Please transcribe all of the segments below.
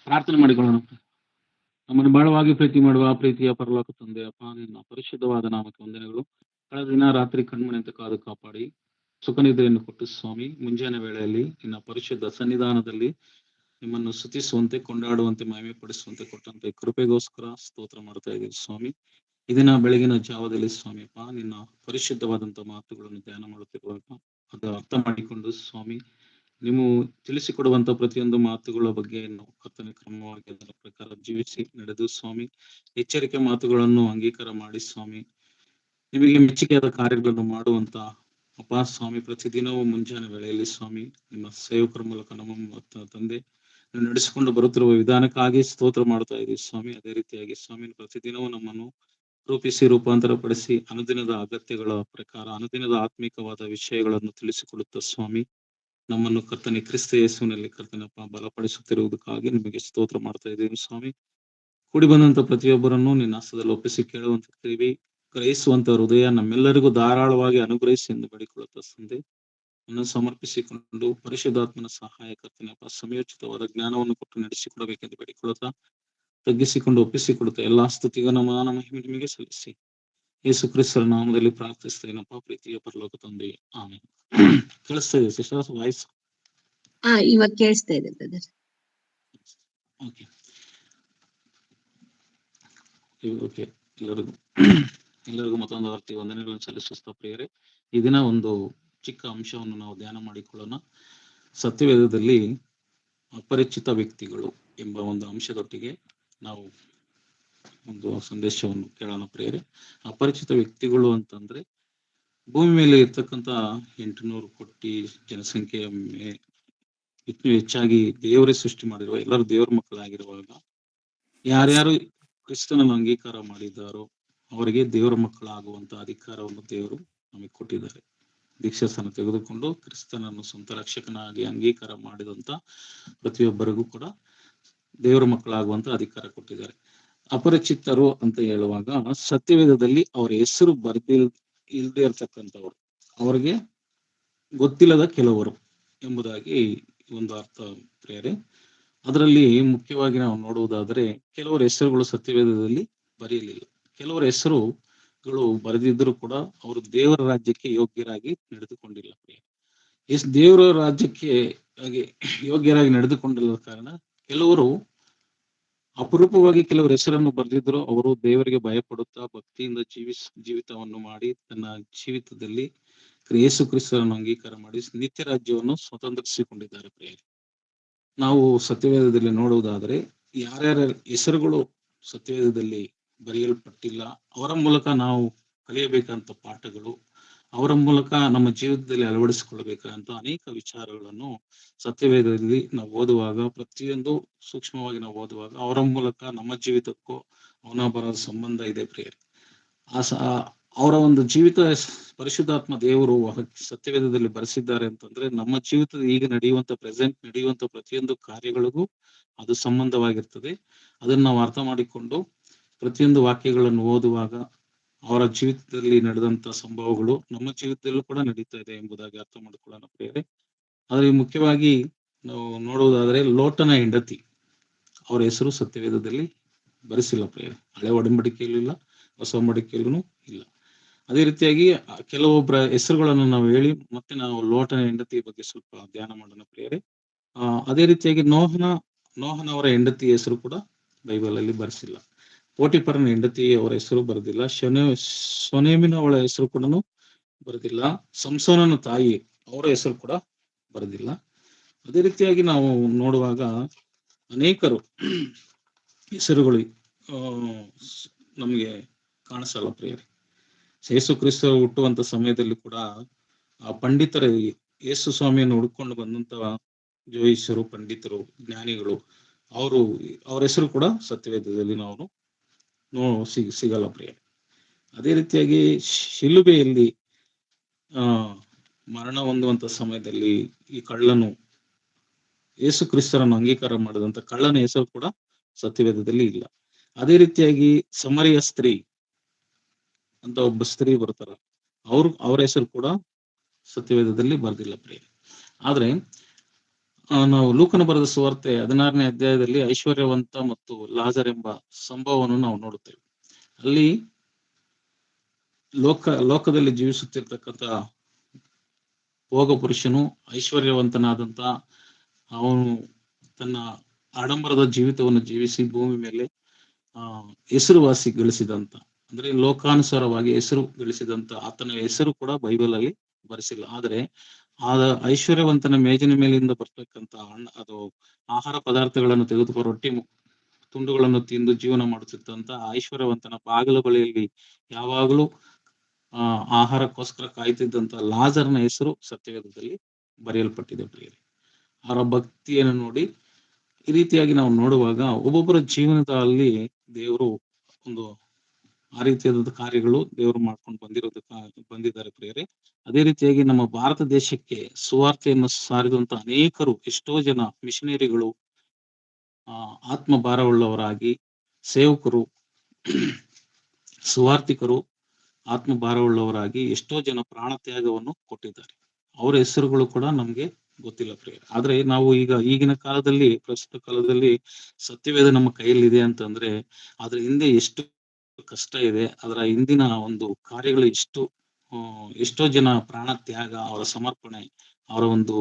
ಪ್ರಾರ್ಥನೆ ಮಾಡಿಕೊಳ್ಳೋಣ. ನಮ್ಮನ್ನು ಬಹಳವಾಗಿ ಪ್ರೀತಿ ಮಾಡುವ ಪ್ರೀತಿಯ ಪರಲೋಕ ತಂದೆ, ಅಪ್ಪ ನಿನ್ನ ಪರಿಶುದ್ಧವಾದ ನಾಮಕ್ಕೆ ವಂದನೆಗಳು. ಕಳೆದ ದಿನ ರಾತ್ರಿ ಕಣ್ಮನೆಂತ ಕಾದು ಕಾಪಾಡಿ ಸುಖನಿದ್ರೆಯನ್ನು ಕೊಟ್ಟು ಸ್ವಾಮಿ, ಮುಂಜಾನೆ ವೇಳೆಯಲ್ಲಿ ನಿನ್ನ ಪರಿಶುದ್ಧ ಸನ್ನಿಧಾನದಲ್ಲಿ ನಿಮ್ಮನ್ನು ಸ್ತುತಿಸುವಂತೆ, ಕೊಂಡಾಡುವಂತೆ, ಮಹಿಮೆ ಪಡಿಸುವಂತೆ ಕೊಟ್ಟಂತೆ ಕೃಪೆಗೋಸ್ಕರ ಸ್ತೋತ್ರ ಮಾಡ್ತಾ ಇದ್ದೀವಿ ಸ್ವಾಮಿ. ಇದನ್ನ ಬೆಳಗಿನ ಜಾವದಲ್ಲಿ ಸ್ವಾಮಿಯಪ್ಪ ನಿನ್ನ ಪರಿಶುದ್ಧವಾದಂತಹ ಮಾತುಗಳನ್ನು ಧ್ಯಾನ ಮಾಡುತ್ತಿರುವಾಗ ಅದು ಅರ್ಥ ಮಾಡಿಕೊಂಡು ಸ್ವಾಮಿ, ನೀವು ತಿಳಿಸಿಕೊಡುವಂತ ಪ್ರತಿಯೊಂದು ಮಾತುಗಳ ಬಗ್ಗೆ ನಾವು ಕರ್ತನೆ ಕ್ರಮವಾಗಿ ಅದರ ಪ್ರಕಾರ ಜೀವಿಸಿ ನಡೆದು ಸ್ವಾಮಿ, ಎಚ್ಚರಿಕೆ ಮಾತುಗಳನ್ನು ಅಂಗೀಕಾರ ಮಾಡಿ ಸ್ವಾಮಿ, ನಿಮಗೆ ಮೆಚ್ಚುಗೆಯಾದ ಕಾರ್ಯಗಳನ್ನು ಮಾಡುವಂತ ಅಪ್ಪ ಸ್ವಾಮಿ, ಪ್ರತಿದಿನವೂ ಮುಂಜಾನೆ ವೇಳೆಯಲ್ಲಿ ಸ್ವಾಮಿ ನಿಮ್ಮ ಸೇವಕರ ಮೂಲಕ ನಮ್ಮ ತಂದೆ ನಡೆಸಿಕೊಂಡು ಬರುತ್ತಿರುವ ವಿಧಾನಕ್ಕಾಗಿ ಸ್ತೋತ್ರ ಮಾಡ್ತಾ ಇದ್ದೀವಿ ಸ್ವಾಮಿ. ಅದೇ ರೀತಿಯಾಗಿ ಸ್ವಾಮಿ, ಪ್ರತಿದಿನವೂ ನಮ್ಮನ್ನು ರೂಪಿಸಿ ರೂಪಾಂತರ ಪಡಿಸಿ ಅನುದಿನದ ಅಗತ್ಯಗಳ ಪ್ರಕಾರ ಅನುದಿನದ ಆತ್ಮಿಕವಾದ ವಿಷಯಗಳನ್ನು ತಿಳಿಸಿಕೊಡುತ್ತಾ ಸ್ವಾಮಿ, ನಮ್ಮನ್ನು ಕರ್ತನೆ ಕ್ರಿಸ್ತ ಯೇಸುವಿನಲ್ಲಿ ಕರ್ತನಪ್ಪ ಬಲಪಡಿಸುತ್ತಿರುವುದಕ್ಕಾಗಿ ನಿಮಗೆ ಸ್ತೋತ್ರ ಮಾಡ್ತಾ ಇದ್ದೀವಿ ಸ್ವಾಮಿ. ಕೂಡಿ ಬಂದಂತ ಪ್ರತಿಯೊಬ್ಬರನ್ನು ನಿನ್ನ ಹಸ್ತದಲ್ಲಿ ಒಪ್ಪಿಸಿ ಕೇಳುವಂತ ಕಿವಿ, ಗ್ರಹಿಸುವಂತ ಹೃದಯ ನಮ್ಮೆಲ್ಲರಿಗೂ ಧಾರಾಳವಾಗಿ ಅನುಗ್ರಹಿಸಿ ಎಂದು ಬೇಡಿಕೊಳ್ಳುತ್ತಾ ತಂದೆ, ಅನ್ನು ಸಮರ್ಪಿಸಿಕೊಂಡು ಪರಿಶುದ್ಧಾತ್ಮನ ಸಹಾಯ ಕರ್ತನಪ್ಪ ಸಮಯೋಚಿತವಾದ ಜ್ಞಾನವನ್ನು ಕೊಟ್ಟು ನಡೆಸಿಕೊಡಬೇಕೆಂದು ಬೇಡಿಕೊಳ್ಳುತ್ತಾ, ತಗ್ಗಿಸಿಕೊಂಡು ಒಪ್ಪಿಸಿಕೊಡುತ್ತಾ ಎಲ್ಲಾ ಸ್ತುತಿಗೂ ಮಾನ ಮಹಿಮೆ ನಿಮಗೆ ಸಲ್ಲಿಸಿ ಯೇಸು ಕ್ರಿಸ್ತರ ನಾಮದಲ್ಲಿ ಪ್ರಾರ್ಥಿಸ್ತೇನಪ್ಪ, ಪ್ರೀತಿಯ ಪರಲೋಕ ತಂದೆ, ಆಮೇಲೆ. ಕೇಳಿಸ್ತಾ ಇದೆ ಸಿಸ್ಟರ್ ವಾಯ್ಸ್? ಇವಾಗ ಕೇಳಿಸ್ತಾ ಇದೆ ಬ್ರದರ್. ಓಕೆ ಓಕೆ ಎಲ್ಲರಿಗೂ ಮತ್ತೊಂದು ಆರ್ತಿ ವಂದನೆಗಳನ್ನು ಸಲ್ಲಿಸುತ್ತಾ ಪ್ರಿಯರೇ, ಈ ದಿನ ಒಂದು ಚಿಕ್ಕ ಅಂಶವನ್ನು ನಾವು ಧ್ಯಾನ ಮಾಡಿಕೊಳ್ಳೋಣ. ಸತ್ಯವೇದದಲ್ಲಿ ಅಪರಿಚಿತ ವ್ಯಕ್ತಿಗಳು ಎಂಬ ಒಂದು ಅಂಶದೊಟ್ಟಿಗೆ ನಾವು ಒಂದು ಸಂದೇಶವನ್ನು ಕೇಳೋಣ ಪ್ರಿಯರೇ. ಅಪರಿಚಿತ ವ್ಯಕ್ತಿಗಳು ಅಂತಂದ್ರೆ, ಭೂಮಿ ಮೇಲೆ ಇರ್ತಕ್ಕಂತ 800 ಕೋಟಿ ಜನಸಂಖ್ಯೆಯ ಹೆಚ್ಚಾಗಿ ದೇವರೇ ಸೃಷ್ಟಿ ಮಾಡಿರುವ ಎಲ್ಲರೂ ದೇವರ ಮಕ್ಕಳಾಗಿರುವಾಗ, ಯಾರ್ಯಾರು ಕ್ರಿಸ್ತನನ್ನು ಅಂಗೀಕಾರ ಮಾಡಿದ್ದಾರೋ ಅವರಿಗೆ ದೇವರ ಮಕ್ಕಳಾಗುವಂತ ಅಧಿಕಾರವನ್ನು ದೇವರು ನಮಗೆ ಕೊಟ್ಟಿದ್ದಾರೆ. ದೀಕ್ಷಾಸ್ಥಾನ ತೆಗೆದುಕೊಂಡು ಕ್ರಿಸ್ತನನ್ನು ಸ್ವಂತ ರಕ್ಷಕನಾಗಿ ಅಂಗೀಕಾರ ಮಾಡಿದಂತ ಪ್ರತಿಯೊಬ್ಬರಿಗೂ ಕೂಡ ದೇವರ ಮಕ್ಕಳಾಗುವಂತ ಅಧಿಕಾರ ಕೊಟ್ಟಿದ್ದಾರೆ. ಅಪರಿಚಿತರು ಅಂತ ಹೇಳುವಾಗ, ಸತ್ಯವೇದದಲ್ಲಿ ಅವರ ಹೆಸರು ಇಲ್ಲದೆ ಇರ್ತಕ್ಕಂಥವ್ರು, ಅವರಿಗೆ ಗೊತ್ತಿಲ್ಲದ ಕೆಲವರು ಎಂಬುದಾಗಿ ಒಂದು ಅರ್ಥ ಪ್ರಿಯರೇ. ಅದರಲ್ಲಿ ಮುಖ್ಯವಾಗಿ ನಾವು ನೋಡುವುದಾದರೆ, ಕೆಲವರ ಹೆಸರುಗಳು ಸತ್ಯವೇದದಲ್ಲಿ ಬರೆಯಲಿಲ್ಲ. ಕೆಲವರ ಹೆಸರುಗಳು ಬರೆದಿದ್ದರೂ ಕೂಡ ಅವರು ದೇವರ ರಾಜ್ಯಕ್ಕೆ ಯೋಗ್ಯರಾಗಿ ನಡೆದುಕೊಂಡಿಲ್ಲ ಪ್ರಿಯ. ದೇವರ ರಾಜ್ಯಕ್ಕೆ ಯೋಗ್ಯರಾಗಿ ನಡೆದುಕೊಂಡಿಲ್ಲ ಕಾರಣ ಕೆಲವರು ಅಪರೂಪವಾಗಿ ಕೆಲವರ ಹೆಸರನ್ನು ಬರೆದಿದ್ರು. ಅವರು ದೇವರಿಗೆ ಭಯಪಡುತ್ತಾ ಭಕ್ತಿಯಿಂದ ಜೀವಿತವನ್ನು ಮಾಡಿ ತನ್ನ ಜೀವಿತದಲ್ಲಿ ಯೇಸು ಕ್ರಿಸ್ತರನ್ನು ಅಂಗೀಕಾರ ಮಾಡಿ ನಿತ್ಯ ರಾಜ್ಯವನ್ನು ಸ್ವತಂತ್ರಿಸಿಕೊಂಡಿದ್ದಾರೆ ಪ್ರಿಯ. ನಾವು ಸತ್ಯವೇದದಲ್ಲಿ ನೋಡುವುದಾದರೆ, ಯಾರ್ಯಾರ ಹೆಸರುಗಳು ಸತ್ಯವೇದದಲ್ಲಿ ಬರೆಯಲ್ಪಟ್ಟಿಲ್ಲ, ಅವರ ಮೂಲಕ ನಾವು ಕಲಿಯಬೇಕಂತ ಪಾಠಗಳು, ಅವರ ಮೂಲಕ ನಮ್ಮ ಜೀವಿತದಲ್ಲಿ ಅಳವಡಿಸಿಕೊಳ್ಳಬೇಕಂತ ಅನೇಕ ವಿಚಾರಗಳನ್ನು ಸತ್ಯವೇದದಲ್ಲಿ ನಾವು ಓದುವಾಗ, ಪ್ರತಿಯೊಂದು ಸೂಕ್ಷ್ಮವಾಗಿ ನಾವು ಓದುವಾಗ ಅವರ ಮೂಲಕ ನಮ್ಮ ಜೀವಿತಕ್ಕೂ ಅವನೊಬ್ಬರ ಸಂಬಂಧ ಇದೆ ಪ್ರಿಯರೇ. ಅವರ ಒಂದು ಜೀವಿತ ಪರಿಶುದ್ಧಾತ್ಮ ದೇವರು ಸತ್ಯವೇದದಲ್ಲಿ ಬರೆಸಿದ್ದಾರೆ ಅಂತಂದ್ರೆ, ನಮ್ಮ ಜೀವಿತದ ಈಗ ಪ್ರೆಸೆಂಟ್ ನಡೆಯುವಂತ ಪ್ರತಿಯೊಂದು ಕಾರ್ಯಗಳಿಗೂ ಅದು ಸಂಬಂಧವಾಗಿರ್ತದೆ. ಅದನ್ನ ನಾವು ಅರ್ಥ ಮಾಡಿಕೊಂಡು ಪ್ರತಿಯೊಂದು ವಾಕ್ಯಗಳನ್ನು ಓದುವಾಗ ಅವರ ಜೀವಿತದಲ್ಲಿ ನಡೆದಂತ ಸಂಭವಗಳು ನಮ್ಮ ಜೀವಿತದಲ್ಲೂ ಕೂಡ ನಡೀತಾ ಇದೆ ಎಂಬುದಾಗಿ ಅರ್ಥ ಮಾಡಿಕೊಳ್ಳೋಣ ಪ್ರಿಯರೇ. ಆದ್ರೆ ಮುಖ್ಯವಾಗಿ ನಾವು ನೋಡುವುದಾದ್ರೆ, ಲೋಟನ ಹೆಂಡತಿ, ಅವರ ಹೆಸರು ಸತ್ಯವೇದದಲ್ಲಿ ಬರೆಸಿಲ್ಲ ಪ್ರಿಯರೇ. ಹಳೆ ಒಡಂಬಡಿಕೆಯಲ್ಲೂ ಇಲ್ಲ, ಹೊಸ ಒಡಂಬಡಿಕೆಯಲ್ಲೂ ಇಲ್ಲ. ಅದೇ ರೀತಿಯಾಗಿ ಕೆಲವೊಬ್ಬರ ಹೆಸರುಗಳನ್ನು ನಾವು ಹೇಳಿ ಮತ್ತೆ ನಾವು ಲೋಟನ ಹೆಂಡತಿಯ ಬಗ್ಗೆ ಸ್ವಲ್ಪ ಧ್ಯಾನ ಮಾಡೋಣ ಪ್ರಿಯರೇ. ಅದೇ ರೀತಿಯಾಗಿ ನೋಹನವರ ಹೆಂಡತಿಯ ಹೆಸರು ಕೂಡ ಬೈಬಲ್ ಅಲ್ಲಿ ಬರೆಸಿಲ್ಲ. ಪೋಟಿಫರನ ಹೆಂಡತಿ ಅವರ ಹೆಸರು ಬರೆದಿಲ್ಲ. ಶೊನೇಮಿನ ಅವಳ ಹೆಸರು ಕೂಡ ಬರೆದಿಲ್ಲ. ಸಂಸೋನನ ತಾಯಿ ಅವರ ಹೆಸರು ಕೂಡ ಬರೆದಿಲ್ಲ. ಅದೇ ರೀತಿಯಾಗಿ ನಾವು ನೋಡುವಾಗ ಅನೇಕರು ಹೆಸರುಗಳು ನಮಗೆ ಕಾಣಿಸಲ್ಲ ಪ್ರಿಯರೇ. ಯೇಸು ಕ್ರಿಸ್ತ ಹುಟ್ಟುವಂತ ಸಮಯದಲ್ಲಿ ಕೂಡ ಆ ಪಂಡಿತರ ಯೇಸು ಸ್ವಾಮಿಯನ್ನು ಹುಡುಕೊಂಡು ಬಂದಂತ ಜೋಯಿಸರು, ಪಂಡಿತರು, ಜ್ಞಾನಿಗಳು, ಅವ್ರ ಹೆಸರು ಕೂಡ ಸತ್ಯವೇದದಲ್ಲಿ ನಾವು ಸಿಗಲ್ಲ ಪ್ರಿಯ. ಅದೇ ರೀತಿಯಾಗಿ ಶಿಲುಬೆಯಲ್ಲಿ ಮರಣ ಹೊಂದುವಂತ ಸಮಯದಲ್ಲಿ ಈ ಕಳ್ಳನು ಯೇಸು ಕ್ರಿಸ್ತರನ್ನು ಅಂಗೀಕಾರ ಮಾಡಿದಂತ ಕಳ್ಳನ ಹೆಸರು ಕೂಡ ಸತ್ಯವೇದದಲ್ಲಿ ಇಲ್ಲ. ಅದೇ ರೀತಿಯಾಗಿ ಸಮರಿಯ ಸ್ತ್ರೀ ಅಂತ ಒಬ್ಬ ಸ್ತ್ರೀ ಬರ್ತಾರ, ಅವ್ರ ಹೆಸರು ಕೂಡ ಸತ್ಯವೇದದಲ್ಲಿ ಬರ್ದಿಲ್ಲ ಪ್ರಿಯ. ಆದ್ರೆ ನಾವು ಲೂಕನ ಬರೆದ ಸುವಾರ್ತೆ 16ನೇ ಅಧ್ಯಾಯದಲ್ಲಿ ಐಶ್ವರ್ಯವಂತ ಮತ್ತು ಲಾಜರ್ ಎಂಬ ಸಂಭವವನ್ನು ನಾವು ನೋಡುತ್ತೇವೆ. ಅಲ್ಲಿ ಲೋಕದಲ್ಲಿ ಜೀವಿಸುತ್ತಿರ್ತಕ್ಕಂಥ ಭೋಗ ಪುರುಷನು ಐಶ್ವರ್ಯವಂತನಾದಂತ ಅವನು ತನ್ನ ಆಡಂಬರದ ಜೀವಿತವನ್ನು ಜೀವಿಸಿ ಭೂಮಿ ಮೇಲೆ ಹೆಸರುವಾಸಿ ಗಳಿಸಿದಂತ, ಅಂದ್ರೆ ಲೋಕಾನುಸಾರವಾಗಿ ಹೆಸರು ಗಳಿಸಿದಂತ ಆತನ ಹೆಸರು ಕೂಡ ಬೈಬಲ್ ಅಲ್ಲಿ ಬರೆಸಿಲ್ಲ. ಆದ್ರೆ ಆ ಐಶ್ವರ್ಯವಂತನ ಮೇಜಿನ ಮೇಲಿಂದ ಬರ್ತಕ್ಕಂತ ಅದು ಆಹಾರ ಪದಾರ್ಥಗಳನ್ನು ತೆಗೆದುಕೊಂಡು ರೊಟ್ಟಿ ತುಂಡುಗಳನ್ನು ತಿಂದು ಜೀವನ ಮಾಡುತ್ತಿದ್ದಂತ ಐಶ್ವರ್ಯವಂತನ ಬಾಗಿಲ ಬಳಿಯಲ್ಲಿ ಯಾವಾಗಲೂ ಆಹಾರಕ್ಕೋಸ್ಕರ ಕಾಯ್ತಿದ್ದಂತ ಲಾಜರ್ನ ಹೆಸರು ಸತ್ಯವೇದದಲ್ಲಿ ಬರೆಯಲ್ಪಟ್ಟಿದೆ ಪ್ರಿಯರೇ. ಅವರ ಭಕ್ತಿಯನ್ನು ನೋಡಿ ಈ ರೀತಿಯಾಗಿ ನಾವು ನೋಡುವಾಗ ಒಬ್ಬೊಬ್ಬರ ಜೀವನದಲ್ಲಿ ದೇವರು ಒಂದು ಆ ರೀತಿಯಾದ ಕಾರ್ಯಗಳು ದೇವರು ಮಾಡ್ಕೊಂಡು ಬಂದಿದ್ದಾರೆ ಪ್ರಿಯರೇ. ಅದೇ ರೀತಿಯಾಗಿ ನಮ್ಮ ಭಾರತ ದೇಶಕ್ಕೆ ಸುವಾರ್ತೆಯನ್ನು ಸಾರಿದಂತ ಅನೇಕರು, ಎಷ್ಟೋ ಜನ ಮಿಷನರಿಗಳು, ಆತ್ಮ ಭಾರವುಳ್ಳವರಾಗಿ ಸೇವಕರು, ಸುವಾರ್ತಿಕರು, ಆತ್ಮ ಭಾರವುಳ್ಳವರಾಗಿ ಎಷ್ಟೋ ಜನ ಪ್ರಾಣ ತ್ಯಾಗವನ್ನು ಕೊಟ್ಟಿದ್ದಾರೆ. ಅವರ ಹೆಸರುಗಳು ಕೂಡ ನಮ್ಗೆ ಗೊತ್ತಿಲ್ಲ ಪ್ರಿಯರೇ. ಆದ್ರೆ ನಾವು ಈಗಿನ ಕಾಲದಲ್ಲಿ, ಪ್ರಸ್ತುತ ಕಾಲದಲ್ಲಿ ಸತ್ಯವೇದ ನಮ್ಮ ಕೈಯಲ್ಲಿದೆ ಅಂತಂದ್ರೆ ಅದ್ರ ಹಿಂದೆ ಎಷ್ಟು ಕಷ್ಟ ಇದೆ, ಅದರ ಹಿಂದಿನ ಒಂದು ಕಾರ್ಯಗಳು ಎಷ್ಟೋ ಜನ ಪ್ರಾಣ ತ್ಯಾಗ, ಅವರ ಸಮರ್ಪಣೆ, ಅವರ ಒಂದು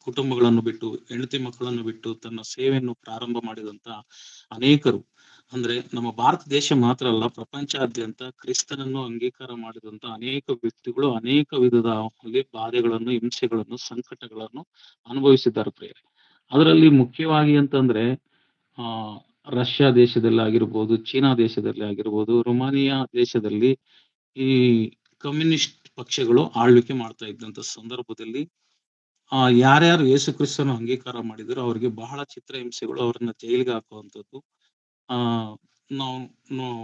ಕುಟುಂಬಗಳನ್ನು ಬಿಟ್ಟು, ಹೆಂಡತಿ ಮಕ್ಕಳನ್ನು ಬಿಟ್ಟು ತನ್ನ ಸೇವೆಯನ್ನು ಪ್ರಾರಂಭ ಮಾಡಿದಂತ ಅನೇಕರು, ಅಂದ್ರೆ ನಮ್ಮ ಭಾರತ ದೇಶ ಮಾತ್ರ ಅಲ್ಲ, ಪ್ರಪಂಚಾದ್ಯಂತ ಕ್ರಿಸ್ತನನ್ನು ಅಂಗೀಕಾರ ಮಾಡಿದಂತ ಅನೇಕ ವ್ಯಕ್ತಿಗಳು ಅನೇಕ ವಿಧದ ಬಾಧೆಗಳನ್ನು, ಹಿಂಸೆಗಳನ್ನು, ಸಂಕಟಗಳನ್ನು ಅನುಭವಿಸಿದ್ದಾರೆ ಪ್ರಿಯರೇ. ಅದರಲ್ಲಿ ಮುಖ್ಯವಾಗಿ ಅಂತಂದ್ರೆ ರಷ್ಯಾ ದೇಶದಲ್ಲಿ ಆಗಿರ್ಬೋದು, ಚೀನಾ ದೇಶದಲ್ಲಿ ಆಗಿರ್ಬೋದು, ರೊಮಾನಿಯಾ ದೇಶದಲ್ಲಿ ಈ ಕಮ್ಯುನಿಸ್ಟ್ ಪಕ್ಷಗಳು ಆಳ್ವಿಕೆ ಮಾಡ್ತಾ ಇದ್ದಂತ ಸಂದರ್ಭದಲ್ಲಿ ಯಾರ್ಯಾರು ಯೇಸು ಕ್ರಿಸ್ತನ ಅಂಗೀಕಾರ ಮಾಡಿದ್ರು ಅವರಿಗೆ ಬಹಳ ಚಿತ್ರಹಿಂಸೆಗಳು, ಅವ್ರನ್ನ ಜೈಲಿಗೆ ಹಾಕುವಂಥದ್ದು ನಾವು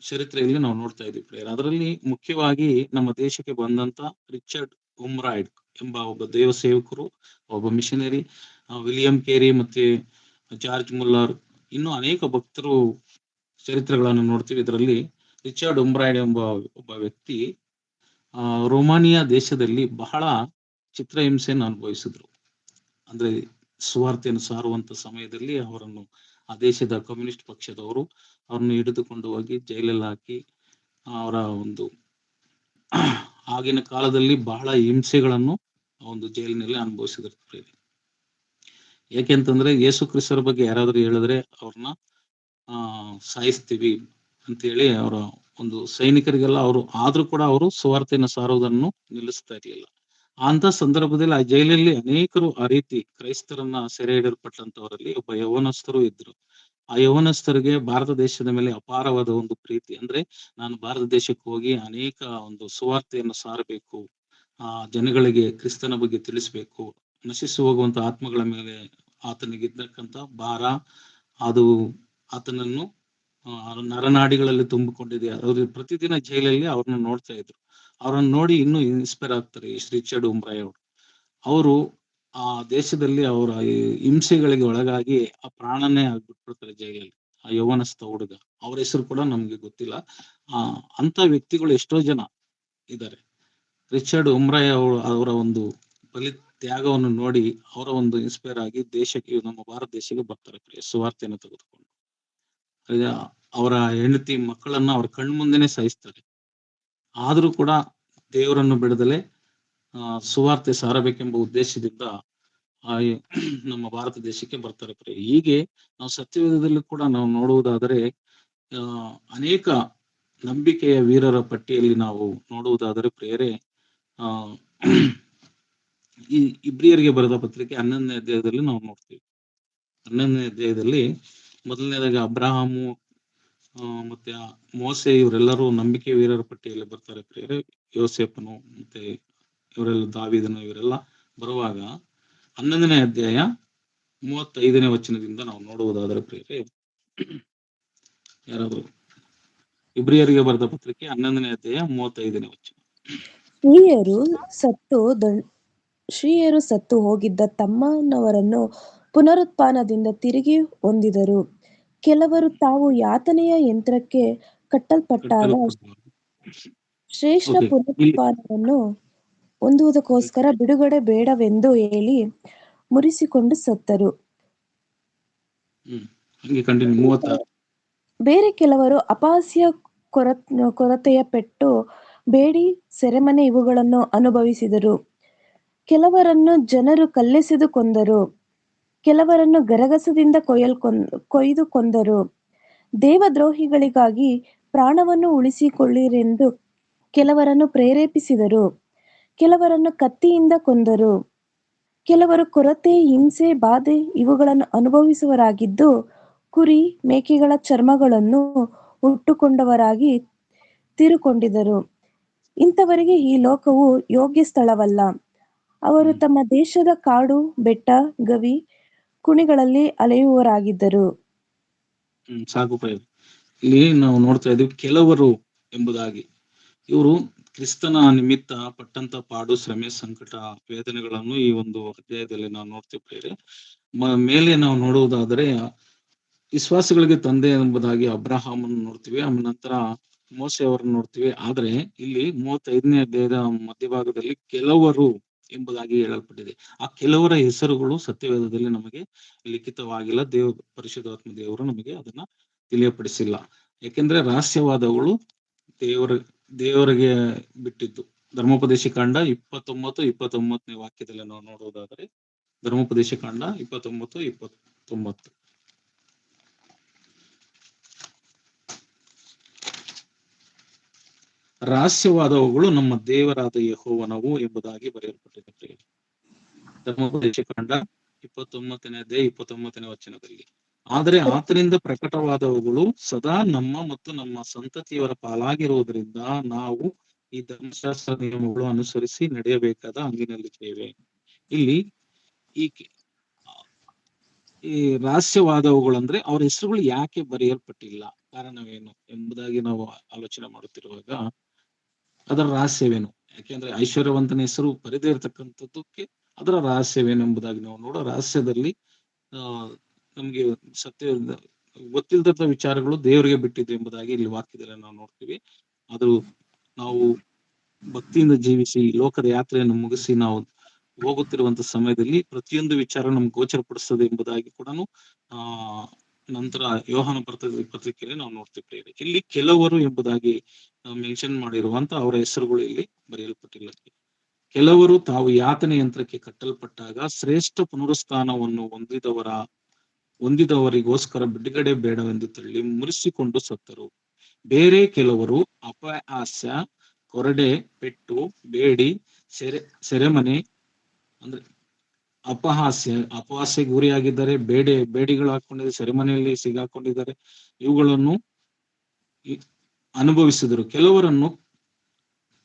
ಚರಿತ್ರೆಯಲ್ಲಿ ನಾವು ನೋಡ್ತಾ ಇದ್ದೀವಿ ಪ್ರಿಯರೇ. ಅದರಲ್ಲಿ ಮುಖ್ಯವಾಗಿ ನಮ್ಮ ದೇಶಕ್ಕೆ ಬಂದಂತ ರಿಚರ್ಡ್ ಉಮ್ರಾಯ್ಡ್ ಎಂಬ ಒಬ್ಬ ದೇವ ಸೇವಕರು, ಒಬ್ಬ ಮಿಷನರಿ, ವಿಲಿಯಂ ಕೇರಿ ಮತ್ತೆ ಜಾರ್ಜ್ ಮುಲ್ಲರ್, ಇನ್ನು ಅನೇಕ ಭಕ್ತರು ಚರಿತ್ರೆಗಳನ್ನು ನೋಡ್ತೀವಿ. ಇದರಲ್ಲಿ ರಿಚರ್ಡ್ ಉಮ್ರಾಯ್ಡ್ ಎಂಬ ಒಬ್ಬ ವ್ಯಕ್ತಿ ರೊಮಾನಿಯಾ ದೇಶದಲ್ಲಿ ಬಹಳ ಚಿತ್ರಹಿಂಸೆಯನ್ನು ಅನುಭವಿಸಿದ್ರು. ಅಂದ್ರೆ ಸುವಾರ್ತೆಯನ್ನು ಸಾರುವಂತ ಸಮಯದಲ್ಲಿ ಅವರನ್ನು ಆ ದೇಶದ ಕಮ್ಯುನಿಸ್ಟ್ ಪಕ್ಷದವರು ಅವ್ರನ್ನು ಹಿಡಿದುಕೊಂಡು ಹೋಗಿ ಜೈಲಲ್ಲಿ ಹಾಕಿ ಅವರ ಒಂದು ಆಗಿನ ಕಾಲದಲ್ಲಿ ಬಹಳ ಹಿಂಸೆಗಳನ್ನು ಒಂದು ಜೈಲಿನಲ್ಲಿ ಅನುಭವಿಸಿದ್ರು. ಯಾಕೆಂತಂದ್ರೆ ಯೇಸು ಕ್ರಿಸ್ತರ ಬಗ್ಗೆ ಯಾರಾದ್ರೂ ಹೇಳಿದ್ರೆ ಅವ್ರನ್ನ ಸಾಯಿಸ್ತೀವಿ ಅಂತೇಳಿ ಅವರ ಒಂದು ಸೈನಿಕರಿಗೆಲ್ಲ ಆದ್ರೂ ಕೂಡ ಅವರು ಸುವಾರ್ತೆಯನ್ನು ಸಾರುವುದನ್ನು ನಿಲ್ಲಿಸ್ತಾ ಇರ್ಲಿಲ್ಲ. ಅಂತ ಸಂದರ್ಭದಲ್ಲಿ ಆ ಜೈಲಲ್ಲಿ ಅನೇಕರು ಆ ರೀತಿ ಕ್ರೈಸ್ತರನ್ನ ಸೆರೆ ಹಿಡಿಯಲ್ಪಟ್ಟಂತವರಲ್ಲಿ ಒಬ್ಬ ಯೌವನಸ್ಥರು ಇದ್ರು. ಆ ಯೌವನಸ್ಥರಿಗೆ ಭಾರತ ದೇಶದ ಮೇಲೆ ಅಪಾರವಾದ ಒಂದು ಪ್ರೀತಿ, ಅಂದ್ರೆ ನಾನು ಭಾರತ ದೇಶಕ್ಕೆ ಹೋಗಿ ಅನೇಕ ಒಂದು ಸುವಾರ್ತೆಯನ್ನು ಸಾರಬೇಕು, ಜನಗಳಿಗೆ ಕ್ರಿಸ್ತನ ಬಗ್ಗೆ ತಿಳಿಸ್ಬೇಕು, ನಶಿಸಿ ಹೋಗುವಂತ ಆತ್ಮಗಳ ಮೇಲೆ ಆತನಿಗಿದ್ದಕ್ಕಂತ ಭಾರ, ಅದು ಆತನನ್ನು ನರನಾಡಿಗಳಲ್ಲಿ ತುಂಬಿಕೊಂಡಿದೆ. ಅವ್ರು ಪ್ರತಿದಿನ ಜೈಲಲ್ಲಿ ಅವ್ರನ್ನ ನೋಡ್ತಾ ಇದ್ರು. ಅವ್ರನ್ನ ನೋಡಿ ಇನ್ನೂ ಇನ್ಸ್ಪೈರ್ ಆಗ್ತಾರೆ ರಿಚರ್ಡ್ ಉಮ್ರಾಯ್ ಅವರು ಆ ದೇಶದಲ್ಲಿ ಅವರ ಹಿಂಸೆಗಳಿಗೆ ಒಳಗಾಗಿ ಆ ಪ್ರಾಣನೇ ಆಗ್ಬಿಟ್ಬಿಡ್ತಾರೆ ಜೈಲಲ್ಲಿ. ಆ ಯೌವನಸ್ಥ ಹುಡುಗ, ಅವ್ರ ಹೆಸರು ಕೂಡ ನಮ್ಗೆ ಗೊತ್ತಿಲ್ಲ. ಅಂತ ವ್ಯಕ್ತಿಗಳು ಎಷ್ಟೋ ಜನ ಇದ್ದಾರೆ. ರಿಚರ್ಡ್ ಉಮ್ರಾಯ್ ಅವರ ಒಂದು ತ್ಯಾಗವನ್ನು ನೋಡಿ ಅವರ ಒಂದು ಇನ್ಸ್ಪೈರ್ ಆಗಿ ದೇಶಕ್ಕೆ, ನಮ್ಮ ಭಾರತ ದೇಶಕ್ಕೆ ಬರ್ತಾರೆ ಸುವಾರ್ತೆಯನ್ನು ತೆಗೆದುಕೊಂಡು. ಅವರ ಹೆಂಡತಿ ಮಕ್ಕಳನ್ನ ಅವ್ರ ಕಣ್ಮುಂದೆನೆ ಸಾಯಿಸ್ತಾರೆ. ಆದ್ರೂ ಕೂಡ ದೇವರನ್ನು ಬಿಡದಲೆ ಸುವಾರ್ತೆ ಸಾರಬೇಕೆಂಬ ಉದ್ದೇಶದಿಂದ ನಮ್ಮ ಭಾರತ ದೇಶಕ್ಕೆ ಬರ್ತಾರೆ ಪ್ರಿಯರೇ. ಹೀಗೆ ನಾವು ಸತ್ಯವೇದದಲ್ಲಿ ಕೂಡ ನಾವು ನೋಡುವುದಾದರೆ ಅನೇಕ ನಂಬಿಕೆಯ ವೀರರ ಪಟ್ಟಿಯಲ್ಲಿ ನಾವು ನೋಡುವುದಾದರೆ ಪ್ರಿಯರೇ, ಈ ಇಬ್ರಿಯರಿಗೆ ಬರೆದ ಪತ್ರಿಕೆ 11ನೇ ಅಧ್ಯಾಯದಲ್ಲಿ ನಾವು ನೋಡ್ತೀವಿ. 11ನೇ ಅಧ್ಯಾಯದಲ್ಲಿ ಮೊದಲನೇದಾಗಿ ಅಬ್ರಹಾಮು ಮತ್ತೆ ಮೋಸೆ ಇವರೆಲ್ಲರೂ ನಂಬಿಕೆ ವೀರರ ಪಟ್ಟಿಯಲ್ಲಿ ಬರ್ತಾರೆ ಪ್ರಿಯರೇ. ಯೋಸೇಫನು ಮತ್ತೆ ಇವರೆಲ್ಲ, ದಾವೀದನು, ಇವರೆಲ್ಲ ಬರುವಾಗ 11ನೇ ಅಧ್ಯಾಯ 35ನೇ ವಚನದಿಂದ ನಾವು ನೋಡುವುದಾದರೆ ಪ್ರಿಯರೇ, ಯಾರಾದ್ರು ಇಬ್ರಿಯರಿಗೆ ಬರೆದ ಪತ್ರಿಕೆ 11ನೇ ಅಧ್ಯಾಯ 35ನೇ ವಚನ. ಶ್ರೀಯರು ಸತ್ತು ಹೋಗಿದ್ದ ತಮ್ಮನವರನ್ನು ಪುನರುತ್ಥಾನದಿಂದ ತಿರುಗಿ ಹೊಂದಿದರು. ಕೆಲವರು ತಾವು ಯಾತನೆಯ ಯಂತ್ರಕ್ಕೆ ಕಟ್ಟಲ್ಪಟ್ಟಾಗ ಶ್ರೇಷ್ಠ ಪುನರುತ್ಥಾನವನ್ನು ಹೊಂದುವುದಕ್ಕೋಸ್ಕರ ಬಿಡುಗಡೆ ಬೇಡವೆಂದು ಹೇಳಿ ಮುರಿಸಿಕೊಂಡು ಸತ್ತರು. ಹಂಗೆ ಕಂಟಿನ್ಯೂ 36. ಬೇರೆ ಕೆಲವರು ಅಪಹಾಸ್ಯ, ಕೊರತೆಯ ಪೆಟ್ಟು, ಬೇಡಿ, ಸೆರೆಮನೆ ಇವುಗಳನ್ನು ಅನುಭವಿಸಿದರು. ಕೆಲವರನ್ನು ಜನರು ಕಲ್ಲೆಸೆದು ಕೊಂದರು. ಕೆಲವರನ್ನು ಗರಗಸದಿಂದ ಕೊಯ್ದು ಕೊಂದರು. ದೇವದ್ರೋಹಿಗಳಿಗಾಗಿ ಪ್ರಾಣವನ್ನು ಉಳಿಸಿಕೊಳ್ಳಿರೆಂದು ಕೆಲವರನ್ನು ಪ್ರೇರೇಪಿಸಿದರು. ಕೆಲವರನ್ನು ಕತ್ತಿಯಿಂದ ಕೊಂದರು. ಕೆಲವರು ಕೊರತೆ, ಹಿಂಸೆ, ಬಾಧೆ ಇವುಗಳನ್ನು ಅನುಭವಿಸುವವರಾಗಿದ್ದು, ಕುರಿ ಮೇಕೆಗಳ ಚರ್ಮಗಳನ್ನು ಉಟ್ಟುಕೊಂಡವರಾಗಿ ತೀರಿಕೊಂಡಿದ್ದರು. ಇಂಥವರಿಗೆ ಈ ಲೋಕವು ಯೋಗ್ಯ ಸ್ಥಳವಲ್ಲ. ಅವರು ತಮ್ಮ ದೇಶದ ಕಾಡು, ಬೆಟ್ಟ, ಗವಿ, ಕುಣಿಗಳಲ್ಲಿ ಅಲೆಯುವವರಾಗಿದ್ದರು. ಸಾಕು ಪ್ರೇರೆ. ಇಲ್ಲಿ ನಾವು ನೋಡ್ತಾ ಇದ್ದೀವಿ ಕೆಲವರು ಎಂಬುದಾಗಿ. ಇವರು ಕ್ರಿಸ್ತನ ನಿಮಿತ್ತ ಪಟ್ಟಂತ ಪಾಡು, ಶ್ರಮೆ, ಸಂಕಟ, ವೇದನೆಗಳನ್ನು ಈ ಒಂದು ಅಧ್ಯಾಯದಲ್ಲಿ ನಾವು ನೋಡ್ತೀವಿ ಪ್ರೇರೆ. ಮೇಲೆ ನಾವು ನೋಡುವುದಾದರೆ ವಿಶ್ವಾಸಗಳಿಗೆ ತಂದೆ ಎಂಬುದಾಗಿ ಅಬ್ರಹಾಮನ್ನು ನೋಡ್ತೀವಿ. ಆಮೇಲೆ ನಂತರ ಮೋಸೆ ಅವರನ್ನು ನೋಡ್ತೀವಿ. ಆದ್ರೆ ಇಲ್ಲಿ 35ನೇ ಅಧ್ಯಾಯದ ಮಧ್ಯಭಾಗದಲ್ಲಿ ಕೆಲವರು ಎಂಬುದಾಗಿ ಹೇಳಲ್ಪಟ್ಟಿದೆ. ಆ ಕೆಲವರ ಹೆಸರುಗಳು ಸತ್ಯವೇದದಲ್ಲಿ ನಮಗೆ ಲಿಖಿತವಾಗಿಲ್ಲ. ಪರಿಶುದ್ಧಾತ್ಮ ದೇವರು ನಮಗೆ ಅದನ್ನ ತಿಳಿಯಪಡಿಸಿಲ್ಲ. ಯಾಕೆಂದ್ರೆ ರಹಸ್ಯವಾದಗಳು ದೇವರಿಗೆ ಬಿಟ್ಟಿದ್ದು. ಧರ್ಮೋಪದೇಶ ಕಾಂಡ 29 ವಾಕ್ಯದಲ್ಲಿ ನಾವು ನೋಡುವುದಾದರೆ, ಧರ್ಮೋಪದೇಶ ಕಾಂಡ 29 ರಹಸ್ಯವಾದವುಗಳು ನಮ್ಮ ದೇವರಾದ ಯೆಹೋವನವು ಎಂಬುದಾಗಿ ಬರೆಯಲ್ಪಟ್ಟಿದೆ. ಧರ್ಮೋಪದೇಶ ಕಾಂಡ 29ನೇ ಅಧ್ಯಾಯ 29ನೇ ವಚನದಲ್ಲಿ. ಆದರೆ ಆತನಿಂದ ಪ್ರಕಟವಾದವುಗಳು ಸದಾ ನಮ್ಮ ಮತ್ತು ನಮ್ಮ ಸಂತತಿಯವರ ಪಾಲಾಗಿರುವುದರಿಂದ ನಾವು ಈ ಧರ್ಮಶಾಸ್ತ್ರ ನಿಯಮಗಳು ಅನುಸರಿಸಿ ನಡೆಯಬೇಕಾದ ಹಂಗಿನಲ್ಲಿದ್ದೇವೆ. ಇಲ್ಲಿ ಈ ರಹಸ್ಯವಾದವುಗಳಂದ್ರೆ ಅವರ ಹೆಸರುಗಳು ಯಾಕೆ ಬರೆಯಲ್ಪಟ್ಟಿಲ್ಲ, ಕಾರಣವೇನು ಎಂಬುದಾಗಿ ನಾವು ಆಲೋಚನೆ ಮಾಡುತ್ತಿರುವಾಗ ಅದರ ರಹಸ್ಯವೇನು? ಯಾಕೆಂದ್ರೆ ಐಶ್ವರ್ಯವಂತನ ಹೆಸರು ಬರೆದೇ ಇರತಕ್ಕಂಥದ್ದಕ್ಕೆ ಅದರ ರಹಸ್ಯವೇನು ಎಂಬುದಾಗಿ ನಾವು ನೋಡೋ ರಹಸ್ಯದಲ್ಲಿ ನಮ್ಗೆ ಸತ್ಯ ಗೊತ್ತಿಲ್ಲದ ವಿಚಾರಗಳು ದೇವರಿಗೆ ಬಿಟ್ಟಿದ್ದು ಎಂಬುದಾಗಿ ಇಲ್ಲಿ ವಾಕ್ಯದಲ್ಲಿ ನಾವು ನೋಡ್ತೀವಿ. ಆದ್ರೂ ನಾವು ಭಕ್ತಿಯಿಂದ ಜೀವಿಸಿ ಲೋಕದ ಯಾತ್ರೆಯನ್ನು ಮುಗಿಸಿ ನಾವು ಹೋಗುತ್ತಿರುವಂತ ಸಮಯದಲ್ಲಿ ಪ್ರತಿಯೊಂದು ವಿಚಾರ ನಮ್ಗೆ ಗೋಚರಪಡಿಸ್ತದೆ ಎಂಬುದಾಗಿ ಕೂಡ ನಂತರ ಯೋಹಾನ ಪತ್ರಿಕೆಯಲ್ಲಿ ನಾವು ನೋಡ್ತಿದ್ದೇವೆ. ಇಲ್ಲಿ ಕೆಲವರು ಎಂಬುದಾಗಿ ಮೆನ್ಷನ್ ಮಾಡಿರುವಂತ ಅವರ ಹೆಸರುಗಳು ಇಲ್ಲಿ ಬರೆಯಲ್ಪಟ್ಟಿಲ್ಲ. ಕೆಲವರು ತಾವು ಯಾತನೆ ಯಂತ್ರಕ್ಕೆ ಕಟ್ಟಲ್ಪಟ್ಟಾಗ ಶ್ರೇಷ್ಠ ಪುನರುತ್ಥಾನವನ್ನು ಹೊಂದಿದವರಿಗೋಸ್ಕರ ಬಿಡುಗಡೆ ಬೇಡವೆಂದು ತಳ್ಳಿ ಮುರಿಸಿಕೊಂಡು ಸತ್ತರು. ಬೇರೆ ಕೆಲವರು ಅಪಹಾಸ್ಯ, ಕೊರಡೆ, ಪೆಟ್ಟು, ಬೇಡಿ, ಸೆರೆಮನೆ ಅಂದ್ರೆ ಅಪಹಾಸ್ಯ ಗುರಿಯಾಗಿದ್ದಾರೆ. ಬೇಡಿಗಳು ಹಾಕೊಂಡಿದ್ದಾರೆ, ಸೆರೆಮನೆಯಲ್ಲಿ ಸಿಗಾಕೊಂಡಿದ್ದಾರೆ. ಇವುಗಳನ್ನು ಅನುಭವಿಸಿದರು. ಕೆಲವರನ್ನು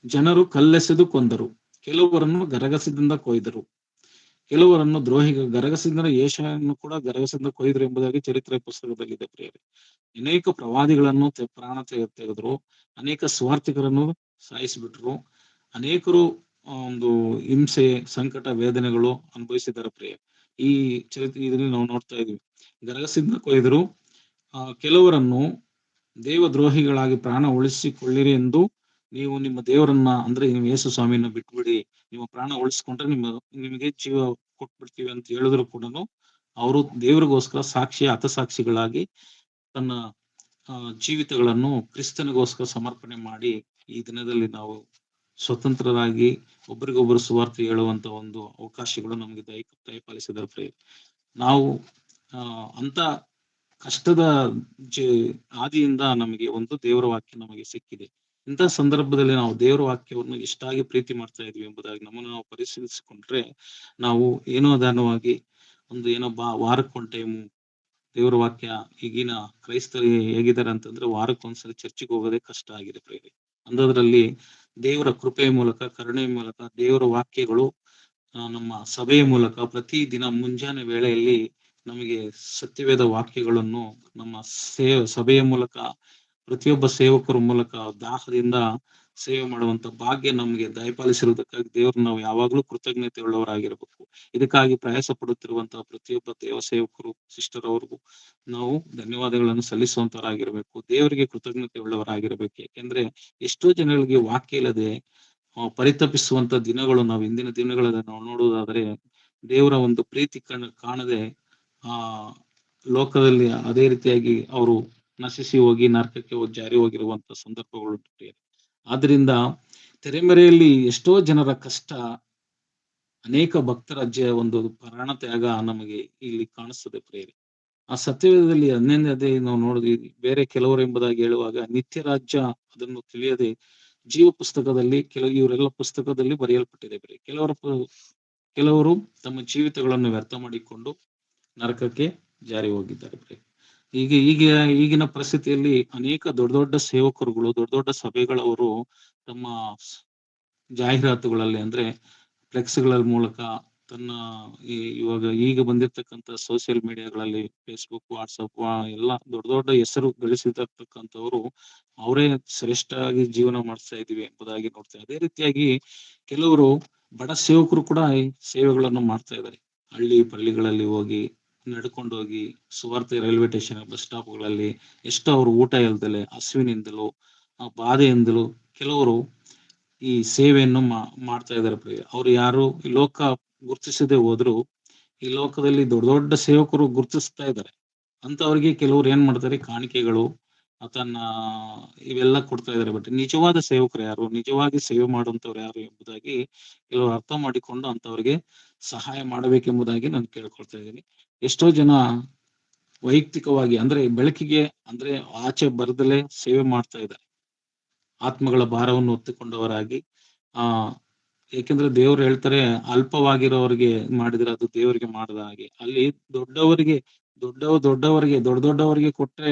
ಜನರು ಕಲ್ಲೆಸೆದು ಕೊಂದರು. ಕೆಲವರನ್ನು ಗರಗಸದಿಂದ ಕೊಯ್ದರು. ಕೆಲವರನ್ನು ಗರಗಸದಿಂದ ಯೇಷಯನ್ನು ಕೂಡ ಗರಗಸದಿಂದ ಕೊಯ್ದರು ಎಂಬುದಾಗಿ ಚರಿತ್ರೆ ಪುಸ್ತಕದಲ್ಲಿದೆ ಪ್ರಿಯರೇ. ಅನೇಕ ಪ್ರವಾದಿಗಳನ್ನು ಪ್ರಾಣ ತೆಗೆದ್ರು. ಅನೇಕ ಸ್ವಾರ್ಥಿಕರನ್ನು ಸಾಯಿಸಿಬಿಟ್ರು. ಅನೇಕರು ಒಂದು ಹಿಂಸೆ, ಸಂಕಟ, ವೇದನೆಗಳು ಅನುಭವಿಸಿದ್ದಾರೆ ಪ್ರಿಯ. ಈ ಚರಿತ್ರೆ ಇದರಲ್ಲಿ ನಾವು ನೋಡ್ತಾ ಇದೀವಿ. ಗರಗಸದಿಂದ ಕೊಯ್ದರು. ಕೆಲವರನ್ನು ದೇವದ್ರೋಹಿಗಳಾಗಿ ಪ್ರಾಣ ಉಳಿಸಿಕೊಳ್ಳಿರಿ ಎಂದು ನೀವು ನಿಮ್ಮ ದೇವರನ್ನ ಅಂದ್ರೆ ನೀವು ಯೇಸು ಸ್ವಾಮಿಯನ್ನ ಬಿಟ್ಬಿಡಿ, ನಿಮ್ಮ ಪ್ರಾಣ ಉಳಿಸ್ಕೊಂಡ್ರೆ ನಿಮಗೆ ಜೀವ ಕೊಟ್ಬಿಡ್ತೀವಿ ಅಂತ ಹೇಳಿದ್ರು ಕೂಡ ಅವರು ದೇವರಿಗೋಸ್ಕರ ಹತಸಾಕ್ಷಿಗಳಾಗಿ ತನ್ನ ಜೀವಿತಗಳನ್ನು ಕ್ರಿಸ್ತನಿಗೋಸ್ಕರ ಸಮರ್ಪಣೆ ಮಾಡಿ ಈ ದಿನದಲ್ಲಿ ನಾವು ಸ್ವತಂತ್ರರಾಗಿ ಒಬ್ಬರಿಗೊಬ್ಬರು ಸುವಾರ್ತೆ ಹೇಳುವಂತ ಒಂದು ಅವಕಾಶಗಳು ನಮಗೆ ದಯಪಾಲಿಸಿದ ಪ್ರಿಯ. ನಾವು ಅಂತ ಕಷ್ಟದ ಆದಿಯಿಂದ ನಮಗೆ ಒಂದು ದೇವರ ವಾಕ್ಯ ನಮಗೆ ಸಿಕ್ಕಿದೆ. ಇಂಥ ಸಂದರ್ಭದಲ್ಲಿ ನಾವು ದೇವರ ವಾಕ್ಯವನ್ನು ಎಷ್ಟಾಗಿ ಪ್ರೀತಿ ಮಾಡ್ತಾ ಇದ್ವಿ ಎಂಬುದಾಗಿ ನಮ್ಮನ್ನು ನಾವು ಪರಿಶೀಲಿಸಿಕೊಂಡ್ರೆ ನಾವು ಏನೋ ದಾನವಾಗಿ ಏನೋ ವಾರಕ್ಕೊಂದು ಟೈಮು ದೇವರ ವಾಕ್ಯ, ಈಗಿನ ಕ್ರೈಸ್ತರು ಹೇಗಿದ್ದಾರೆ ಅಂತಂದ್ರೆ ವಾರಕ್ಕೊಂದ್ಸರಿ ಚರ್ಚಿಗೆ ಹೋಗೋದೇ ಕಷ್ಟ ಆಗಿದೆ ಪ್ರೇರಿ. ಅಂಥದ್ರಲ್ಲಿ ದೇವರ ಕೃಪೆಯ ಮೂಲಕ, ಕರುಣೆಯ ಮೂಲಕ ದೇವರ ವಾಕ್ಯಗಳು ನಮ್ಮ ಸಭೆಯ ಮೂಲಕ ಪ್ರತಿ ದಿನ ಮುಂಜಾನೆ ವೇಳೆಯಲ್ಲಿ ನಮಗೆ ಸತ್ಯವೇದ ವಾಕ್ಯಗಳನ್ನು ನಮ್ಮ ಸಭೆಯ ಮೂಲಕ ಪ್ರತಿಯೊಬ್ಬ ಸೇವಕರ ಮೂಲಕ ದಾಹದಿಂದ ಸೇವೆ ಮಾಡುವಂತ ಭಾಗ್ಯ ನಮಗೆ ದಯಪಾಲಿಸಿರುವುದಕ್ಕಾಗಿ ದೇವರು ನಾವು ಯಾವಾಗ್ಲೂ ಕೃತಜ್ಞತೆ ಉಳ್ಳವರಾಗಿರ್ಬೇಕು. ಇದಕ್ಕಾಗಿ ಪ್ರಯಾಸ ಪಡುತ್ತಿರುವಂತಹ ಪ್ರತಿಯೊಬ್ಬ ದೇವ ಸೇವಕರು, ಸಿಸ್ಟರ್ ಅವ್ರಿಗೂ ನಾವು ಧನ್ಯವಾದಗಳನ್ನು ಸಲ್ಲಿಸುವಂತವರಾಗಿರ್ಬೇಕು. ದೇವರಿಗೆ ಕೃತಜ್ಞತೆ ಉಳ್ಳವರಾಗಿರ್ಬೇಕು. ಯಾಕೆಂದ್ರೆ ಎಷ್ಟೋ ಜನಗಳಿಗೆ ವಾಕ್ಯ ಇಲ್ಲದೆ ಪರಿತಪಿಸುವಂತ ದಿನಗಳು ನಾವು ಇಂದಿನ ದಿನಗಳಲ್ಲಿ ನಾವು ನೋಡುವುದಾದ್ರೆ ದೇವರ ಒಂದು ಪ್ರೀತಿ ಕಾಣದೆ ಆ ಲೋಕದಲ್ಲಿ ಅದೇ ರೀತಿಯಾಗಿ ಅವರು ನಶಿಸಿ ಹೋಗಿ ನರಕಕ್ಕೆ ಜಾರಿ ಹೋಗಿರುವಂತ ಸಂದರ್ಭಗಳು ಉಂಟು. ಆದ್ರಿಂದ ತೆರೆಮರೆಯಲ್ಲಿ ಎಷ್ಟೋ ಜನರ ಕಷ್ಟ, ಅನೇಕ ಭಕ್ತರ ಒಂದು ಪ್ರಾಣ ತ್ಯಾಗ ನಮಗೆ ಇಲ್ಲಿ ಕಾಣಿಸ್ತದೆ ಪ್ರೇರೆ. ಆ ಸತ್ಯವೇದದಲ್ಲಿ 11ನೇ ಅಧ್ಯಾಯ ನಾವು ನೋಡಿದ್ವಿ. ಬೇರೆ ಕೆಲವರು ಎಂಬುದಾಗಿ ಹೇಳುವಾಗ ನಿತ್ಯ ರಾಜ್ಯ ಅದನ್ನು ತಿಳಿಯದೆ ಜೀವ ಪುಸ್ತಕದಲ್ಲಿ ಇವರೆಲ್ಲ ಪುಸ್ತಕದಲ್ಲಿ ಬರೆಯಲ್ಪಟ್ಟಿದೆ. ಬೇರೆ ಕೆಲವರು ತಮ್ಮ ಜೀವಿತಗಳನ್ನು ವ್ಯರ್ಥ ಮಾಡಿಕೊಂಡು ನರಕಕ್ಕೆ ಜಾರಿ ಹೋಗಿದ್ದಾರೆ. ಈಗಿನ ಪರಿಸ್ಥಿತಿಯಲ್ಲಿ ಅನೇಕ ದೊಡ್ಡ ದೊಡ್ಡ ಸೇವಕರುಗಳು, ದೊಡ್ಡ ದೊಡ್ಡ ಸಭೆಗಳವರು ತಮ್ಮ ಜಾಹೀರಾತುಗಳಲ್ಲಿ ಅಂದ್ರೆ ಫ್ಲೆಕ್ಸ್ಗಳ ಮೂಲಕ ತನ್ನ ಈಗ ಬಂದಿರ್ತಕ್ಕಂಥ ಸೋಷಿಯಲ್ ಮೀಡಿಯಾಗಳಲ್ಲಿ ಫೇಸ್ಬುಕ್, ವಾಟ್ಸಪ್ ಎಲ್ಲ ದೊಡ್ಡ ದೊಡ್ಡ ಹೆಸರು ಗಳಿಸಿರ್ತಕ್ಕಂಥವ್ರು ಅವರೇ ಶ್ರೇಷ್ಠವಾಗಿ ಜೀವನ ಮಾಡಿಸ್ತಾ ಇದೀವಿ ಎಂಬುದಾಗಿ ನೋಡ್ತೇವೆ. ಅದೇ ರೀತಿಯಾಗಿ ಕೆಲವರು ಬಡ ಸೇವಕರು ಕೂಡ ಈ ಸೇವೆಗಳನ್ನು ಮಾಡ್ತಾ ಇದ್ದಾರೆ. ಹಳ್ಳಿ ಪಳ್ಳಿಗಳಲ್ಲಿ ಹೋಗಿ ನಡ್ಕೊಂಡು ಹೋಗಿ ಸುವಾರ್ತೆ ರೈಲ್ವೆ ಸ್ಟೇಷನ್, ಬಸ್ ಸ್ಟಾಪ್ಗಳಲ್ಲಿ ಎಷ್ಟು ಅವರು ಊಟ ಇಲ್ದಲೆ, ಹಸುವಿನಿಂದಲೂ ಬಾಧೆಯಿಂದಲೂ ಕೆಲವರು ಈ ಸೇವೆಯನ್ನು ಮಾಡ್ತಾ ಇದ್ದಾರೆ. ಅವ್ರು ಯಾರು ಈ ಲೋಕ ಗುರುತಿಸದೆ ಹೋದ್ರು ಈ ಲೋಕದಲ್ಲಿ ದೊಡ್ಡ ದೊಡ್ಡ ಸೇವಕರು ಗುರುತಿಸ್ತಾ ಇದ್ದಾರೆ. ಅಂತವ್ರಿಗೆ ಕೆಲವ್ರು ಏನ್ ಮಾಡ್ತಾರೆ, ಕಾಣಿಕೆಗಳು ತನ್ನ ಇವೆಲ್ಲ ಕೊಡ್ತಾ ಇದ್ದಾರೆ. ಬಟ್ ನಿಜವಾದ ಸೇವಕರು ಯಾರು, ನಿಜವಾಗಿ ಸೇವೆ ಮಾಡುವಂತವ್ರು ಯಾರು ಎಂಬುದಾಗಿ ಕೆಲವರು ಅರ್ಥ ಮಾಡಿಕೊಂಡು ಅಂತವ್ರಿಗೆ ಸಹಾಯ ಮಾಡಬೇಕೆಂಬುದಾಗಿ ನಾನು ಕೇಳ್ಕೊಳ್ತಾ ಇದ್ದೀನಿ. ಎಷ್ಟೋ ಜನ ವೈಯಕ್ತಿಕವಾಗಿ ಅಂದ್ರೆ ಬೆಳಕಿಗೆ ಅಂದ್ರೆ ಆಚೆ ಬರದಲ್ಲೇ ಸೇವೆ ಮಾಡ್ತಾ ಇದ್ದಾರೆ, ಆತ್ಮಗಳ ಭಾರವನ್ನು ಹೊತ್ತುಕೊಂಡವರಾಗಿ. ಏಕೆಂದ್ರೆ ದೇವ್ರು ಹೇಳ್ತಾರೆ, ಅಲ್ಪವಾಗಿರೋರಿಗೆ ಮಾಡಿದ್ರೆ ಅದು ದೇವರಿಗೆ ಮಾಡದ ಹಾಗೆ. ಅಲ್ಲಿ ದೊಡ್ಡ ದೊಡ್ಡವರಿಗೆ ಕೊಟ್ರೆ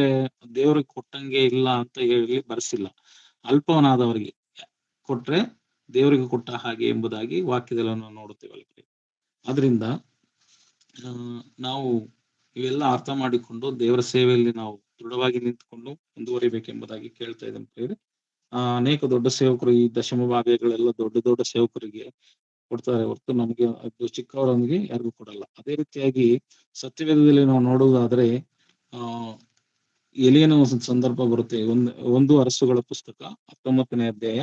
ದೇವ್ರಿಗೆ ಕೊಟ್ಟಂಗೆ ಇಲ್ಲ ಅಂತ ಹೇಳಿ ಬರ್ಸಿಲ್ಲ. ಅಲ್ಪವನಾದವರಿಗೆ ಕೊಟ್ರೆ ದೇವರಿಗೆ ಕೊಟ್ಟ ಹಾಗೆ ಎಂಬುದಾಗಿ ವಾಕ್ಯದಲ್ಲಿ ನಾವು ನೋಡುತ್ತೇವಲ್ಲ. ಆದ್ರಿಂದ ನಾವು ಇವೆಲ್ಲ ಅರ್ಥ ಮಾಡಿಕೊಂಡು ದೇವರ ಸೇವೆಯಲ್ಲಿ ನಾವು ದೃಢವಾಗಿ ನಿಂತುಕೊಂಡು ಮುಂದುವರಿಬೇಕೆಂಬುದಾಗಿ ಕೇಳ್ತಾ ಇದ್ದೇನೆ. ಅನೇಕ ದೊಡ್ಡ ಸೇವಕರು ಈ ದಶಮ ಭಾಗಗಳೆಲ್ಲ ದೊಡ್ಡ ದೊಡ್ಡ ಸೇವಕರಿಗೆ ಕೊಡ್ತಾರೆ ಹೊರತು ನಮ್ಗೆ ಅದು ಚಿಕ್ಕವರೊಂದಿಗೆ ಯಾರಿಗೂ ಕೊಡಲ್ಲ. ಅದೇ ರೀತಿಯಾಗಿ ಸತ್ಯವೇದದಲ್ಲಿ ನಾವು ನೋಡುವುದಾದ್ರೆ ಎಲಿಯನ ಒಂದು ಸಂದರ್ಭ ಬರುತ್ತೆ. ಒಂದು ಅರಸುಗಳ ಪುಸ್ತಕ 19ನೇ ಅಧ್ಯಾಯ,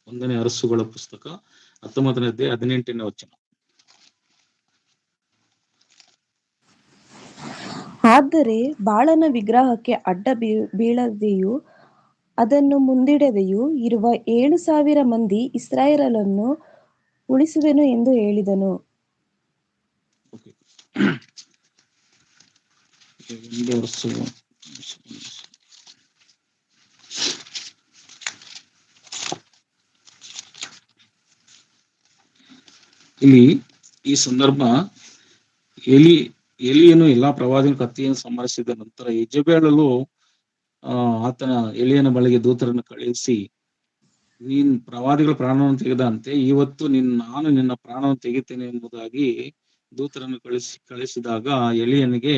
1ನೇ ಅರಸುಗಳ ಪುಸ್ತಕ 19ನೇ ಅಧ್ಯಾಯ 18ನೇ ವಚನ. ಆದರೆ ಬಾಳನ ವಿಗ್ರಹಕ್ಕೆ ಅಡ್ಡ ಬೀಳದೆಯೂ ಅದನ್ನು ಮುಂದಿಡದೆಯೂ ಇರುವ 7,000 ಮಂದಿ ಇಸ್ರಾಯೇಲನ್ನು ಉಳಿಸುವೆನು ಎಂದು ಹೇಳಿದನು. ಇಲ್ಲಿ ಈ ಸಂದರ್ಭ ಎಲಿಯನು ಎಲ್ಲಾ ಪ್ರವಾದಿಗಳ ಕತ್ತಿಯನ್ನು ಸಂಹರಿಸಿದ ನಂತರ ಯೆಜೆಬೇಲಳು ಆತನ ಎಲಿಯನ ಬಳಿಗೆ ದೂತರನ್ನು ಕಳುಹಿಸಿ, ನೀನ್ ಪ್ರವಾದಿಗಳ ಪ್ರಾಣವನ್ನು ತೆಗೆದಂತೆ ಇವತ್ತು ನಾನು ನಿನ್ನ ಪ್ರಾಣವನ್ನು ತೆಗಿತೇನೆ ಎಂಬುದಾಗಿ ದೂತರನ್ನು ಕಳಿಸಿದಾಗ ಎಲಿಯನಿಗೆ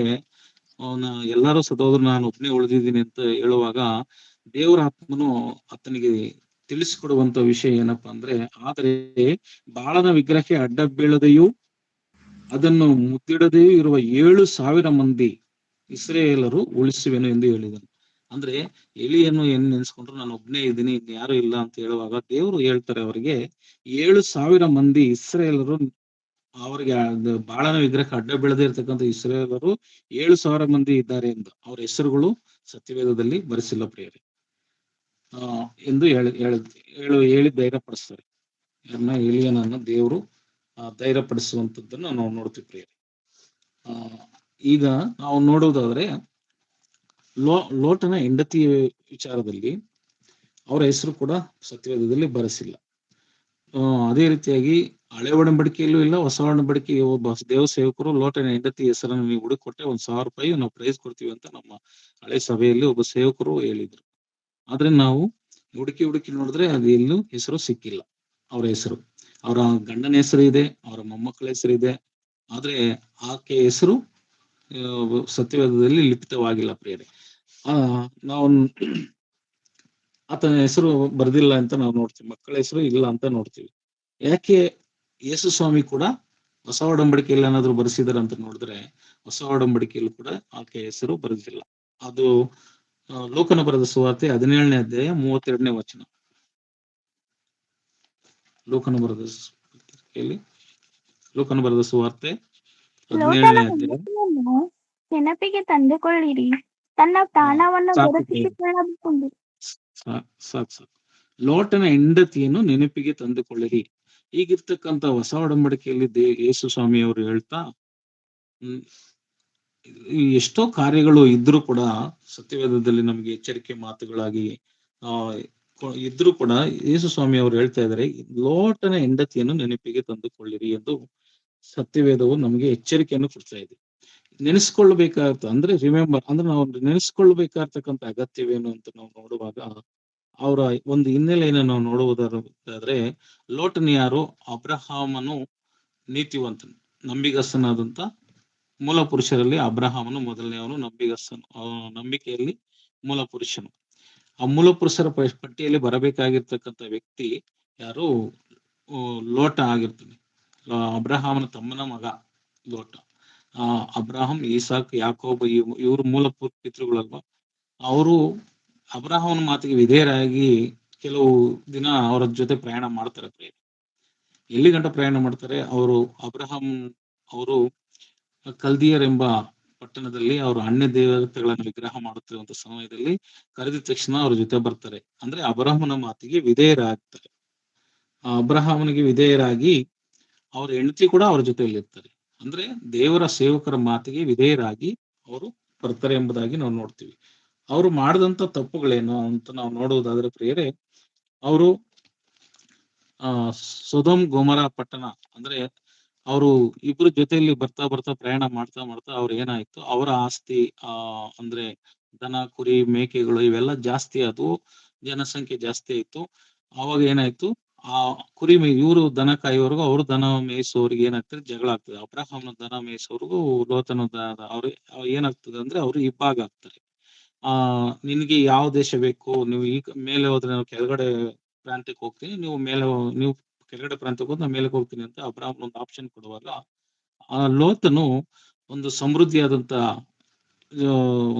ಅವನ ಎಲ್ಲರೂ ಸತ್ತೋದ್ರು, ನಾನು ಒಬ್ಬನೇ ಉಳಿದಿದ್ದೀನಿ ಅಂತ ಹೇಳುವಾಗ ದೇವರ ಆತ್ಮನು ಆತನಿಗೆ ತಿಳಿಸಿಕೊಡುವಂತ ವಿಷಯ ಏನಪ್ಪಾ ಅಂದ್ರೆ, ಆದ್ರೆ ಬಾಳನ ವಿಗ್ರಹಕ್ಕೆ ಅಡ್ಡ ಬೀಳದೆಯೂ ಅದನ್ನು ಮುತ್ತಿಡದೆಯೂ ಇರುವ 7,000 ಮಂದಿ ಇಸ್ರಾಯೇಲರು ಉಳಿಸುವೆನು ಎಂದು ಹೇಳಿದನು. ಅಂದ್ರೆ ಎಲಿಯನ್ನು ಏನ್ ನೆನ್ಸ್ಕೊಂಡ್ರು, ನಾನು ಒಬ್ನೇ ಇದ್ದೀನಿ, ಯಾರು ಇಲ್ಲ ಅಂತ ಹೇಳುವಾಗ ದೇವರು ಹೇಳ್ತಾರೆ ಅವರಿಗೆ 7,000 ಮಂದಿ ಇಸ್ರಾಯೇಲರು, ಅವರಿಗೆ ಬಾಳನ ವಿಗ್ರಹಕ್ಕೆ ಅಡ್ಡ ಬೀಳದೆ ಇರ್ತಕ್ಕಂಥ ಇಸ್ರಾಯೇಲರು 7,000 ಮಂದಿ ಇದ್ದಾರೆ ಎಂದು ಅವ್ರ ಹೆಸರುಗಳು ಸತ್ಯವೇದದಲ್ಲಿ ಬರೆಸಿಲ್ಲ ಪ್ರಿಯರೇ ಎಂದು ಹೇಳಿ ಧೈರ್ಯಪಡಿಸ್ತಾರೆ. ಯಾರನ್ನ? ಎಲಿಯನನ್ನ ದೇವರು ಧೈರ್ಯಪಡಿಸುವಂತದ್ದನ್ನು ನಾವು ನೋಡ್ತೀವಿ ಪ್ರಿಯರೇ. ಈಗ ನಾವು ನೋಡುವುದಾದ್ರೆ ಲೋಟನ ಹೆಂಡತಿ ವಿಚಾರದಲ್ಲಿ ಅವರ ಹೆಸರು ಕೂಡ ಸತ್ಯವೇದದಲ್ಲಿ ಬರೆಸಿಲ್ಲ. ಅದೇ ರೀತಿಯಾಗಿ ಹಳೆ ಒಡಂಬಡಿಕೆಯಲ್ಲೂ ಇಲ್ಲ, ಹೊಸ ಒಡಂಬಡಿಕೆಗೆ ಒಬ್ಬ ದೇವ ಸೇವಕರು ಲೋಟನ ಹೆಂಡತಿ ಹೆಸರನ್ನು ನೀವು ಹುಡುಕೊಟ್ಟೆ $1,000 ನಾವು ಪ್ರೈಸ್ ಕೊಡ್ತೀವಿ ಅಂತ ನಮ್ಮ ಹಳೆ ಸಭೆಯಲ್ಲಿ ಒಬ್ಬ ಸೇವಕರು ಹೇಳಿದ್ರು. ಆದ್ರೆ ನಾವು ಹುಡುಕಿ ನೋಡಿದ್ರೆ ಅದು ಎಲ್ಲೂ ಹೆಸರು ಸಿಕ್ಕಿಲ್ಲ. ಅವರ ಹೆಸರು, ಅವರ ಗಂಡನ ಹೆಸರು ಇದೆ, ಅವರ ಮೊಮ್ಮಕ್ಕಳ ಹೆಸರು ಇದೆ, ಆದ್ರೆ ಆಕೆ ಹೆಸರು ಸತ್ಯವೇದದಲ್ಲಿ ಲಿಖಿತವಾಗಿಲ್ಲ ಪ್ರಿಯರೇ. ನಾವು ಆತನ ಹೆಸರು ಬರ್ದಿಲ್ಲ ಅಂತ ನಾವು ನೋಡ್ತೀವಿ, ಮಕ್ಕಳ ಹೆಸರು ಇಲ್ಲ ಅಂತ ನೋಡ್ತೀವಿ. ಯಾಕೆ? ಯೇಸು ಸ್ವಾಮಿ ಕೂಡ ಹೊಸ ಒಡಂಬಡಿಕೆಯಲ್ಲಿ ಏನಾದ್ರು ಬರೆಸಿದಾರೆ ಅಂತ ನೋಡಿದ್ರೆ ಹೊಸ ಒಡಂಬಡಿಕೆಯಲ್ಲೂ ಕೂಡ ಆಕೆ ಹೆಸರು ಬರೆದಿಲ್ಲ. ಅದು ಲೋಕನ ಬರೆದ ಸುವಾರ್ತೆ 17ನೇ ಅಧ್ಯಾಯ 32ನೇ ವಚನ. ಲೋಕನ ಬರೆದ ಇಲ್ಲಿ ಲೂಕನ ಬರೆದ ಸುವಾರ್ತೆ ಲೋಟನ 17ನೇ ಅಧ್ಯಾಯ. ಹೆಂಡತಿಯನ್ನು ನೆನಪಿಗೆ ತಂದುಕೊಳ್ಳಿರಿ, ತನ್ನ ಪ್ರಾಣವನ್ನು ಸಾಕು ಬದುಕಿಸಿಕೊಳ್ಳಬಹುದು. ಸಾಕು. ಲೋಟನ ಹೆಂಡತಿಯನ್ನು ನೆನಪಿಗೆ ತಂದುಕೊಳ್ಳಿರಿ. ಈಗಿರ್ತಕ್ಕಂಥ ಹೊಸ ಒಡಂಬಡಿಕೆಯಲ್ಲಿ ಯೇಸು ಸ್ವಾಮಿ ಅವರು ಹೇಳ್ತಾ, ಎಷ್ಟೋ ಕಾರ್ಯಗಳು ಇದ್ರೂ ಕೂಡ ಸತ್ಯವೇದದಲ್ಲಿ ನಮ್ಗೆ ಎಚ್ಚರಿಕೆ ಮಾತುಗಳಾಗಿ ಇದ್ರೂ ಕೂಡ ಯೇಸು ಸ್ವಾಮಿ ಅವರು ಹೇಳ್ತಾ ಇದ್ದಾರೆ, ಲೋಟನ ಹೆಂಡತಿಯನ್ನು ನೆನಪಿಗೆ ತಂದುಕೊಳ್ಳಿರಿ ಎಂದು ಸತ್ಯವೇದವು ನಮಗೆ ಎಚ್ಚರಿಕೆಯನ್ನು ಕೊಡ್ತಾ ಇದೆ. ನೆನೆಸ್ಕೊಳ್ಬೇಕಾಗತ್ತ ಅಂದ್ರೆ ರಿಮೆಂಬರ್ ಅಂದ್ರೆ ನಾವು ನೆನೆಸ್ಕೊಳ್ಬೇಕಾಗ್ತಕ್ಕಂಥ ಅಗತ್ಯವೇನು ಅಂತ ನಾವು ನೋಡುವಾಗ ಅವರ ಒಂದು ಹಿನ್ನೆಲೆಯನ್ನು ನಾವು ನೋಡುವುದಾದ್ರೆ, ಲೋಟನ ಯಾರು? ಅಬ್ರಹಾಮನು ನೀತಿವಂತನು, ನಂಬಿಗಸ್ತನಾದಂತ ಮೂಲ ಪುರುಷರಲ್ಲಿ ಅಬ್ರಹಾಮನು ಮೊದಲನೆಯವನು, ನಂಬಿಕೆಯಲ್ಲಿ ಮೂಲ ಪುರುಷನು. ಆ ಮೂಲ ಪುರುಷರ ಪಟ್ಟಿಯಲ್ಲಿ ಬರಬೇಕಾಗಿರ್ತಕ್ಕಂಥ ವ್ಯಕ್ತಿ ಯಾರು? ಲೋಟ ಆಗಿರ್ತಾನೆ. ಅಬ್ರಹಾಮನ ತಮ್ಮನ ಮಗ ಲೋಟ. ಅಬ್ರಹಾಂ, ಈಸಾಕ್, ಯಾಕೋಬ ಇವರು ಮೂಲ ಪಿತೃಗಳಲ್ವಾ. ಅವರು ಅಬ್ರಹಾಮನ ಮಾತಿಗೆ ವಿಧೇಯರಾಗಿ ಕೆಲವು ದಿನ ಅವರ ಜೊತೆ ಪ್ರಯಾಣ ಮಾಡ್ತಾರೆ. ಎಲ್ಲಿ ಗಂಟ ಪ್ರಯಾಣ ಮಾಡ್ತಾರೆ? ಅವರು ಕಲ್ದಿಯರ್ ಎಂಬ ಪಟ್ಟಣದಲ್ಲಿ ಅವರು ಅನ್ಯ ದೇವತೆಗಳನ್ನು ವಿಗ್ರಹ ಮಾಡುತ್ತಿರುವಂತ ಸಮಯದಲ್ಲಿ ಕರೆದ ತಕ್ಷಣ ಅವ್ರ ಜೊತೆ ಬರ್ತಾರೆ. ಅಂದ್ರೆ ಅಬ್ರಹಾಮನ ಮಾತಿಗೆ ವಿಧೇಯರಾಗ್ತಾರೆ. ಅಬ್ರಹಾಮನಿಗೆ ವಿಧೇಯರಾಗಿ ಅವ್ರ ಹೆಂಡತಿ ಕೂಡ ಅವ್ರ ಜೊತೆಯಲ್ಲಿ ಇರ್ತಾರೆ. ಅಂದ್ರೆ ದೇವರ ಸೇವಕರ ಮಾತಿಗೆ ವಿಧೇಯರಾಗಿ ಅವರು ಬರ್ತಾರೆ ಎಂಬುದಾಗಿ ನಾವು ನೋಡ್ತೀವಿ. ಅವರು ಮಾಡಿದಂತ ತಪ್ಪುಗಳೇನು ಅಂತ ನಾವು ನೋಡುವುದಾದ್ರೆ ಪ್ರಿಯರೇ, ಅವರು ಸೊದೋಮ್ ಗೊಮರ ಪಟ್ಟಣ ಅಂದ್ರೆ ಅವರು ಇಬ್ರು ಜೊತೆಯಲ್ಲಿ ಬರ್ತಾ ಪ್ರಯಾಣ ಮಾಡ್ತಾ ಅವ್ರು ಏನಾಯ್ತು, ಅವರ ಆಸ್ತಿ ಅಂದ್ರೆ ದನ, ಕುರಿ, ಮೇಕೆಗಳು ಇವೆಲ್ಲ ಜಾಸ್ತಿ ಆದವು, ಜನಸಂಖ್ಯೆ ಜಾಸ್ತಿ ಆಯ್ತು. ಅವಾಗ ಏನಾಯ್ತು, ಆ ಕುರಿ ಇವರು ದನ ಕಾಯುವವರೆಗೂ ಅವರು ದನ ಮೇಯಿಸೋರಿಗೆ ಏನಾಗ್ತದೆ, ಜಗಳ ಆಗ್ತದೆ. ಅಬ್ರಹಾಮನ ದನ ಮೇಯಿಸೋರ್ಗು ಲೋತನ ಅವ್ರು ಏನಾಗ್ತದೆ ಅಂದ್ರೆ ಅವರು ಇಬ್ಬಾಗ ಆಗ್ತಾರೆ. ನಿನ್ಗೆ ಯಾವ ದೇಶ ಬೇಕು, ನೀವು ಈಗ ಮೇಲೆ ಹೋದ್ರೆ ನಾವು ಕೆಳಗಡೆ ಪ್ರಾಂತ್ಯಕ್ಕೆ ಹೋಗ್ತೀನಿ, ನೀವು ಕೆಳಗಡೆ ಪ್ರಾಂತ್ಯಕ್ಕೆ ಹೋದ್ರೆ ನಾನು ಮೇಲೆ ಹೋಗ್ತೀನಿ ಅಂತ ಅಬ್ರಹಾಮನ ಒಂದು ಆಪ್ಷನ್ ಕೊಡುವಾಗ, ಆ ಲೋತನು ಒಂದು ಸಮೃದ್ಧಿಯಾದಂತ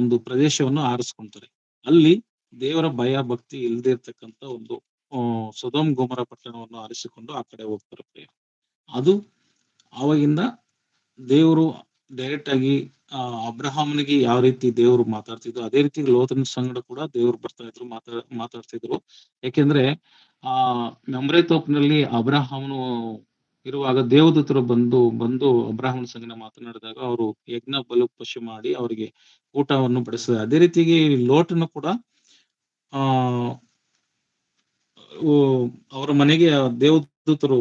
ಒಂದು ಪ್ರದೇಶವನ್ನು ಆರಿಸ್ಕೊಂತಾರೆ. ಅಲ್ಲಿ ದೇವರ ಭಯ ಭಕ್ತಿ ಇಲ್ಲದೆ ಇರ್ತಕ್ಕಂಥ ಒಂದು ಸೊದೋಮ್ ಗೊಮರ ಪಟ್ಟಣವನ್ನು ಆರಿಸಿಕೊಂಡು ಆ ಕಡೆ ಹೋಗ್ತಾರೆ. ಅದು ಆವಾಗಿಂದ ದೇವರು ಡೈರೆಕ್ಟ್ ಆಗಿ ಅಬ್ರಹಾಮನಿಗೆ ಯಾವ ರೀತಿ ದೇವರು ಮಾತಾಡ್ತಿದ್ರು, ಅದೇ ರೀತಿ ಲೋತನ ಸಂಗಡ ಕೂಡ ದೇವ್ರು ಬರ್ತಾ ಇದ್ರು, ಮಾತಾಡ್ತಿದ್ರು. ಯಾಕೆಂದ್ರೆ ಮಮ್ರೆ ತೋಪಿನಲ್ಲಿ ಅಬ್ರಹಾಮನು ಇರುವಾಗ ದೇವದೂತರು ಬಂದು ಅಬ್ರಹಾಮನ ಸಂಗಡ ಮಾತನಾಡಿದಾಗ ಅವರು ಯಜ್ಞ ಬಲು ಪಶು ಮಾಡಿ ಅವರಿಗೆ ಊಟವನ್ನು ಬಡಿಸಿದ. ಅದೇ ರೀತಿಗೆ ಲೋಟನು ಕೂಡ ಅವರ ಮನೆಗೆ ದೇವದೂತರು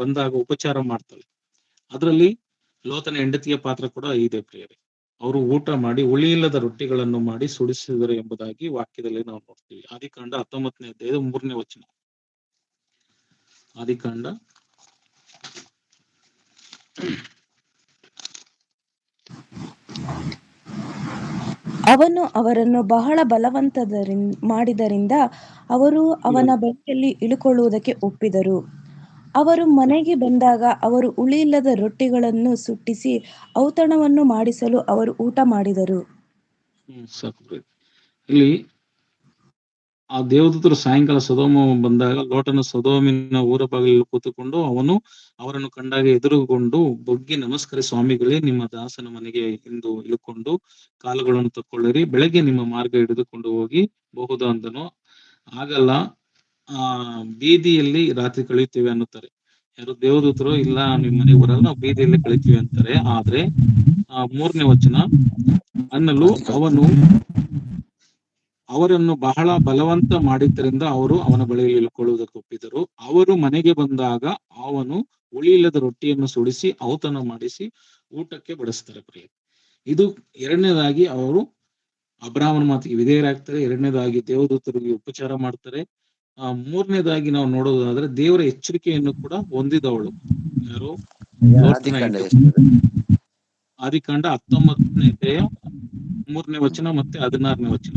ಬಂದಾಗ ಉಪಚಾರ ಮಾಡ್ತಾರೆ. ಅದರಲ್ಲಿ ಲೋತನ ಹೆಂಡತಿಯ ಪಾತ್ರ ಕೂಡ ಇದೆ ಪ್ರಿಯರೇ. ಅವರು ಊಟ ಮಾಡಿ ಉಳಿಯಿಲ್ಲದ ರೊಟ್ಟಿಗಳನ್ನು ಮಾಡಿ ಸುಡಿಸಿದರು ಎಂಬುದಾಗಿ ವಾಕ್ಯದಲ್ಲಿ ನಾವು ನೋಡ್ತೀವಿ. ಆದಿಕಾಂಡ 19ನೇ ಅಧ್ಯಾಯದ 3ನೇ ವಚನ. ಆದಿಕಾಂಡ ಅವನು ಅವರನ್ನು ಬಹಳ ಮಾಡಿದರಿಂದ ಅವರು ಅವನ ಬಳಿಯಲ್ಲಿ ಇಳುಕೊಳ್ಳುವುದಕ್ಕೆ ಒಪ್ಪಿದರು. ಅವರು ಮನೆಗೆ ಬಂದಾಗ ಅವರು ಉಳಿಯಿಲ್ಲದ ರೊಟ್ಟಿಗಳನ್ನು ಸುಟ್ಟಿಸಿ ಔತಣವನ್ನು ಮಾಡಿಸಲು ಅವರು ಊಟ ಮಾಡಿದರು. ಇಲ್ಲಿ ಆ ದೇವದೂತರು ಸಾಯಂಕಾಲ ಸೊದೋಮ ಬಂದಾಗ ಲೋಟನ ಸೊದೋಮಿನ ಊರ ಬಾಗಿಲಲ್ಲಿ ಕೂತುಕೊಂಡು ಅವರನ್ನು ಕಂಡಾಗ ಎದುರುಗೊಂಡು ಬೊಗ್ಗಿ ನಮಸ್ಕರಿಸಿ, ಸ್ವಾಮಿಗಳೇ, ನಿಮ್ಮ ದಾಸನ ಮನೆಗೆ ಎಂದು ಇಳುಕೊಂಡು ಕಾಲುಗಳನ್ನು ತಕ್ಕೊಳ್ಳಿರಿ, ಬೆಳಗ್ಗೆ ನಿಮ್ಮ ಮಾರ್ಗ ಹಿಡಿದುಕೊಂಡು ಹೋಗಿ ಬಹುದು ಅಂದನು. ಆಗಲ್ಲ, ಬೀದಿಯಲ್ಲಿ ರಾತ್ರಿ ಕಳೆಯುತ್ತೇವೆ ಅನ್ನುತ್ತಾರೆ. ಯಾರು? ದೇವದೂತರು. ಇಲ್ಲ, ನಿಮ್ ಮನೆಗೆ ಬರಲ್ಲ, ನಾವು ಬೀದಿಯಲ್ಲಿ ಕಳಿತೀವಿ ಅಂತಾರೆ. ಆದ್ರೆ 3ನೇ ವಚನ ಅನ್ನಲು ಅವರನ್ನು ಬಹಳ ಬಲವಂತ ಮಾಡಿದ್ದರಿಂದ ಅವರು ಅವನ ಬಳಿಯಲ್ಲಿ ಇಳ್ಕೊಳ್ಳುವುದಕ್ಕೆ ಒಪ್ಪಿದರು. ಅವರು ಮನೆಗೆ ಬಂದಾಗ ಅವನು ಉಳಿಯಿಲ್ಲದ ರೊಟ್ಟಿಯನ್ನು ಸುಡಿಸಿ ಔತಣ ಮಾಡಿಸಿ ಊಟಕ್ಕೆ ಬಡಿಸ್ತಾರೆ ಪ್ರಿಯ. ಇದು ಎರಡನೇದಾಗಿ ಅವರು ಅಬ್ರಹಾಮನ ಮಾತಿಗೆ ವಿಧೇಯರಾಗ್ತಾರೆ. ಎರಡನೇದಾಗಿ ದೇವದೂತರಿಗೆ ಉಪಚಾರ ಮಾಡ್ತಾರೆ. 3ನೇದಾಗಿ ನಾವು ನೋಡೋದಾದ್ರೆ ದೇವರ ಎಚ್ಚರಿಕೆಯನ್ನು ಕೂಡ ಹೊಂದಿದವಳು ಯಾರು? ಆದಿಕಾಂಡ 19ನೇ ಅಧ್ಯಾಯ 3ನೇ ವಚನ ಮತ್ತೆ 16ನೇ ವಚನ.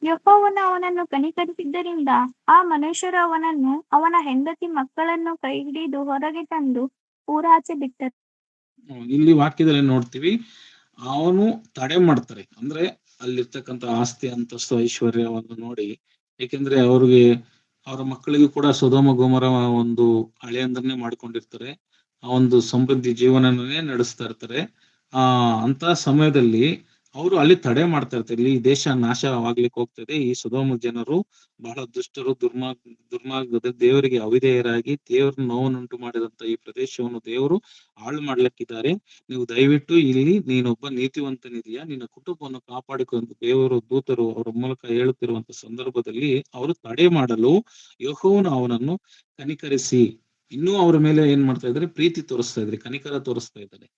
ಯೆಹೋವನು ಅವನನ್ನು ಕನಿಕರಿಸಿದ್ದರಿಂದ ಆ ಮನುಷ್ಯರು ಅವನನ್ನು ಅವನ ಹೆಂಡತಿ ಮಕ್ಕಳನ್ನು ಕೈ ಹಿಡಿದು ಹೊರಗೆ ತಂದು ಊರಾಚೆ ಬಿಟ್ಟರು. ಇಲ್ಲಿ ವಾಕ್ಯದಲ್ಲಿ ನೋಡ್ತೀವಿ, ಅವನು ತಡೆ ಮಾಡ್ತಾರೆ. ಅಂದ್ರೆ ಅಲ್ಲಿರ್ತಕ್ಕಂಥ ಆಸ್ತಿ, ಅಂತಸ್ತು, ಐಶ್ವರ್ಯವನ್ನು ನೋಡಿ ಏಕೆಂದ್ರೆ ಅವ್ರಿಗೆ ಅವರ ಮಕ್ಕಳಿಗೂ ಕೂಡ ಸೊದೋಮ ಗೊಮರ ಒಂದು ಹಳೆಯಂದನ್ನೇ ಮಾಡ್ಕೊಂಡಿರ್ತಾರೆ. ಆ ಒಂದು ಸಮೃದ್ಧಿ ಜೀವನನೇ ನಡೆಸ್ತಾ ಇರ್ತಾರೆ. ಅಂತ ಸಮಯದಲ್ಲಿ ಅವರು ಅಲ್ಲಿ ತಡೆ ಮಾಡ್ತಾ ಇರ್ತಾರೆ. ಇಲ್ಲಿ ದೇಶ ನಾಶವಾಗ್ಲಿಕ್ಕೆ ಹೋಗ್ತದೆ. ಈ ಸೊದೋಮ ಜನರು ಬಹಳ ದುಷ್ಟರು, ದುರ್ಮಾರ್ಗದ ದೇವರಿಗೆ ಅವಿಧೇಯರಾಗಿ ದೇವರ ನೋವನ್ನುಂಟು ಮಾಡಿದಂತ ಈ ಪ್ರದೇಶವನ್ನು ದೇವರು ಹಾಳು ಮಾಡ್ಲಿಕ್ಕಿದ್ದಾರೆ. ನೀವು ದಯವಿಟ್ಟು ಇಲ್ಲಿ ನೀನೊಬ್ಬ ನೀತಿವಂತನಿದೆಯಾ, ನಿನ್ನ ಕುಟುಂಬವನ್ನು ಕಾಪಾಡಿಕೊಂಡು ದೇವರು ದೂತರು ಅವರ ಮೂಲಕ ಹೇಳುತ್ತಿರುವಂತ ಸಂದರ್ಭದಲ್ಲಿ ಅವರು ತಡೆ ಮಾಡಲು ಯೆಹೋವನು ಅವನನ್ನು ಕನಿಕರಿಸಿ, ಇನ್ನೂ ಅವರ ಮೇಲೆ ಏನ್ ಮಾಡ್ತಾ ಇದ್ದಾರೆ, ಪ್ರೀತಿ ತೋರಿಸ್ತಾ ಇದ್ದಾರೆ, ಕನಿಕರ ತೋರಿಸ್ತಾ ಇದ್ದಾರೆ.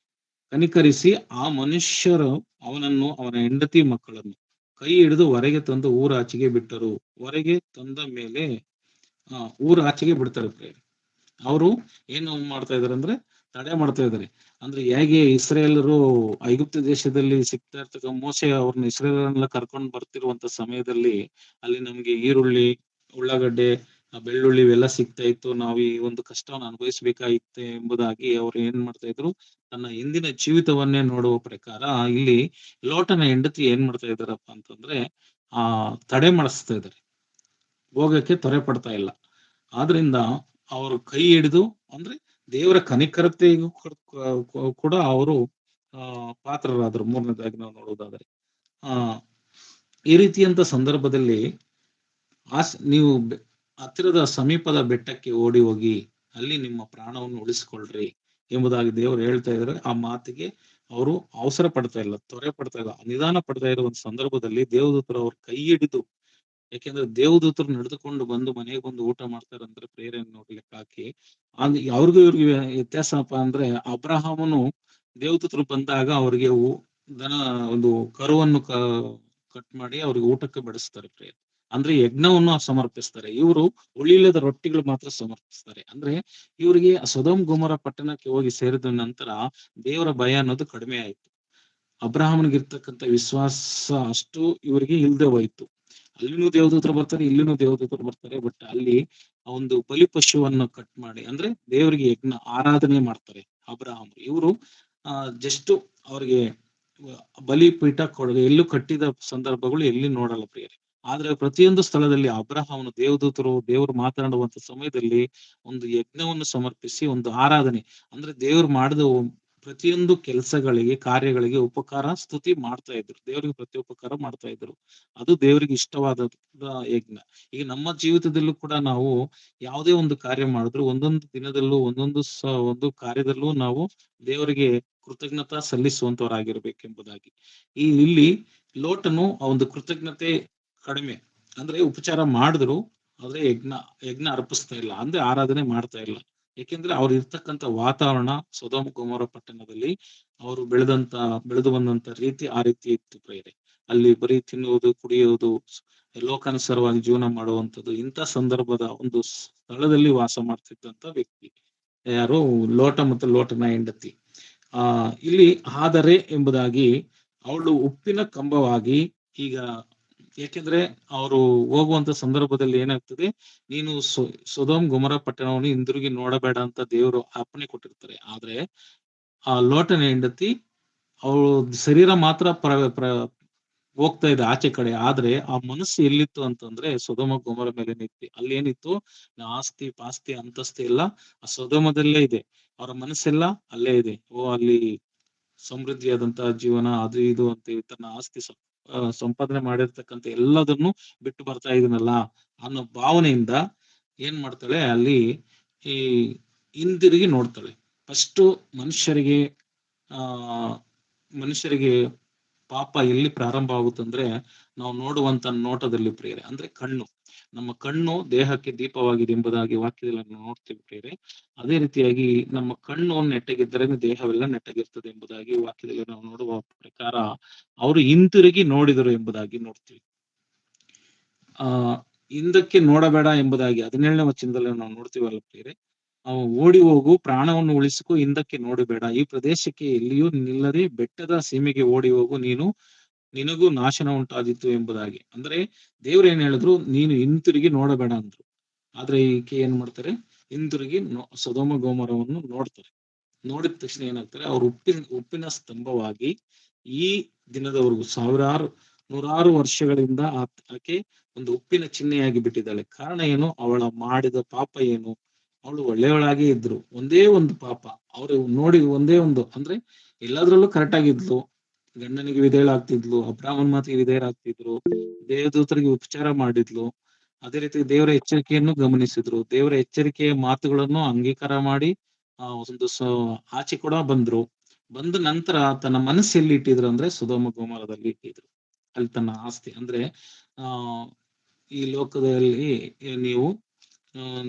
ಕನಿಕರಿಸಿ ಆ ಮನುಷ್ಯರು ಅವನನ್ನು, ಅವನ ಹೆಂಡತಿ ಮಕ್ಕಳನ್ನು ಕೈ ಹಿಡಿದು ಹೊರಗೆ ತಂದು ಊರಾಚೆಗೆ ಬಿಟ್ಟರು. ಹೊರಗೆ ತಂದ ಮೇಲೆ ಊರಾಚೆಗೆ ಬಿಡ್ತಾರೆ. ಅವರು ಏನು ಮಾಡ್ತಾ ಇದಾರೆ ಅಂದ್ರೆ ತಡೆ ಮಾಡ್ತಾ ಇದ್ದಾರೆ. ಅಂದ್ರೆ ಹೇಗೆ ಇಸ್ರೇಲರು ಐಗುಪ್ತ ದೇಶದಲ್ಲಿ ಸಿಗ್ತಾ ಇರ್ತಕ್ಕ ಮೋಸೆ ಅವ್ರನ್ನ ಇಸ್ರೇಲನ್ನೆಲ್ಲ ಕರ್ಕೊಂಡು ಬರ್ತಿರುವಂತ ಸಮಯದಲ್ಲಿ ಅಲ್ಲಿ ನಮ್ಗೆ ಈರುಳ್ಳಿ, ಉಳ್ಳಾಗಡ್ಡೆ, ಬೆಳ್ಳುಳ್ಳಿ ಇವೆಲ್ಲ ಸಿಗ್ತಾ ಇತ್ತು. ನಾವು ಈ ಒಂದು ಕಷ್ಟವನ್ನು ಅನುಭವಿಸ್ಬೇಕಾಗಿತ್ತೆ ಎಂಬುದಾಗಿ ಅವ್ರು ಏನ್ ಮಾಡ್ತಾ ಇದ್ರು, ತನ್ನ ಹಿಂದಿನ ಜೀವಿತವನ್ನೇ ನೋಡುವ ಪ್ರಕಾರ ಇಲ್ಲಿ ಲೋಟನ ಹೆಂಡತಿ ಏನ್ ಮಾಡ್ತಾ ಇದಾರಪ್ಪ ಅಂತಂದ್ರೆ ತಡೆ ಮಾಡಿಸ್ತಾ ಇದ್ದಾರೆ, ಹೋಗಕ್ಕೆ ತ್ವರೆ ಪಡ್ತಾ ಇಲ್ಲ. ಆದ್ರಿಂದ ಅವರು ಕೈ ಹಿಡಿದು, ಅಂದ್ರೆ ದೇವರ ಕನಿಕರತೆಗೂ ಕೂಡ ಅವರು ಪಾತ್ರರಾದರು. ಮೂರನೇದಾಗಿ ನಾವು ನೋಡುವುದಾದರೆ ಈ ರೀತಿಯಂತ ಸಂದರ್ಭದಲ್ಲಿ ನೀವು ಹತ್ತಿರದ ಸಮೀಪದ ಬೆಟ್ಟಕ್ಕೆ ಓಡಿ ಹೋಗಿ ಅಲ್ಲಿ ನಿಮ್ಮ ಪ್ರಾಣವನ್ನು ಉಳಿಸಿಕೊಳ್ಳ್ರಿ ಎಂಬುದಾಗಿ ದೇವರು ಹೇಳ್ತಾ ಇದ್ದಾರೆ. ಆ ಮಾತಿಗೆ ಅವರು ಅವಸರ ಪಡ್ತಾ ಇಲ್ಲ, ತ್ವರೆ ಪಡ್ತಾ ಇಲ್ಲ, ನಿಧಾನ ಪಡ್ತಾ ಇರೋ ಒಂದು ಸಂದರ್ಭದಲ್ಲಿ ದೇವದೂತರು ಅವ್ರ ಕೈ ಹಿಡಿದು, ಯಾಕೆಂದ್ರೆ ದೇವದೂತರು ನಡೆದುಕೊಂಡು ಬಂದು ಮನೆಗೆ ಬಂದು ಊಟ ಮಾಡ್ತಾರಂದ್ರೆ ಪ್ರೇರಣೆ ನೋಡ್ಲಿಕ್ಕೆ ಹಾಕಿ ಅವ್ರಿಗೂ ಇವ್ರಿಗೆ ವ್ಯತ್ಯಾಸಪ್ಪ ಅಂದ್ರೆ, ಅಬ್ರಹಾಮನು ದೇವದೂತರು ಬಂದಾಗ ಅವ್ರಿಗೆ ದನ ಒಂದು ಕರುವನ್ನು ಕಟ್ ಮಾಡಿ ಅವ್ರಿಗೆ ಊಟಕ್ಕೆ ಬಡಿಸ್ತಾರೆ. ಪ್ರೇರಣೆ ಅಂದ್ರೆ ಯಜ್ಞವನ್ನು ಸಮರ್ಪಿಸ್ತಾರೆ. ಇವರು ಉಳಿಲ್ಲದ ರೊಟ್ಟಿಗಳು ಮಾತ್ರ ಸಮರ್ಪಿಸ್ತಾರೆ. ಅಂದ್ರೆ ಇವರಿಗೆ ಸೊದೋಮ್ ಗೊಮೋರ ಪಟ್ಟಣಕ್ಕೆ ಹೋಗಿ ಸೇರಿದ ನಂತರ ದೇವರ ಭಯ ಅನ್ನೋದು ಕಡಿಮೆ ಆಯ್ತು. ಅಬ್ರಹಾಮನಿಗಿರ್ತಕ್ಕಂಥ ವಿಶ್ವಾಸ ಅಷ್ಟು ಇವರಿಗೆ ಇಲ್ದೆ ಹೋಯ್ತು. ಅಲ್ಲಿನೂ ದೇವದೂತರು ಬರ್ತಾರೆ, ಇಲ್ಲಿನೂ ದೇವದೂತರು ಬರ್ತಾರೆ. ಬಟ್ ಅಲ್ಲಿ ಒಂದು ಬಲಿ ಪಶುವನ್ನು ಕಟ್ ಮಾಡಿ, ಅಂದ್ರೆ ದೇವರಿಗೆ ಯಜ್ಞ ಆರಾಧನೆ ಮಾಡ್ತಾರೆ ಅಬ್ರಹಾಮ್. ಇವರು ಜಸ್ಟ್ ಅವ್ರಿಗೆ ಬಲಿಪೀಠ ಎಲ್ಲೂ ಕಟ್ಟಿದ ಸಂದರ್ಭಗಳು ಎಲ್ಲಿ ನೋಡಲ್ಲ ಪ್ರಿಯರೇ. ಆದ್ರೆ ಪ್ರತಿಯೊಂದು ಸ್ಥಳದಲ್ಲಿ ಅಬ್ರಹಾಮನು ದೇವರು ಮಾತನಾಡುವಂತ ಸಮಯದಲ್ಲಿ ಒಂದು ಯಜ್ಞವನ್ನು ಸಮರ್ಪಿಸಿ ಒಂದು ಆರಾಧನೆ, ಅಂದ್ರೆ ದೇವರು ಮಾಡಿದ ಪ್ರತಿಯೊಂದು ಕೆಲಸಗಳಿಗೆ, ಕಾರ್ಯಗಳಿಗೆ ಉಪಕಾರ ಸ್ತುತಿ ಮಾಡ್ತಾ ಇದ್ರು. ದೇವರಿಗೆ ಪ್ರತ್ಯುಪಕಾರ ಮಾಡ್ತಾ ಇದ್ರು. ಅದು ದೇವರಿಗೆ ಇಷ್ಟವಾದ ಯಜ್ಞ. ಈಗ ನಮ್ಮ ಜೀವಿತದಲ್ಲೂ ಕೂಡ ನಾವು ಯಾವುದೇ ಒಂದು ಕಾರ್ಯ ಮಾಡಿದ್ರು ಒಂದೊಂದು ದಿನದಲ್ಲೂ ಒಂದು ಕಾರ್ಯದಲ್ಲೂ ನಾವು ದೇವರಿಗೆ ಕೃತಜ್ಞತಾ ಸಲ್ಲಿಸುವಂತವರಾಗಿರ್ಬೇಕೆಂಬುದಾಗಿ ಇಲ್ಲಿ ಲೋಟನು ಆ ಒಂದು ಕೃತಜ್ಞತೆ ಕಡಿಮೆ, ಅಂದ್ರೆ ಉಪಚಾರ ಮಾಡಿದ್ರು ಆದ್ರೆ ಯಜ್ಞ ಅರ್ಪಿಸ್ತಾ ಇಲ್ಲ, ಅಂದ್ರೆ ಆರಾಧನೆ ಮಾಡ್ತಾ ಇಲ್ಲ. ಯಾಕೆಂದ್ರೆ ಅವ್ರು ಇರ್ತಕ್ಕಂಥ ವಾತಾವರಣ ಸೊದೋಮ್ ಗೊಮೋರ ಪಟ್ಟಣದಲ್ಲಿ ಅವರು ಬೆಳೆದು ಬಂದಂತ ರೀತಿ ಆ ರೀತಿ ಇತ್ತು ಪ್ರೇರೆ. ಅಲ್ಲಿ ಬರೀ ತಿನ್ನುವುದು, ಕುಡಿಯುವುದು, ಲೋಕಾನುಸಾರವಾಗಿ ಜೀವನ ಮಾಡುವಂಥದ್ದು, ಇಂಥ ಸಂದರ್ಭದ ಒಂದು ಸ್ಥಳದಲ್ಲಿ ವಾಸ ಮಾಡ್ತಿದ್ದಂತ ವ್ಯಕ್ತಿ ಯಾರು, ಲೋಟ ಮತ್ತು ಲೋಟನ ಹೆಂಡತಿ. ಇಲ್ಲಿ ಆದರೆ ಎಂಬುದಾಗಿ ಅವಳು ಉಪ್ಪಿನ ಕಂಬವಾಗಿ, ಈಗ ಯಾಕೆಂದ್ರೆ ಅವರು ಹೋಗುವಂತ ಸಂದರ್ಭದಲ್ಲಿ ಏನಾಗ್ತದೆ, ನೀನು ಸೊದೋಮ್ ಗೊಮೋರ ಪಟ್ಟಣವನ್ನು ಹಿಂದಿರುಗಿ ನೋಡಬೇಡ ಅಂತ ದೇವರು ಅಪ್ಪಣೆ ಕೊಟ್ಟಿರ್ತಾರೆ. ಆದ್ರೆ ಆ ಲೋಟನ ಹೆಂಡತಿ ಅವಳು ಶರೀರ ಮಾತ್ರ ಹೋಗ್ತಾ ಇದೆ ಆಚೆ ಕಡೆ, ಆದ್ರೆ ಆ ಮನಸ್ಸು ಎಲ್ಲಿತ್ತು ಅಂತಂದ್ರೆ ಸೊದೋಮ ಗೊಮೋರ ಮೇಲೆ ನಿಂತಿ. ಅಲ್ಲಿ ಏನಿತ್ತು, ಆಸ್ತಿ ಪಾಸ್ತಿ ಅಂತಸ್ತಿ ಎಲ್ಲ ಆ ಸೊದೋಮದಲ್ಲೇ ಇದೆ, ಅವರ ಮನಸ್ಸೆಲ್ಲ ಅಲ್ಲೇ ಇದೆ. ಅಲ್ಲಿ ಸಮೃದ್ಧಿಯಾದಂತಹ ಜೀವನ, ಅದು ಇದು ಅಂತ ತನ್ನ ಆಸ್ತಿ ಸಂಪಾದನೆ ಮಾಡಿರ್ತಕ್ಕಂಥ ಎಲ್ಲದನ್ನು ಬಿಟ್ಟು ಬರ್ತಾ ಇದೀನಲ್ಲ ಅನ್ನೋ ಭಾವನೆಯಿಂದ ಏನ್ ಮಾಡ್ತಾಳೆ, ಅಲ್ಲಿ ಈ ಹಿಂದಿರುಗಿ ನೋಡ್ತಾಳೆ. ಫಸ್ಟ್ ಮನುಷ್ಯರಿಗೆ ಪಾಪ ಎಲ್ಲಿ ಪ್ರಾರಂಭ ಆಗುತ್ತಂದ್ರೆ ನಾವು ನೋಡುವಂತ ನೋಟದಲ್ಲಿ ಪ್ರಿಯರೇ, ಅಂದ್ರೆ ಕಣ್ಣು. ನಮ್ಮ ಕಣ್ಣು ದೇಹಕ್ಕೆ ದೀಪವಾಗಿದೆ ಎಂಬುದಾಗಿ ವಾಕ್ಯದಲ್ಲಿ ನಾವು ನೋಡ್ತೀವಿ ಪ್ರಿಯರೇ. ಅದೇ ರೀತಿಯಾಗಿ ನಮ್ಮ ಕಣ್ಣು ನೆಟ್ಟಗಿದ್ದರೆ ದೇಹವೆಲ್ಲ ನೆಟ್ಟಗಿರ್ತದೆ ಎಂಬುದಾಗಿ ವಾಕ್ಯದಲ್ಲಿ ನಾವು ನೋಡುವ ಪ್ರಕಾರ ಅವರು ಹಿಂತಿರುಗಿ ನೋಡಿದರು ಎಂಬುದಾಗಿ ನೋಡ್ತೀವಿ. ಹಿಂದಕ್ಕೆ ನೋಡಬೇಡ ಎಂಬುದಾಗಿ 17ನೇ ವಚನದಲ್ಲಿ ನಾವು ನೋಡ್ತೀವಲ್ಲ ಪ್ರಿಯರೇ, ಓಡಿ ಹೋಗು, ಪ್ರಾಣವನ್ನು ಉಳಿಸಿಕೊ, ಹಿಂದಕ್ಕೆ ನೋಡಬೇಡ, ಈ ಪ್ರದೇಶಕ್ಕೆ ಎಲ್ಲಿಯೂ ನಿಲ್ಲದೆ ಬೆಟ್ಟದ ಸೀಮೆಗೆ ಓಡಿ ಹೋಗು, ನಿನಗೂ ನಾಶನ ಉಂಟಾದಿತ್ತು ಎಂಬುದಾಗಿ. ಅಂದ್ರೆ ದೇವ್ರು ಏನ್ ಹೇಳಿದ್ರು, ನೀನು ಹಿಂತಿರುಗಿ ನೋಡಬೇಡ ಅಂದ್ರು. ಆದ್ರೆ ಈಕೆ ಏನ್ ಮಾಡ್ತಾರೆ, ಹಿಂತಿರುಗಿ ಸೊದೋಮ ಗೊಮೋರವನ್ನು ನೋಡ್ತಾರೆ. ನೋಡಿದ ತಕ್ಷಣ ಏನಾಗ್ತಾರೆ, ಅವ್ರು ಉಪ್ಪಿನ ಸ್ತಂಭವಾಗಿ ಈ ದಿನದವರೆಗೂ 100 ವರ್ಷಗಳಿಂದ ಆಕೆ ಒಂದು ಉಪ್ಪಿನ ಚಿಹ್ನೆಯಾಗಿ ಬಿಟ್ಟಿದ್ದಾಳೆ. ಕಾರಣ ಏನು? ಅವಳ ಮಾಡಿದ ಪಾಪ ಏನು? ಅವಳು ಒಳ್ಳೆಯವಳಾಗಿ ಇದ್ರು, ಒಂದೇ ಒಂದು ಪಾಪ ಅವ್ರು ನೋಡಿ, ಒಂದೇ ಒಂದು ಅಂದ್ರೆ ಎಲ್ಲಾದ್ರಲ್ಲೂ ಕರೆಕ್ಟ್ ಆಗಿದ್ಲು. ಗಂಡನಿಗೆ ವಿಧೇಯಳಾಗ್ತಿದ್ಲು, ಅಬ್ರಾಹ್ಮನ್ ಮಾತಿಗೆ ವಿಧೇಯರಾಗ್ತಿದ್ರು, ದೇವದೂತರಿಗೆ ಉಪಚಾರ ಮಾಡಿದ್ಲು. ಅದೇ ರೀತಿ ದೇವರ ಎಚ್ಚರಿಕೆಯನ್ನು ಗಮನಿಸಿದ್ರು, ದೇವರ ಎಚ್ಚರಿಕೆಯ ಮಾತುಗಳನ್ನು ಅಂಗೀಕಾರ ಮಾಡಿ ಒಂದು ಆಚೆ ಕೂಡ ಬಂದ್ರು. ಬಂದ ನಂತರ ತನ್ನ ಮನಸ್ಸೆಲ್ಲಿ ಇಟ್ಟಿದ್ರು ಅಂದ್ರೆ ಸೊದೋಮ ಗೊಮೋರದಲ್ಲಿ ಇಟ್ಟಿದ್ರು. ಅಲ್ಲಿ ತನ್ನ ಆಸ್ತಿ ಅಂದ್ರೆ ಈ ಲೋಕದಲ್ಲಿ ನೀವು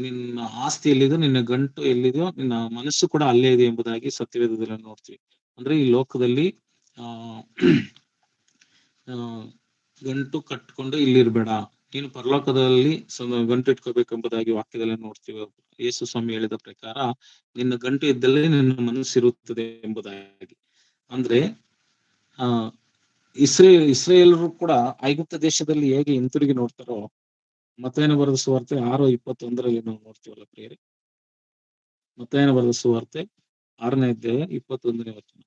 ನಿನ್ನ ಆಸ್ತಿ ಎಲ್ಲಿದೆಯೋ, ನಿನ್ನ ಗಂಟು ಎಲ್ಲಿದೆಯೋ, ನಿನ್ನ ಮನಸ್ಸು ಕೂಡ ಅಲ್ಲೇ ಇದೆ ಎಂಬುದಾಗಿ ಸತ್ಯವೇದದಲ್ಲಿ ನೋಡ್ತೀವಿ. ಅಂದ್ರೆ ಈ ಲೋಕದಲ್ಲಿ ಆ ಗಂಟು ಕಟ್ಕೊಂಡು ಇಲ್ಲಿರ್ಬೇಡ, ನೀನು ಪರಲೋಕದಲ್ಲಿ ಗಂಟು ಇಟ್ಕೋಬೇಕೆಂಬುದಾಗಿ ವಾಕ್ಯದಲ್ಲಿ ನೋಡ್ತೀವಿ. ಯೇಸು ಸ್ವಾಮಿ ಹೇಳಿದ ಪ್ರಕಾರ ನಿನ್ನ ಗಂಟು ಇದ್ದಲ್ಲೇ ನಿನ್ನ ಮನಸ್ಸಿರುತ್ತದೆ ಎಂಬುದಾಗಿ. ಅಂದ್ರೆ ಇಸ್ರೇಲರು ಕೂಡ ಐಗುಪ್ತ ದೇಶದಲ್ಲಿ ಹೇಗೆ ಹಿಂತಿರುಗಿ ನೋಡ್ತಾರೋ, ಮತ್ತಾಯನ ಬರೆದ ಸುವಾರ್ತೆ 6:21 ನಾವು ನೋಡ್ತೀವಲ್ಲ ಪ್ರಿಯರೇ. ಮತ್ತಾಯನ ಬರೆದ ಸುವಾರ್ತೆ 6ನೇ ಅಧ್ಯಾಯ 21ನೇ ವಚನ.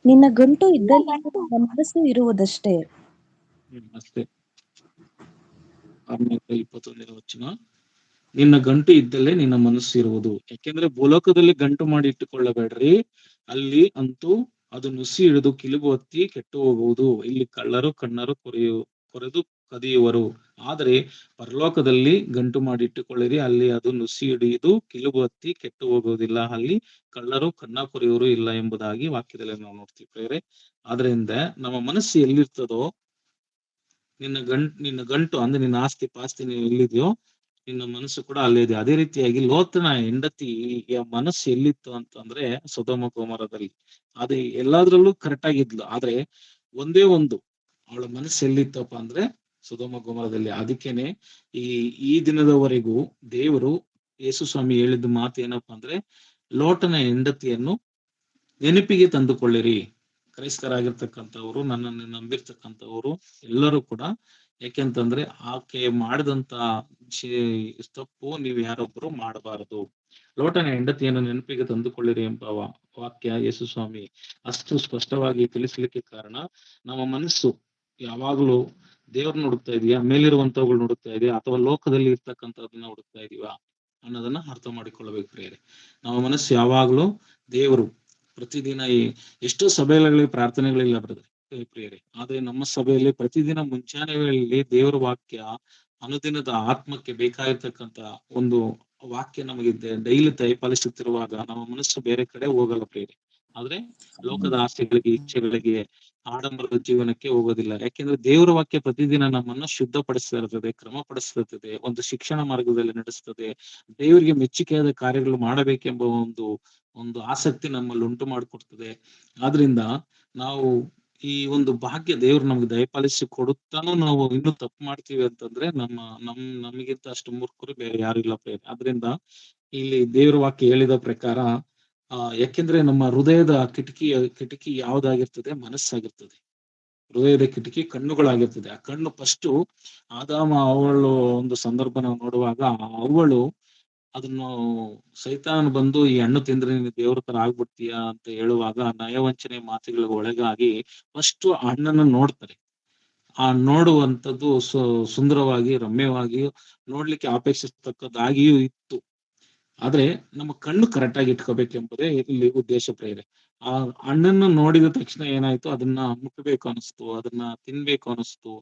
ನಿನ್ನ ಗಂಟು ಇದ್ದಲ್ಲಿ ನಿನ್ನ ಮನಸ್ಸು ಇರುವುದಷ್ಟೇ. ಅಷ್ಟೇ. 6ನೇ ಅಧ್ಯಾಯ 21ನೇ ವಚನ. ನಿನ್ನ ಗಂಟು ಇದ್ದಲ್ಲೇ ನಿನ್ನ ಮನಸ್ಸು ಇರುವುದು. ಯಾಕೆಂದ್ರೆ ಭೂಲೋಕದಲ್ಲಿ ಗಂಟು ಮಾಡಿ ಇಟ್ಟುಕೊಳ್ಳಬೇಡ್ರಿ, ಅಲ್ಲಿ ಅಂತೂ ಅದು ನುಸಿ ಹಿಡಿದು ಕಿಲುಬು ಹೊತ್ತಿ ಕೆಟ್ಟು ಹೋಗುವುದು. ಇಲ್ಲಿ ಕಳ್ಳರು ಕಣ್ಣರು ಕೊರೆದು ಕದಿಯುವರು. ಆದರೆ ಪರಲೋಕದಲ್ಲಿ ಗಂಟು ಮಾಡಿ ಇಟ್ಟುಕೊಳ್ಳಿರಿ, ಅಲ್ಲಿ ಅದು ನುಸಿ ಹಿಡಿದು ಕಿಲುಬು ಹತ್ತಿ ಕೆಟ್ಟು ಹೋಗುವುದಿಲ್ಲ, ಅಲ್ಲಿ ಕಳ್ಳರು ಕಣ್ಣ ಕೊರೆಯುವರು ಇಲ್ಲ ಎಂಬುದಾಗಿ ವಾಕ್ಯದಲ್ಲಿ ನಾವು ನೋಡ್ತೀವಿ ಪ್ರೇರೆ. ಆದ್ರಿಂದ ನಮ್ಮ ಮನಸ್ಸು ಎಲ್ಲಿರ್ತದೋ, ನಿನ್ನ ಗಂಟು ಅಂದ್ರೆ ನಿನ್ನ ಆಸ್ತಿ ಪಾಸ್ತಿ ನೀವು ಎಲ್ಲಿದೆಯೋ, ನಿನ್ನ ಮನಸ್ಸು ಕೂಡ ಅಲ್ಲೇ ಇದೆ. ಅದೇ ರೀತಿಯಾಗಿ ಲೋತನ ಹೆಂಡತಿಯ ಮನಸ್ಸು ಎಲ್ಲಿತ್ತು ಅಂತಂದ್ರೆ ಸೊದೋಮ ಗೊಮೋರದಲ್ಲಿ. ಅದು ಎಲ್ಲಾದ್ರಲ್ಲೂ ಕರೆಕ್ಟ್ ಆಗಿದ್ಲು, ಆದ್ರೆ ಒಂದೇ ಒಂದು ಅವಳ ಮನಸ್ಸು ಎಲ್ಲಿತ್ತಪ್ಪ ಅಂದ್ರೆ ಸೊದೋಮ ಗೊಮೋರದಲ್ಲಿ. ಅದಕ್ಕೇನೆ ಈ ದಿನದವರೆಗೂ ದೇವರು ಯೇಸು ಸ್ವಾಮಿ ಹೇಳಿದ ಮಾತು ಏನಪ್ಪಾ ಅಂದ್ರೆ, ಲೋಟನ ಹೆಂಡತಿಯನ್ನು ನೆನಪಿಗೆ ತಂದುಕೊಳ್ಳಿರಿ. ಕ್ರೈಸ್ತರಾಗಿರ್ತಕ್ಕಂಥವ್ರು, ನನ್ನನ್ನು ನಂಬಿರ್ತಕ್ಕಂಥವ್ರು ಎಲ್ಲರೂ ಕೂಡ, ಯಾಕೆಂತಂದ್ರೆ ಆಕೆ ಮಾಡಿದಂತ ತಪ್ಪು ನೀವು ಯಾರೊಬ್ಬರು ಮಾಡಬಾರದು. ಲೋಟನ ಹೆಂಡತಿಯನ್ನು ನೆನಪಿಗೆ ತಂದುಕೊಳ್ಳಿರಿ ಎಂಬ ವಾಕ್ಯ ಯೇಸು ಸ್ವಾಮಿ ಅಷ್ಟು ಸ್ಪಷ್ಟವಾಗಿ ತಿಳಿಸ್ಲಿಕ್ಕೆ ಕಾರಣ, ನಮ್ಮ ಮನಸ್ಸು ಯಾವಾಗ್ಲೂ ದೇವ್ರನ್ನ ಹುಡುಕ್ತಾ ಇದೀಯಾ, ಮೇಲಿರುವಂತವುಗಳು ಹುಡುಕ್ತಾ ಇದೆಯಾ, ಅಥವಾ ಲೋಕದಲ್ಲಿ ಇರ್ತಕ್ಕಂಥದನ್ನ ಹುಡುಕ್ತಾ ಇದೀವಾ ಅನ್ನೋದನ್ನ ಅರ್ಥ ಮಾಡಿಕೊಳ್ಳಬೇಕು ಪ್ರಿಯರೇ. ನಮ್ಮ ಮನಸ್ಸು ಯಾವಾಗ್ಲೂ ದೇವರು ಪ್ರತಿದಿನ ಎಷ್ಟೋ ಸಭೆಗಳಲ್ಲಿ ಪ್ರಾರ್ಥನೆಗಳಿಲ್ಲ ಪ್ರಿಯರೇ, ಆದ್ರೆ ನಮ್ಮ ಸಭೆಯಲ್ಲಿ ಪ್ರತಿದಿನ ಮುಂಚಾನೆ ವೇಳೆಯಲ್ಲಿ ದೇವರ ವಾಕ್ಯ, ಅನುದಿನದ ಆತ್ಮಕ್ಕೆ ಬೇಕಾಗಿರ್ತಕ್ಕಂತ ಒಂದು ವಾಕ್ಯ ನಮಗೆ ಡೈಲಿ ದಯಪಾಲಿಸುತ್ತಿರುವಾಗ ನಮ್ಮ ಮನಸ್ಸು ಬೇರೆ ಕಡೆ ಹೋಗಲ್ಲ ಪ್ರಿಯರೇ. ಆದ್ರೆ ಲೋಕದ ಆಸೆಗಳಿಗೆ, ಇಚ್ಛೆಗಳಿಗೆ, ಆಡಂಬರದ ಜೀವನಕ್ಕೆ ಹೋಗೋದಿಲ್ಲ. ಯಾಕೆಂದ್ರೆ ದೇವರ ವಾಕ್ಯ ಪ್ರತಿದಿನ ನಮ್ಮನ್ನ ಶುದ್ಧಪಡಿಸ್ತಾ ಇರ್ತದೆ, ಕ್ರಮಪಡಿಸ್ತದೆ, ಒಂದು ಶಿಕ್ಷಣ ಮಾರ್ಗದಲ್ಲಿ ನಡೆಸ್ತದೆ, ದೇವರಿಗೆ ಮೆಚ್ಚುಗೆಯಾದ ಕಾರ್ಯಗಳು ಮಾಡಬೇಕೆಂಬ ಒಂದು ಆಸಕ್ತಿ ನಮ್ಮಲ್ಲಿ ಉಂಟು ಮಾಡಿಕೊಡ್ತದೆ. ಆದ್ರಿಂದ ನಾವು ಈ ಭಾಗ್ಯ ದೇವ್ರು ನಮ್ಗೆ ದಯಪಾಲಿಸಿ ಕೊಡುತ್ತಾನು ನಾವು ಇನ್ನೂ ತಪ್ಪು ಮಾಡ್ತೀವಿ ಅಂತಂದ್ರೆ ನಮಗಿಂತ ಅಷ್ಟು ಮೂರ್ಖರು ಬೇರೆ ಯಾರು ಇಲ್ಲ ಪ್ರೇರೆ. ಆದ್ರಿಂದ ಇಲ್ಲಿ ದೇವ್ರ ವಾಕ್ಯ ಹೇಳಿದ ಪ್ರಕಾರ ಯಾಕೆಂದ್ರೆ ನಮ್ಮ ಹೃದಯದ ಕಿಟಕಿ ಯಾವ್ದಾಗಿರ್ತದೆ? ಮನಸ್ಸಾಗಿರ್ತದೆ. ಹೃದಯದ ಕಿಟಕಿ ಕಣ್ಣುಗಳಾಗಿರ್ತದೆ. ಆ ಕಣ್ಣು ಫಸ್ಟ್ ಆದಾಮ ಅವಳು ಒಂದು ಸಂದರ್ಭ ನಾವು ನೋಡುವಾಗ, ಅವಳು ಅದನ್ನು ಸೈತಾನ್ ಬಂದು ಈ ಹಣ್ಣು ತಿಂದ್ರೆ ನೀನು ದೇವ್ರ ತರ ಆಗ್ಬಿಡ್ತೀಯ ಅಂತ ಹೇಳುವಾಗ, ನಯವಂಚನೆ ಮಾತುಗಳಿಗೆ ಒಳಗಾಗಿ ಫಸ್ಟ್ ಹಣ್ಣನ್ನು ನೋಡ್ತಾರೆ. ಆ ನೋಡುವಂಥದ್ದು ಸುಂದರವಾಗಿ, ರಮ್ಯವಾಗಿ, ನೋಡ್ಲಿಕ್ಕೆ ಅಪೇಕ್ಷಿಸ್ತಕ್ಕದ್ದಾಗಿಯೂ ಇತ್ತು. ಆದ್ರೆ ನಮ್ಮ ಕಣ್ಣು ಕರೆಕ್ಟ್ ಆಗಿ ಇಟ್ಕೋಬೇಕೆಂಬುದೇ ಇಲ್ಲಿ ಉದ್ದೇಶ ಪ್ರೇರೆ. ಆ ಹಣ್ಣನ್ನು ನೋಡಿದ ತಕ್ಷಣ ಏನಾಯ್ತು? ಅದನ್ನ ಮುಟ್ಟಬೇಕು ಅನಿಸ್ತು, ಅದನ್ನ ತಿನ್ಬೇಕು ಅನಿಸ್ತು,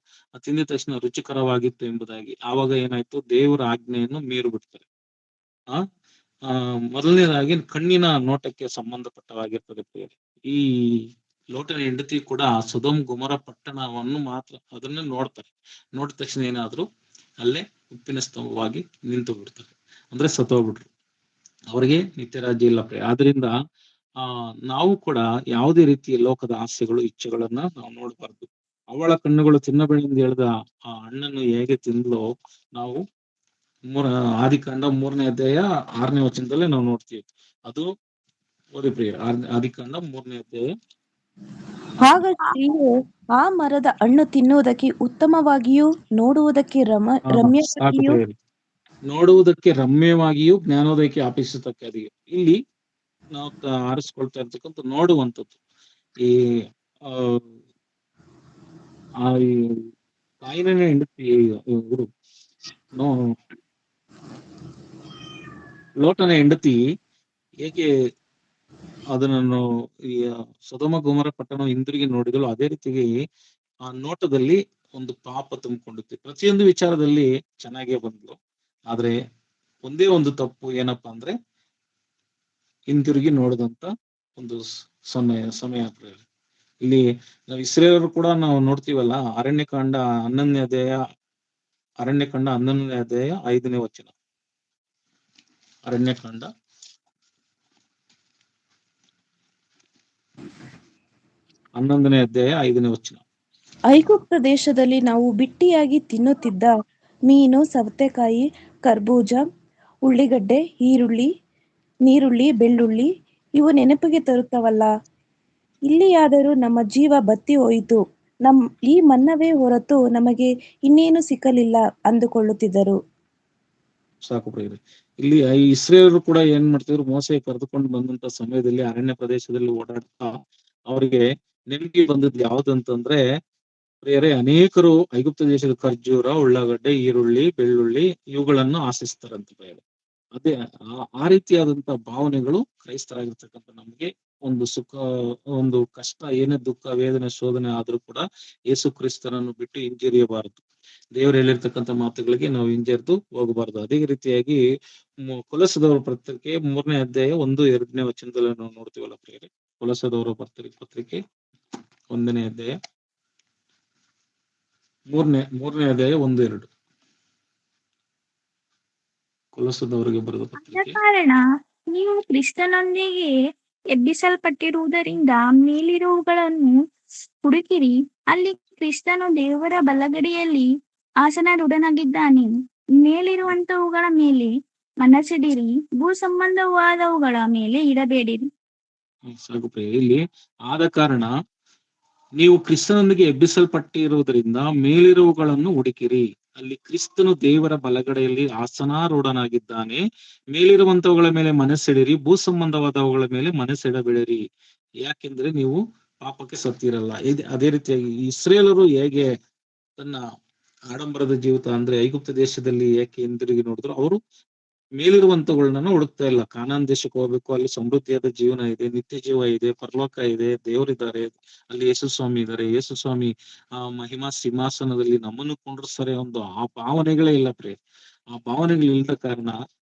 ತಿಂದ ತಕ್ಷಣ ರುಚಿಕರವಾಗಿತ್ತು ಎಂಬುದಾಗಿ. ಆವಾಗ ಏನಾಯ್ತು? ದೇವರ ಆಜ್ಞೆಯನ್ನು ಮೀರು ಬಿಡ್ತಾರೆ. ಮೊದಲನೇದಾಗಿ ಕಣ್ಣಿನ ನೋಟಕ್ಕೆ ಸಂಬಂಧಪಟ್ಟವಾಗಿರ್ತದೆ ಪ್ರಿಯರೇ. ಈ ಲೋಟನ ಹೆಂಡತಿ ಕೂಡ ಸೊದೋಮ್ ಗೊಮೋರ ಪಟ್ಟಣವನ್ನು ಮಾತ್ರ ಅದನ್ನೇ ನೋಡ್ತಾರೆ. ನೋಡಿದ ತಕ್ಷಣ ಏನಾದ್ರು ಅಲ್ಲೇ ಉಪ್ಪಿನ ಸ್ತಂಭವಾಗಿ ನಿಂತು ಬಿಡ್ತಾರೆ, ಅಂದ್ರೆ ಸತ್ತೋಗ್ಬಿಟ್ರು. ಅವರಿಗೆ ನಿತ್ಯ ರಾಜ್ಯ ಇಲ್ಲ ಪ್ರಿಯ. ಆದ್ರಿಂದ ನಾವು ಕೂಡ ಯಾವುದೇ ರೀತಿಯ ಲೋಕದ ಆಸೆಗಳು, ಇಚ್ಛೆಗಳನ್ನ ನಾವು ನೋಡ್ಬಾರ್ದು. ಅವಳ ಕಣ್ಣುಗಳು ತಿನ್ನಬೇಳೆಂದು ಹೇಳಿದ ಆ ಹಣ್ಣನ್ನು ಹೇಗೆ ತಿಂದ್ಲೋ, ನಾವು ಆದಿಕಾಂಡ 3ನೇ ಅಧ್ಯಾಯ 6ನೇ ವಚನದಲ್ಲೇ ನಾವು ನೋಡ್ತೀವಿ. ಅದು ಓದಿ ಪ್ರಿಯ, ಆದಿಕಾಂಡ 3ನೇ ಅಧ್ಯಾಯ. ಆಗ ಸ್ತ್ರೀಯು ಆ ಮರದ ಹಣ್ಣು ತಿನ್ನುವುದಕ್ಕೆ ಉತ್ತಮವಾಗಿಯೂ ನೋಡುವುದಕ್ಕೆ ರಮ್ಯವಾಗಿಯೂ ನೋಡುವುದಕ್ಕೆ ರಮ್ಯವಾಗಿಯೂ ಜ್ಞಾನೋದಯಕ್ಕೆ ಅಪೇಕ್ಷಿಸತಕ್ಕದ್ದು. ಇಲ್ಲಿ ನಾವು ಆರಿಸ್ಕೊಳ್ತಾ ಇರ್ತಕ್ಕಂಥ ನೋಡುವಂಥದ್ದು. ಈ ಆ ಆ ಈ ಕಾಯಿಲೆನೇ ಹೆಂಡತಿ ಇವರು ಲೋಟನ ಹೆಂಡತಿ ಹೇಗೆ ಅದನ್ನು ಈ ಸೊದೋಮ ಗೊಮೋರ ಪಟ್ಟಣ ಹಿಂದಿರುಗಿ ನೋಡಿದಳು, ಅದೇ ರೀತಿಯಾಗಿ ಆ ನೋಟದಲ್ಲಿ ಒಂದು ಪಾಪ ತುಂಬಿಕೊಂಡಿತ್ತು. ಪ್ರತಿಯೊಂದು ವಿಚಾರದಲ್ಲಿ ಚೆನ್ನಾಗೇ ಬಂದ್ಲು, ಆದ್ರೆ ಒಂದೇ ಒಂದು ತಪ್ಪು ಏನಪ್ಪಾ ಅಂದ್ರೆ ಹಿಂತಿರುಗಿ ನೋಡಿದಂತ ಒಂದು ಸಮಯ. ಇಲ್ಲಿ ನಾವು ಇಸ್ರೇಲರು ಕೂಡ ನಾವು ನೋಡ್ತೀವಲ್ಲ, ಅರಣ್ಯಕಾಂಡ 11ನೇ ಅಧ್ಯಾಯ 5ನೇ ವಚನ. ಅರಣ್ಯಕಾಂಡ 11ನೇ ಅಧ್ಯಾಯ 5ನೇ ವಚನ. ಐಗುಪ್ತ ದೇಶದಲ್ಲಿ ನಾವು ಬಿಟ್ಟಿಯಾಗಿ ತಿನ್ನುತ್ತಿದ್ದ ಮೀನು, ಸವತೆಕಾಯಿ, ಕರ್ಬೂಜ, ಉಳ್ಳಿಗಡ್ಡೆ, ನೀರುಳ್ಳಿ, ಬೆಳ್ಳುಳ್ಳಿ ಇವು ನೆನಪಿಗೆ ತರುತ್ತವಲ್ಲ. ಇಲ್ಲಿಯಾದರೂ ನಮ್ಮ ಜೀವ ಬತ್ತಿ ಹೋಯಿತು, ಈ ಮನ್ನವೇ ಹೊರತು ನಮಗೆ ಇನ್ನೇನು ಸಿಕ್ಕಲಿಲ್ಲ ಅಂದುಕೊಳ್ಳುತ್ತಿದ್ದರು. ಸಾಕು ಪ್ರಿಯರೇ, ಇಲ್ಲಿ ಇಸ್ರೇಲರು ಕೂಡ ಏನ್ ಮಾಡ್ತಿದ್ರು, ಮೋಸೆ ಕರೆದುಕೊಂಡು ಬಂದಂತ ಸಮಯದಲ್ಲಿ ಅರಣ್ಯ ಪ್ರದೇಶದಲ್ಲಿ ಓಡಾಡ್ತಾ ಅವರಿಗೆ ನೆನಪಿಗೆ ಬಂದದ್ದು ಯಾವ್ದಂತಂದ್ರೆ ಪ್ರಿಯರೇ, ಅನೇಕರು ಐಗುಪ್ತ ದೇಶದ ಖರ್ಜೂರ, ಉಳ್ಳಾಗಡ್ಡೆ, ಈರುಳ್ಳಿ, ಬೆಳ್ಳುಳ್ಳಿ ಇವುಗಳನ್ನು ಆಶಿಸ್ತಾರಂತ ಪ್ರಿಯರೇ. ಅದೇ ಆ ರೀತಿಯಾದಂತ ಭಾವನೆಗಳು ಕ್ರೈಸ್ತರಾಗಿರ್ತಕ್ಕಂಥ ನಮ್ಗೆ ಒಂದು ಸುಖ, ಒಂದು ಕಷ್ಟ, ಏನೇ ದುಃಖ, ವೇದನೆ, ಶೋಧನೆ ಆದ್ರೂ ಕೂಡ ಯೇಸು ಕ್ರಿಸ್ತನನ್ನು ಬಿಟ್ಟು ಹಿಂಜರಿಯಬಾರದು. ದೇವರು ಹೇಳಿರ್ತಕ್ಕಂಥ ಮಾತುಗಳಿಗೆ ನಾವು ಹಿಂಜರಿದು ಹೋಗಬಾರದು. ಅದೇ ರೀತಿಯಾಗಿ ಕೊಲಸದವರ ಪತ್ರಿಕೆ 3ನೇ ಅಧ್ಯಾಯ 1-2ನೇ ವಚನದಲ್ಲಿ ನಾವು ನೋಡ್ತೀವಲ್ಲ ಪ್ರಿಯರೇ. ಕೊಲಸದವರ ಪತ್ರಿಕೆ 1ನೇ ಅಧ್ಯಾಯ 3ನೇ ಅಧ್ಯಾಯ 1-2. ಕೊಲಸದವರಿಗೆ ಬರೆದ ಆದ ಪತ್ರಿಕೆ. ಕಾರಣ ನೀವು ಕ್ರಿಸ್ತನೊಂದಿಗೆ ಎಬ್ಬಿಸಲ್ಪಟ್ಟಿರುವುದರಿಂದ ಮೇಲಿರುವುಗಳನ್ನು ಹುಡುಕಿರಿ, ಅಲ್ಲಿ ಕ್ರಿಸ್ತನು ದೇವರ ಬಲಗಡೆಯಲ್ಲಿ ಆಸನಾರೂಢನಾಗಿದ್ದಾನೆ. ಮೇಲಿರುವಂತವುಗಳ ಮೇಲೆ ಮನಸ್ಸಿಡಿರಿ, ಭೂ ಸಂಬಂಧವಾದವುಗಳ ಮೇಲೆ ಇಡಬೇಡಿರಿ. ಸಾಕು ಪ್ರಿಯ. ಇಲ್ಲಿ ಆದ ಕಾರಣ ನೀವು ಕ್ರಿಸ್ತನೊಂದಿಗೆ ಎಬ್ಬಿಸಲ್ಪಟ್ಟಿರುವುದರಿಂದ ಮೇಲಿರುವುಗಳನ್ನು ಹುಡುಕಿರಿ, ಅಲ್ಲಿ ಕ್ರಿಸ್ತನು ದೇವರ ಬಲಗಡೆಯಲ್ಲಿ ಆಸನಾರೂಢನಾಗಿದ್ದಾನೆ. ಮೇಲಿರುವಂತವುಗಳ ಮೇಲೆ ಮನಸ್ಸಿಡಿರಿ, ಭೂ ಸಂಬಂಧವಾದವುಗಳ ಮೇಲೆ ಮನಸ್ಸಿಡಬೇಡಿರಿ, ಯಾಕೆಂದ್ರೆ ನೀವು ಪಾಪಕ್ಕೆ ಸತ್ತಿರಲ್ಲ. ಅದೇ ರೀತಿಯಾಗಿ ಇಸ್ರೇಲರು ಹೇಗೆ ತನ್ನ ಆಡಂಬರದ ಜೀವಿತ ಅಂದ್ರೆ ಐಗುಪ್ತ ದೇಶದಲ್ಲಿ ಯಾಕೆ ಹಿಂದಿರುಗಿ ನೋಡಿದ್ರು, ಅವರು ಮೇಲಿರುವಂತವುಗಳನ್ನ ಹುಡುಕ್ತಾ ಇಲ್ಲ. ಕಾನಾನ್ ದೇಶಕ್ಕೆ ಹೋಗ್ಬೇಕು, ಅಲ್ಲಿ ಸಮೃದ್ಧಿಯಾದ ಜೀವನ ಇದೆ, ನಿತ್ಯ ಜೀವ ಇದೆ, ಪರಲೋಕ ಇದೆ, ದೇವರಿದ್ದಾರೆ, ಅಲ್ಲಿ ಯೇಸು ಸ್ವಾಮಿ ಇದ್ದಾರೆ, ಯೇಸು ಸ್ವಾಮಿ ಮಹಿಮಾ ಸಿಂಹಾಸನದಲ್ಲಿ ನಮ್ಮನ್ನು ಕೊಂಡಿರ್ತಾರೆ, ಒಂದು ಆ ಭಾವನೆಗಳೇ ಇಲ್ಲ ಪ್ರಿಯ. ಆ ಭಾವನೆಗಳು ಇಲ್ಲದ ಕಾರಣ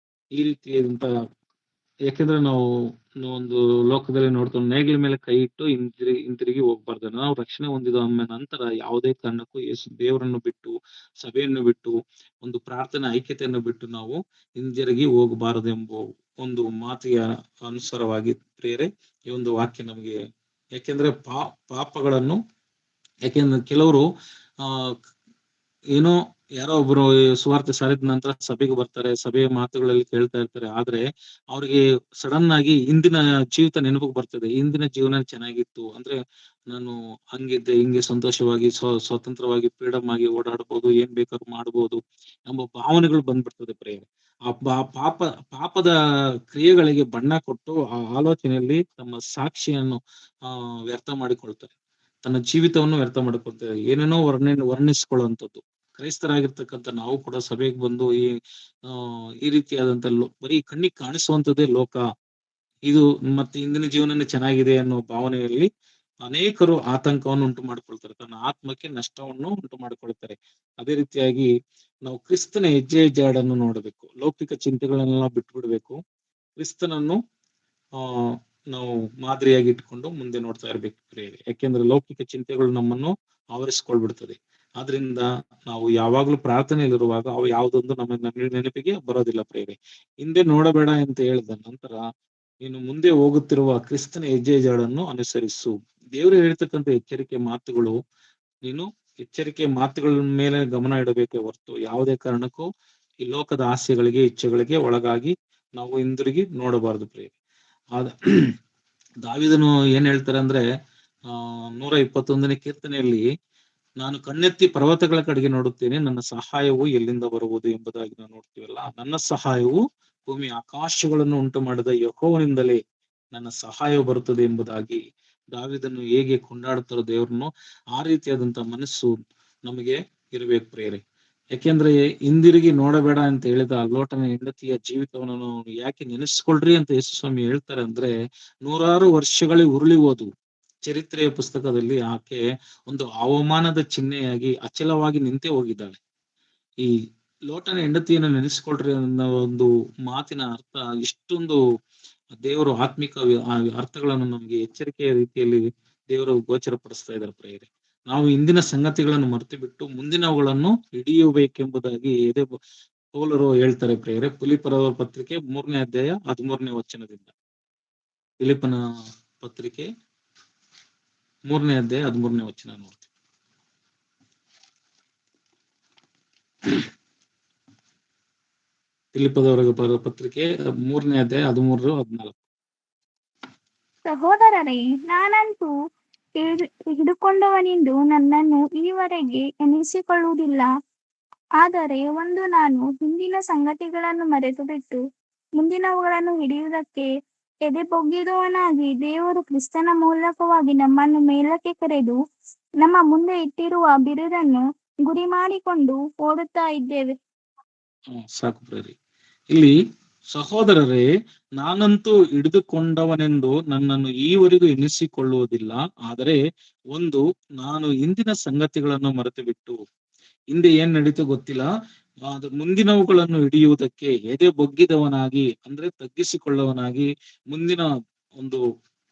ಈ ರೀತಿಯಾದಂತ, ಯಾಕೆಂದ್ರೆ ನಾವು ಒಂದು ಲೋಕದಲ್ಲಿ ನೋಡ್ಕೊಂಡು ನೇಗಿಲ ಮೇಲೆ ಕೈ ಇಟ್ಟು ಹಿಂತಿರುಗಿ ಹೋಗ್ಬಾರ್ದು. ನಾವು ರಕ್ಷಣೆ ಹೊಂದಿದ ನಂತರ ಯಾವುದೇ ಕಾರಣಕ್ಕೂ ಯೇಸು ದೇವರನ್ನು ಬಿಟ್ಟು, ಸಭೆಯನ್ನು ಬಿಟ್ಟು, ಒಂದು ಪ್ರಾರ್ಥನೆ ಐಕ್ಯತೆಯನ್ನು ಬಿಟ್ಟು ನಾವು ಹಿಂದಿರುಗಿ ಹೋಗಬಾರದು ಎಂಬ ಒಂದು ಮಾತಿಗೆ ಅನುಸಾರವಾಗಿ ಪ್ರಿಯರೇ ಈ ಒಂದು ವಾಕ್ಯ ನಮಗೆ. ಯಾಕೆಂದ್ರೆ ಪಾಪಗಳನ್ನು, ಯಾಕೆಂದ್ರೆ ಕೆಲವರು ಏನೋ ಯಾರೋ ಒಬ್ರು ಸುವಾರ್ತೆ ಸಾರಿದ ನಂತರ ಸಭೆಗೆ ಬರ್ತಾರೆ, ಸಭೆಯ ಮಾತುಗಳಲ್ಲಿ ಕೇಳ್ತಾ ಇರ್ತಾರೆ, ಆದ್ರೆ ಅವ್ರಿಗೆ ಸಡನ್ ಆಗಿ ಹಿಂದಿನ ಜೀವಿತ ನೆನಪಿಗೆ ಬರ್ತದೆ. ಹಿಂದಿನ ಜೀವನ ಚೆನ್ನಾಗಿತ್ತು, ಅಂದ್ರೆ ನಾನು ಹಂಗಿದ್ದೆ, ಹಿಂಗೆ ಸಂತೋಷವಾಗಿ ಸ್ವತಂತ್ರವಾಗಿ ಫ್ರೀಡಮ್ ಆಗಿ ಓಡಾಡ್ಬೋದು, ಏನ್ ಬೇಕಾದ್ರೂ ಮಾಡ್ಬೋದು ಎಂಬ ಭಾವನೆಗಳು ಬಂದ್ಬಿಡ್ತದೆ ಪ್ರೇಮ. ಪಾಪದ ಕ್ರಿಯೆಗಳಿಗೆ ಬಣ್ಣ ಕೊಟ್ಟು ಆ ಆಲೋಚನೆಯಲ್ಲಿ ತಮ್ಮ ಸಾಕ್ಷಿಯನ್ನು ವ್ಯರ್ಥ ಮಾಡಿಕೊಳ್ತಾರೆ, ತನ್ನ ಜೀವಿತವನ್ನು ವ್ಯರ್ಥ ಮಾಡಿಕೊಳ್ತಾರೆ, ಏನೇನೋ ವರ್ಣಿಸ್ಕೊಳ್ಳುವಂಥದ್ದು. ಕ್ರೈಸ್ತರಾಗಿರ್ತಕ್ಕಂಥ ನಾವು ಕೂಡ ಸಭೆಗೆ ಬಂದು ಈ ರೀತಿಯಾದಂತ ಬರೀ ಕಣ್ಣಿಗೆ ಕಾಣಿಸುವಂತದ್ದೇ ಲೋಕ ಇದು, ಮತ್ತೆ ಇಂದಿನ ಜೀವನನೇ ಚೆನ್ನಾಗಿದೆ ಅನ್ನೋ ಭಾವನೆಯಲ್ಲಿ ಅನೇಕರು ಆತಂಕವನ್ನು ಉಂಟು ಮಾಡ್ಕೊಳ್ತಾರೆ, ತನ್ನ ಆತ್ಮಕ್ಕೆ ನಷ್ಟವನ್ನು ಉಂಟು ಮಾಡಿಕೊಳ್ತಾರೆ. ಅದೇ ರೀತಿಯಾಗಿ ನಾವು ಕ್ರಿಸ್ತನ ಹೆಜ್ಜೆ ಜಾಡನ್ನು ನೋಡಬೇಕು, ಲೌಕಿಕ ಚಿಂತೆಗಳನ್ನೆಲ್ಲ ಬಿಟ್ಬಿಡ್ಬೇಕು, ಕ್ರಿಸ್ತನನ್ನು ನಾವು ಮಾದರಿಯಾಗಿ ಇಟ್ಕೊಂಡು ಮುಂದೆ ನೋಡ್ತಾ ಇರ್ಬೇಕು ಪ್ರಿಯರೇ. ಯಾಕೆಂದ್ರೆ ಲೌಕಿಕ ಚಿಂತೆಗಳು ನಮ್ಮನ್ನು ಆವರಿಸ್ಕೊಳ್ಬಿಡ್ತದೆ. ಆದ್ರಿಂದ ನಾವು ಯಾವಾಗ್ಲೂ ಪ್ರಾರ್ಥನೆಯಲ್ಲಿರುವಾಗ ಅವು ಯಾವುದೊಂದು ನಮ್ಮ ನೆನಪಿಗೆ ಬರೋದಿಲ್ಲ ಪ್ರಿಯರೇ. ಹಿಂದೆ ನೋಡಬೇಡ ಅಂತ ಹೇಳಿದ ನಂತರ ನೀನು ಮುಂದೆ ಹೋಗುತ್ತಿರುವ ಕ್ರಿಸ್ತನ ಹೆಜ್ಜೆ ಜಾಡನ್ನು ಅನುಸರಿಸು. ದೇವರು ಹೇಳ್ತಕ್ಕಂಥ ಎಚ್ಚರಿಕೆ ಮಾತುಗಳು, ನೀನು ಎಚ್ಚರಿಕೆ ಮಾತುಗಳ ಮೇಲೆ ಗಮನ ಇಡಬೇಕೇ ಹೊರತು ಯಾವುದೇ ಕಾರಣಕ್ಕೂ ಈ ಲೋಕದ ಆಸೆಗಳಿಗೆ, ಇಚ್ಛೆಗಳಿಗೆ ಒಳಗಾಗಿ ನಾವು ಹಿಂದಿರುಗಿ ನೋಡಬಾರದು ಪ್ರಿಯರೇ. ದಾವೀದನು ಏನ್ ಹೇಳ್ತಾರೆ ಅಂದ್ರೆ 121ನೇ ಕೀರ್ತನೆಯಲ್ಲಿ, ನಾನು ಕಣ್ಣೆತ್ತಿ ಪರ್ವತಗಳ ಕಡೆಗೆ ನೋಡುತ್ತೇನೆ, ನನ್ನ ಸಹಾಯವು ಎಲ್ಲಿಂದ ಬರುವುದು ಎಂಬುದಾಗಿ ನಾವು ನೋಡ್ತೀವಲ್ಲ. ನನ್ನ ಸಹಾಯವು ಭೂಮಿ ಆಕಾಶಗಳನ್ನು ಉಂಟು ಮಾಡಿದ ಯೆಹೋವನಿಂದಲೇ ನನ್ನ ಸಹಾಯ ಬರುತ್ತದೆ ಎಂಬುದಾಗಿ ದಾವೀದನು ಹೇಗೆ ಕೊಂಡಾಡುತ್ತಾರೋ ದೇವರನ್ನು, ಆ ರೀತಿಯಾದಂತಹ ಮನಸ್ಸು ನಮಗೆ ಇರಬೇಕು ಪ್ರಿಯರೇ. ಯಾಕೆಂದ್ರೆ ಹಿಂದಿರುಗಿ ನೋಡಬೇಡ ಅಂತ ಹೇಳಿದ ಲೋಟನ ಹೆಂಡತಿಯ ಜೀವಿತವನ್ನು ಯಾಕೆ ನೆನೆಸ್ಕೊಳ್ರಿ ಅಂತ ಯೇಸು ಸ್ವಾಮಿ ಹೇಳ್ತಾರೆ ಅಂದ್ರೆ, 100 ವರ್ಷಗಳೇ ಉರುಳಿ ಹೋದು ಚರಿತ್ರೆಯ ಪುಸ್ತಕದಲ್ಲಿ ಆಕೆ ಒಂದು ಅವಮಾನದ ಚಿಹ್ನೆಯಾಗಿ ಅಚಲವಾಗಿ ನಿಂತೇ ಹೋಗಿದ್ದಾಳೆ. ಈ ಲೋಟನ ಹೆಂಡತಿಯನ್ನು ನೆನೆಸ್ಕೊಳ್ರಿ ಅನ್ನೋ ಒಂದು ಮಾತಿನ ಅರ್ಥ ಇಷ್ಟೊಂದು ದೇವರು ಆತ್ಮಿಕ ಅರ್ಥಗಳನ್ನು ನಮಗೆ ಎಚ್ಚರಿಕೆಯ ರೀತಿಯಲ್ಲಿ ದೇವರು ಗೋಚರಪಡಿಸ್ತಾ ಇದ್ದಾರೆ ಪ್ರಿಯರೇ. ನಾವು ಇಂದಿನ ಸಂಗತಿಗಳನ್ನು ಮರೆತು ಬಿಟ್ಟು ಮುಂದಿನವುಗಳನ್ನು ಹಿಡಿಯಬೇಕೆಂಬುದಾಗಿ ಪೌಲರು ಹೇಳ್ತಾರೆ ಪ್ರಿಯರೇ. ಫಿಲಿಪ್ಪರ ಪತ್ರಿಕೆ 3ನೇ ಅಧ್ಯಾಯ 13ನೇ ವಚನದಿಂದ. ಫಿಲಿಪ್ಪನ ಪತ್ರಿಕೆ 3ನೇ ಅಧ್ಯಾಯ 13ನೇ ವಚನ ನೋಡ್ತೀವಿ. ಫಿಲಿಪ್ಪದವರ ಪತ್ರಿಕೆ 3ನೇ ಅಧ್ಯಾಯ 13-14. ಸಹೋದರರೇ, ನಾನಂತೂ ಹಿಡುಕೊಂಡವನೆಂದು ನನ್ನನ್ನು ಈವರೆಗೆ ಎನಿಸಿಕೊಳ್ಳುವುದಿಲ್ಲ. ಆದರೆ ಒಂದು ನಾನು ಹಿಂದಿನ ಸಂಗತಿಗಳನ್ನು ಮರೆತು ಬಿಟ್ಟು ಮುಂದಿನವುಗಳನ್ನು ಹಿಡಿಯುವುದಕ್ಕೆ ಎದೆಬೊಗ್ಗಿದವನಾಗಿ, ದೇವರು ಕ್ರಿಸ್ತನ ಮೂಲಕವಾಗಿ ನಮ್ಮನ್ನು ಮೇಲಕ್ಕೆ ಕರೆದು ನಮ್ಮ ಮುಂದೆ ಇಟ್ಟಿರುವ ಬಿರುದನ್ನು ಗುರಿ ಮಾಡಿಕೊಂಡು ಓಡುತ್ತಾ ಇದ್ದೇವೆ. ಸಾಕು ಪ್ರೇರಿ. ಇಲ್ಲಿ ಸಹೋದರರೇ, ನಾನಂತೂ ಹಿಡಿದುಕೊಂಡವನೆಂದು ನನ್ನನ್ನು ಈವರೆಗೂ ಎನಿಸಿಕೊಳ್ಳುವುದಿಲ್ಲ. ಆದರೆ ಒಂದು ನಾನು ಹಿಂದಿನ ಸಂಗತಿಗಳನ್ನು ಮರೆತು ಬಿಟ್ಟು, ಹಿಂದೆ ಏನ್ ನಡೀತು ಗೊತ್ತಿಲ್ಲ, ಅದು ಮುಂದಿನವುಗಳನ್ನು ಹಿಡಿಯುವುದಕ್ಕೆ ಎದೆ ಬೊಗ್ಗಿದವನಾಗಿ, ಅಂದ್ರೆ ತಗ್ಗಿಸಿಕೊಳ್ಳುವವನಾಗಿ, ಮುಂದಿನ ಒಂದು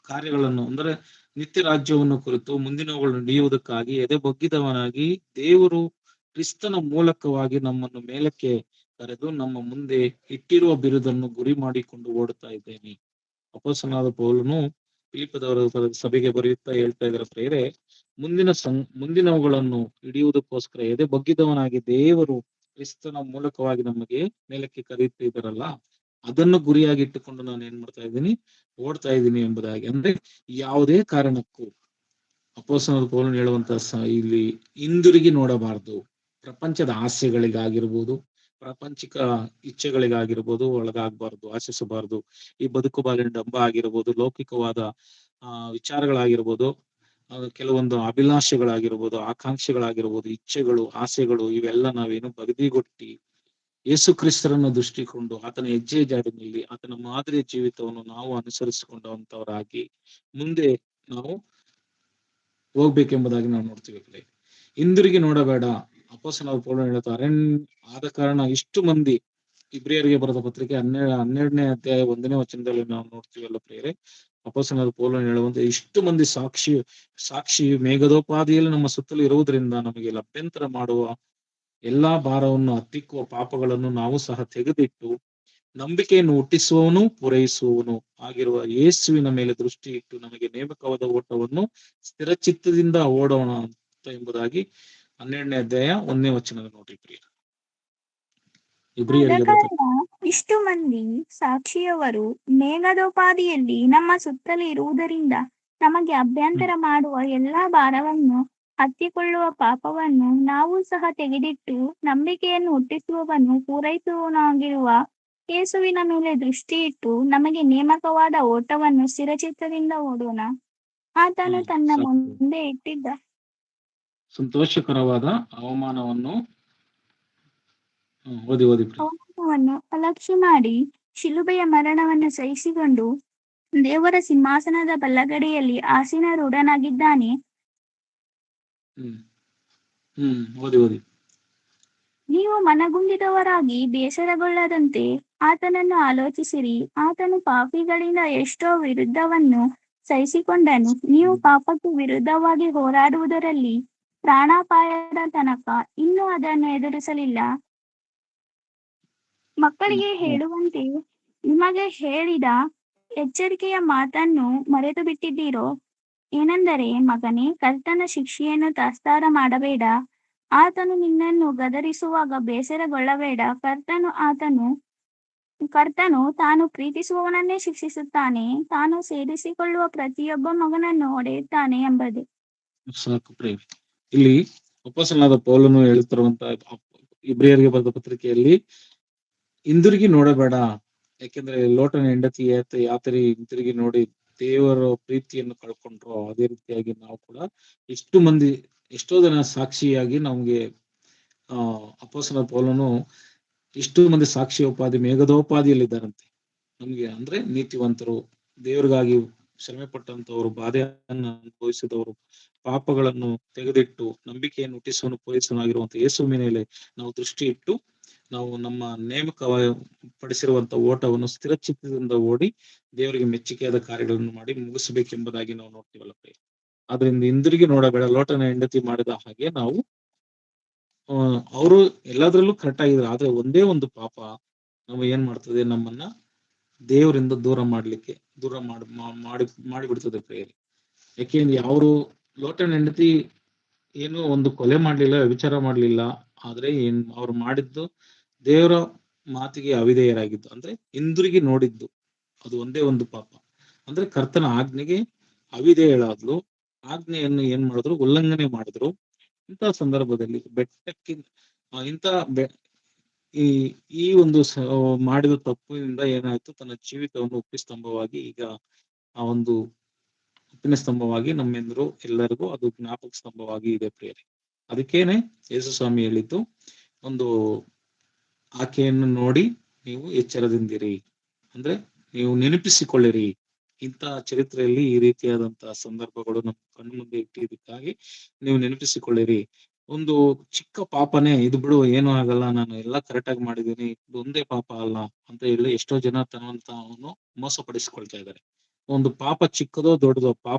ಕಾರ್ಯಗಳನ್ನು ಅಂದ್ರೆ ನಿತ್ಯ ರಾಜ್ಯವನ್ನು ಕುರಿತು ಮುಂದಿನವುಗಳನ್ನು ಹಿಡಿಯುವುದಕ್ಕಾಗಿ ಎದೆ ಬೊಗ್ಗಿದವನಾಗಿ, ದೇವರು ಕ್ರಿಸ್ತನ ಮೂಲಕವಾಗಿ ನಮ್ಮನ್ನು ಮೇಲಕ್ಕೆ ಕರೆದು ನಮ್ಮ ಮುಂದೆ ಇಟ್ಟಿರುವ ಬಿರುದನ್ನು ಗುರಿ ಮಾಡಿಕೊಂಡು ಓಡುತ್ತಾ ಇದ್ದೇನೆ. ಅಪೊಸ್ತಲನಾದ ಪೌಲನು ಫಿಲಿಪ್ಪದವರ ಸಭೆಗೆ ಬರೆಯುತ್ತಾ ಹೇಳ್ತಾ ಇದ್ದಾರೆ ಪ್ರಿಯರೇ, ಮುಂದಿನವುಗಳನ್ನು ಹಿಡಿಯುವುದಕ್ಕೋಸ್ಕರ ಎದೆ ಬಗ್ಗಿದವನಾಗಿ ದೇವರು ಕ್ರಿಸ್ತನ ಮೂಲಕವಾಗಿ ನಮಗೆ ಮೇಲಕ್ಕೆ ಕರೆಯುತ್ತಿದ್ದಾರಲ್ಲ, ಅದನ್ನು ಗುರಿಯಾಗಿ ಇಟ್ಟುಕೊಂಡು ನಾನು ಏನ್ ಮಾಡ್ತಾ ಇದ್ದೀನಿ, ಓಡ್ತಾ ಇದ್ದೀನಿ ಎಂಬುದಾಗಿ. ಅಂದ್ರೆ ಯಾವುದೇ ಕಾರಣಕ್ಕೂ ಅಪೊಸ್ತಲನಾದ ಪೌಲನು ಹೇಳುವಂತ ಇಲ್ಲಿ ಹಿಂದಿರುಗಿ ನೋಡಬಾರದು. ಪ್ರಪಂಚದ ಆಸೆಗಳಿಗಾಗಿರ್ಬೋದು, ಪ್ರಾಪಂಚಿಕ ಇಚ್ಛೆಗಳಿಗಾಗಿರ್ಬೋದು ಒಳಗಾಗಬಾರ್ದು, ಆಶಿಸಬಾರದು. ಈ ಬದುಕು ಬಾಳಿನ ಡಂಬ ಆಗಿರ್ಬೋದು, ಲೌಕಿಕವಾದ ವಿಚಾರಗಳಾಗಿರ್ಬೋದು, ಕೆಲವೊಂದು ಅಭಿಲಾಷೆಗಳಾಗಿರ್ಬೋದು, ಆಕಾಂಕ್ಷೆಗಳಾಗಿರ್ಬೋದು, ಇಚ್ಛೆಗಳು, ಆಸೆಗಳು, ಇವೆಲ್ಲ ನಾವೇನು ಬದಿಗೊಟ್ಟಿ ಯೇಸು ಕ್ರಿಸ್ತರನ್ನು ದೃಷ್ಟಿಕೊಂಡು ಆತನ ಹೆಜ್ಜೆ ಜಾಡಿನಲ್ಲಿ ಆತನ ಮಾದರಿಯ ಜೀವಿತವನ್ನು ನಾವು ಅನುಸರಿಸಿಕೊಂಡಂತವರಾಗಿ ಮುಂದೆ ನಾವು ಹೋಗ್ಬೇಕೆಂಬುದಾಗಿ ನಾವು ನೋಡ್ತೀವಿ. ಹಿಂದಿರುಗಿ ನೋಡಬೇಡ. ಅಪೊಸ್ತಲನಾದ ಪೌಲನು ಹೇಳ್ತಾರೆ, ಆದ ಕಾರಣ ಇಷ್ಟು ಮಂದಿ, ಇಬ್ರಿಯರಿಗೆ ಬರೆದ ಪತ್ರಿಕೆ 12ನೇ ಅಧ್ಯಾಯ 1ನೇ ವಚನದಲ್ಲಿ ನಾವು ನೋಡ್ತೀವಲ್ಲ ಪ್ರಿಯರೇ, ಅಪೊಸ್ತಲನಾದ ಪೌಲನು ಹೇಳುವಂತೆ ಇಷ್ಟು ಮಂದಿ ಸಾಕ್ಷಿ ಮೇಘದೋಪಾದಿಯಲ್ಲಿ ನಮ್ಮ ಸುತ್ತಲೂ ಇರುವುದರಿಂದ ನಮಗೆ ಲಭ್ಯಂತರ ಮಾಡುವ ಎಲ್ಲಾ ಭಾರವನ್ನು ಹತ್ತಿಕ್ಕುವ ಪಾಪಗಳನ್ನು ನಾವು ಸಹ ತೆಗೆದಿಟ್ಟು ನಂಬಿಕೆಯನ್ನು ಹುಟ್ಟಿಸುವವನು ಪೂರೈಸುವವನು ಆಗಿರುವ ಯೇಸುವಿನ ಮೇಲೆ ದೃಷ್ಟಿ ಇಟ್ಟು ನಮಗೆ ನೇಮಕವಾದ ಓಟವನ್ನು ಸ್ಥಿರಚಿತ್ತದಿಂದ ಓಡೋಣ ಅಂತ ಎಂಬುದಾಗಿ 12ನೇ ಅಧ್ಯಾಯ 1ನೇ ವಚನದ ನೋಡ್ರಿ ಪ್ರಿಯ. ಇಷ್ಟು ಮಂದಿ ಸಾಕ್ಷಿಯವರು ಮೇಘದೋಪಾದಿಯಲ್ಲಿ ನಮ್ಮ ಸುತ್ತಲೂ ಇರುವುದರಿಂದ ನಮಗೆ ಅಭ್ಯಂತರ ಮಾಡುವ ಎಲ್ಲಾ ಭಾರವನ್ನು ಹತ್ತಿಕೊಳ್ಳುವ ಪಾಪವನ್ನು ನಾವು ಸಹ ತೆಗೆದಿಟ್ಟು ನಂಬಿಕೆಯನ್ನು ಹುಟ್ಟಿಸುವವನು ಪೂರೈಸುವವನಾಗಿರುವ ಯೇಸುವಿನ ಮೇಲೆ ದೃಷ್ಟಿ ಇಟ್ಟು ನಮಗೆ ನೇಮಕವಾದ ಓಟವನ್ನು ಸ್ಥಿರಚಿತ್ತದಿಂದ ಓಡೋಣ. ಆತನು ತನ್ನ ಮುಂದೆ ಇಟ್ಟಿದ್ದ ಸಂತೋಷಕರವಾದ ಅವಮಾನವನ್ನು ಅಲಕ್ಷ್ಯ ಮಾಡಿ ಶಿಲುಬೆಯ ಮರಣವನ್ನು ಸಹಿಸಿಕೊಂಡು ದೇವರ ಸಿಂಹಾಸನದ ಬಲಗಡೆಯಲ್ಲಿ ಆಸೀನರೂಢನಾಗಿದ್ದಾನೆ. ನೀವು ಮನಗುಂದಿದವರಾಗಿ ಬೇಸರಗೊಳ್ಳದಂತೆ ಆತನನ್ನು ಆಲೋಚಿಸಿರಿ. ಆತನು ಪಾಪಿಗಳಿಂದ ಎಷ್ಟೋ ವಿರುದ್ಧವನ್ನು ಸಹಿಸಿಕೊಂಡನು. ನೀವು ಪಾಪಕ್ಕೆ ವಿರುದ್ಧವಾಗಿ ಹೋರಾಡುವುದರಲ್ಲಿ ಪ್ರಾಣಾಪಾಯದ ತನಕ ಇನ್ನೂ ಅದನ್ನು ಎದುರಿಸಲಿಲ್ಲ. ಮಕ್ಕಳಿಗೆ ಹೇಳುವಂತೆ ನಿಮಗೆ ಹೇಳಿದ ಎಚ್ಚರಿಕೆಯ ಮಾತನ್ನು ಮರೆತು ಬಿಟ್ಟಿದ್ದೀರೋ? ಏನೆಂದರೆ, ಮಗನೇ, ಕರ್ತನ ಶಿಕ್ಷೆಯನ್ನು ತಾತ್ಸಾರ ಮಾಡಬೇಡ. ಆತನು ನಿನ್ನನ್ನು ಗದರಿಸುವಾಗ ಬೇಸರಗೊಳ್ಳಬೇಡ. ಕರ್ತನು ತಾನು ಪ್ರೀತಿಸುವವನನ್ನೇ ಶಿಕ್ಷಿಸುತ್ತಾನೆ, ತಾನು ಸೇರಿಸಿಕೊಳ್ಳುವ ಪ್ರತಿಯೊಬ್ಬ ಮಗನನ್ನು ಹೊಡೆಯುತ್ತಾನೆ ಎಂಬುದೇ. ಇಲ್ಲಿ ಅಪೊಸ್ತಲನಾದ ಪೌಲನು ಹೇಳುತ್ತಿರುವಂತಹ ಇಬ್ರಿಯರಿಗೆ ಬರೆದ ಪತ್ರಿಕೆಯಲ್ಲಿ ಹಿಂದಿರುಗಿ ನೋಡಬೇಡ ಯಾಕೆಂದ್ರೆ ಲೋಟನ ಹೆಂಡತಿ ಯಾತರಿ ಹಿಂತಿರುಗಿ ನೋಡಿ ದೇವರ ಪ್ರೀತಿಯನ್ನು ಕಳ್ಕೊಂಡ್ರು, ಅದೇ ರೀತಿಯಾಗಿ ನಾವು ಕೂಡ ಎಷ್ಟೋ ಜನ ಸಾಕ್ಷಿಯಾಗಿ ನಮ್ಗೆ ಅಪೊಸ್ತಲ ಪೌಲನು ಇಷ್ಟು ಮಂದಿ ಸಾಕ್ಷಿ ಮೇಘದೋಪಾದಿಯಲ್ಲಿದ್ದಾರಂತೆ. ನಮ್ಗೆ ಅಂದ್ರೆ ನೀತಿವಂತರು, ದೇವರಿಗಾಗಿ ಶ್ರಮೆ ಪಟ್ಟಂತವರು, ಬಾಧೆಯನ್ನು ಅನುಭವಿಸಿದವರು, ಪಾಪಗಳನ್ನು ತೆಗೆದಿಟ್ಟು ನಂಬಿಕೆಯನ್ನು ಹುಟ್ಟಿಸುವನು ಪೊಲೀಸನಾಗಿರುವಂತ ಯೇಸು ಮೇಲೆ ನಾವು ದೃಷ್ಟಿ ಇಟ್ಟು ನಾವು ನಮ್ಮ ನೇಮಕ ಪಡಿಸಿರುವಂತ ಓಟವನ್ನು ಸ್ಥಿರಚಿತ್ತದಿಂದ ಓಡಿ ದೇವರಿಗೆ ಮೆಚ್ಚುಗೆಯಾದ ಕಾರ್ಯಗಳನ್ನು ಮಾಡಿ ಮುಗಿಸಬೇಕೆಂಬುದಾಗಿ ನಾವು ನೋಡ್ತೀವಲ್ಲ. ಆದ್ರಿಂದ ಹಿಂದಿರುಗಿ ನೋಡಬೇಡ, ಲೋಟನ ಹೆಂಡತಿ ಮಾಡಿದ ಹಾಗೆ ನಾವು ಅವರು ಎಲ್ಲದರಲ್ಲೂ ಕರೆಕ್ಟ್ ಆಗಿದ್ರು, ಆದ್ರೆ ಒಂದೇ ಒಂದು ಪಾಪ ನಾವು ಏನ್ ಮಾಡ್ತದೆ, ನಮ್ಮನ್ನ ದೇವರಿಂದ ದೂರ ಮಾಡಿಬಿಡ್ತದೆ ಪ್ರೇಯರ್. ಯಾಕೆಂದ್ರೆ ಅವರು ಲೋಟನ ಹೆಂಡತಿ ಏನು ಒಂದು ಕೊಲೆ ಮಾಡ್ಲಿಲ್ಲ, ವಿಚಾರ ಮಾಡ್ಲಿಲ್ಲ, ಆದ್ರೆ ಅವ್ರು ಮಾಡಿದ್ದು ದೇವರ ಮಾತಿಗೆ ಅವಿಧೇಯರಾಗಿದ್ದು, ಅಂದ್ರೆ ಹಿಂದಿರುಗಿ ನೋಡಿದ್ದು, ಅದು ಒಂದೇ ಒಂದು ಪಾಪ. ಅಂದ್ರೆ ಕರ್ತನ ಆಜ್ಞೆಗೆ ಅವಿಧೇಯಳಾದ್ಲು, ಆಜ್ಞೆಯನ್ನು ಏನ್ ಮಾಡಿದ್ರು, ಉಲ್ಲಂಘನೆ ಮಾಡಿದ್ರು. ಇಂತಹ ಸಂದರ್ಭದಲ್ಲಿ ಈ ಒಂದು ಮಾಡಿದ ತಪ್ಪಿನಿಂದ ಏನಾಯ್ತು, ತನ್ನ ಜೀವಿತವನ್ನು ಉಪ್ಪಿಸ್ತಂಭವಾಗಿ ಈಗ ಆ ಒಂದು ಉಪ್ಪಿನ ಸ್ತಂಭವಾಗಿ ನಮ್ಮೆಂದರು ಎಲ್ಲರಿಗೂ ಅದು ಜ್ಞಾಪಕ ಸ್ತಂಭವಾಗಿ ಇದೆ ಪ್ರಿಯರೇ. ಅದಕ್ಕೇನೆ ಯೇಸು ಸ್ವಾಮಿ ಹೇಳಿದ್ದು, ಒಂದು ಆಕೆಯನ್ನು ನೋಡಿ ನೀವು ಎಚ್ಚರದಿಂದಿರಿ, ಅಂದ್ರೆ ನೀವು ನೆನಪಿಸಿಕೊಳ್ಳಿರಿ. ಇಂತಹ ಚರಿತ್ರೆಯಲ್ಲಿ ಈ ರೀತಿಯಾದಂತಹ ಸಂದರ್ಭಗಳು ನಮ್ಮ ಕಣ್ಣು ಮುಂದೆ ಇಟ್ಟಿದ್ದಕ್ಕಾಗಿ ನೀವು ನೆನಪಿಸಿಕೊಳ್ಳಿರಿ. ಒಂದು ಚಿಕ್ಕ ಪಾಪನೇ, ಇದು ಬಿಡು ಏನೂ ಆಗಲ್ಲ, ನಾನು ಎಲ್ಲ ಕರೆಕ್ಟ್ ಆಗಿ ಮಾಡಿದ್ದೀನಿ, ಇದು ಒಂದೇ ಪಾಪ ಅಲ್ಲ ಅಂತ ಹೇಳಿ ಎಷ್ಟೋ ಜನ ತನ್ನನ್ನು ಮೋಸಪಡಿಸಿಕೊಳ್ತಾ ಇದ್ದಾರೆ. ಒಂದು ಪಾಪ ಚಿಕ್ಕದೋ ದೊಡ್ಡದೋ,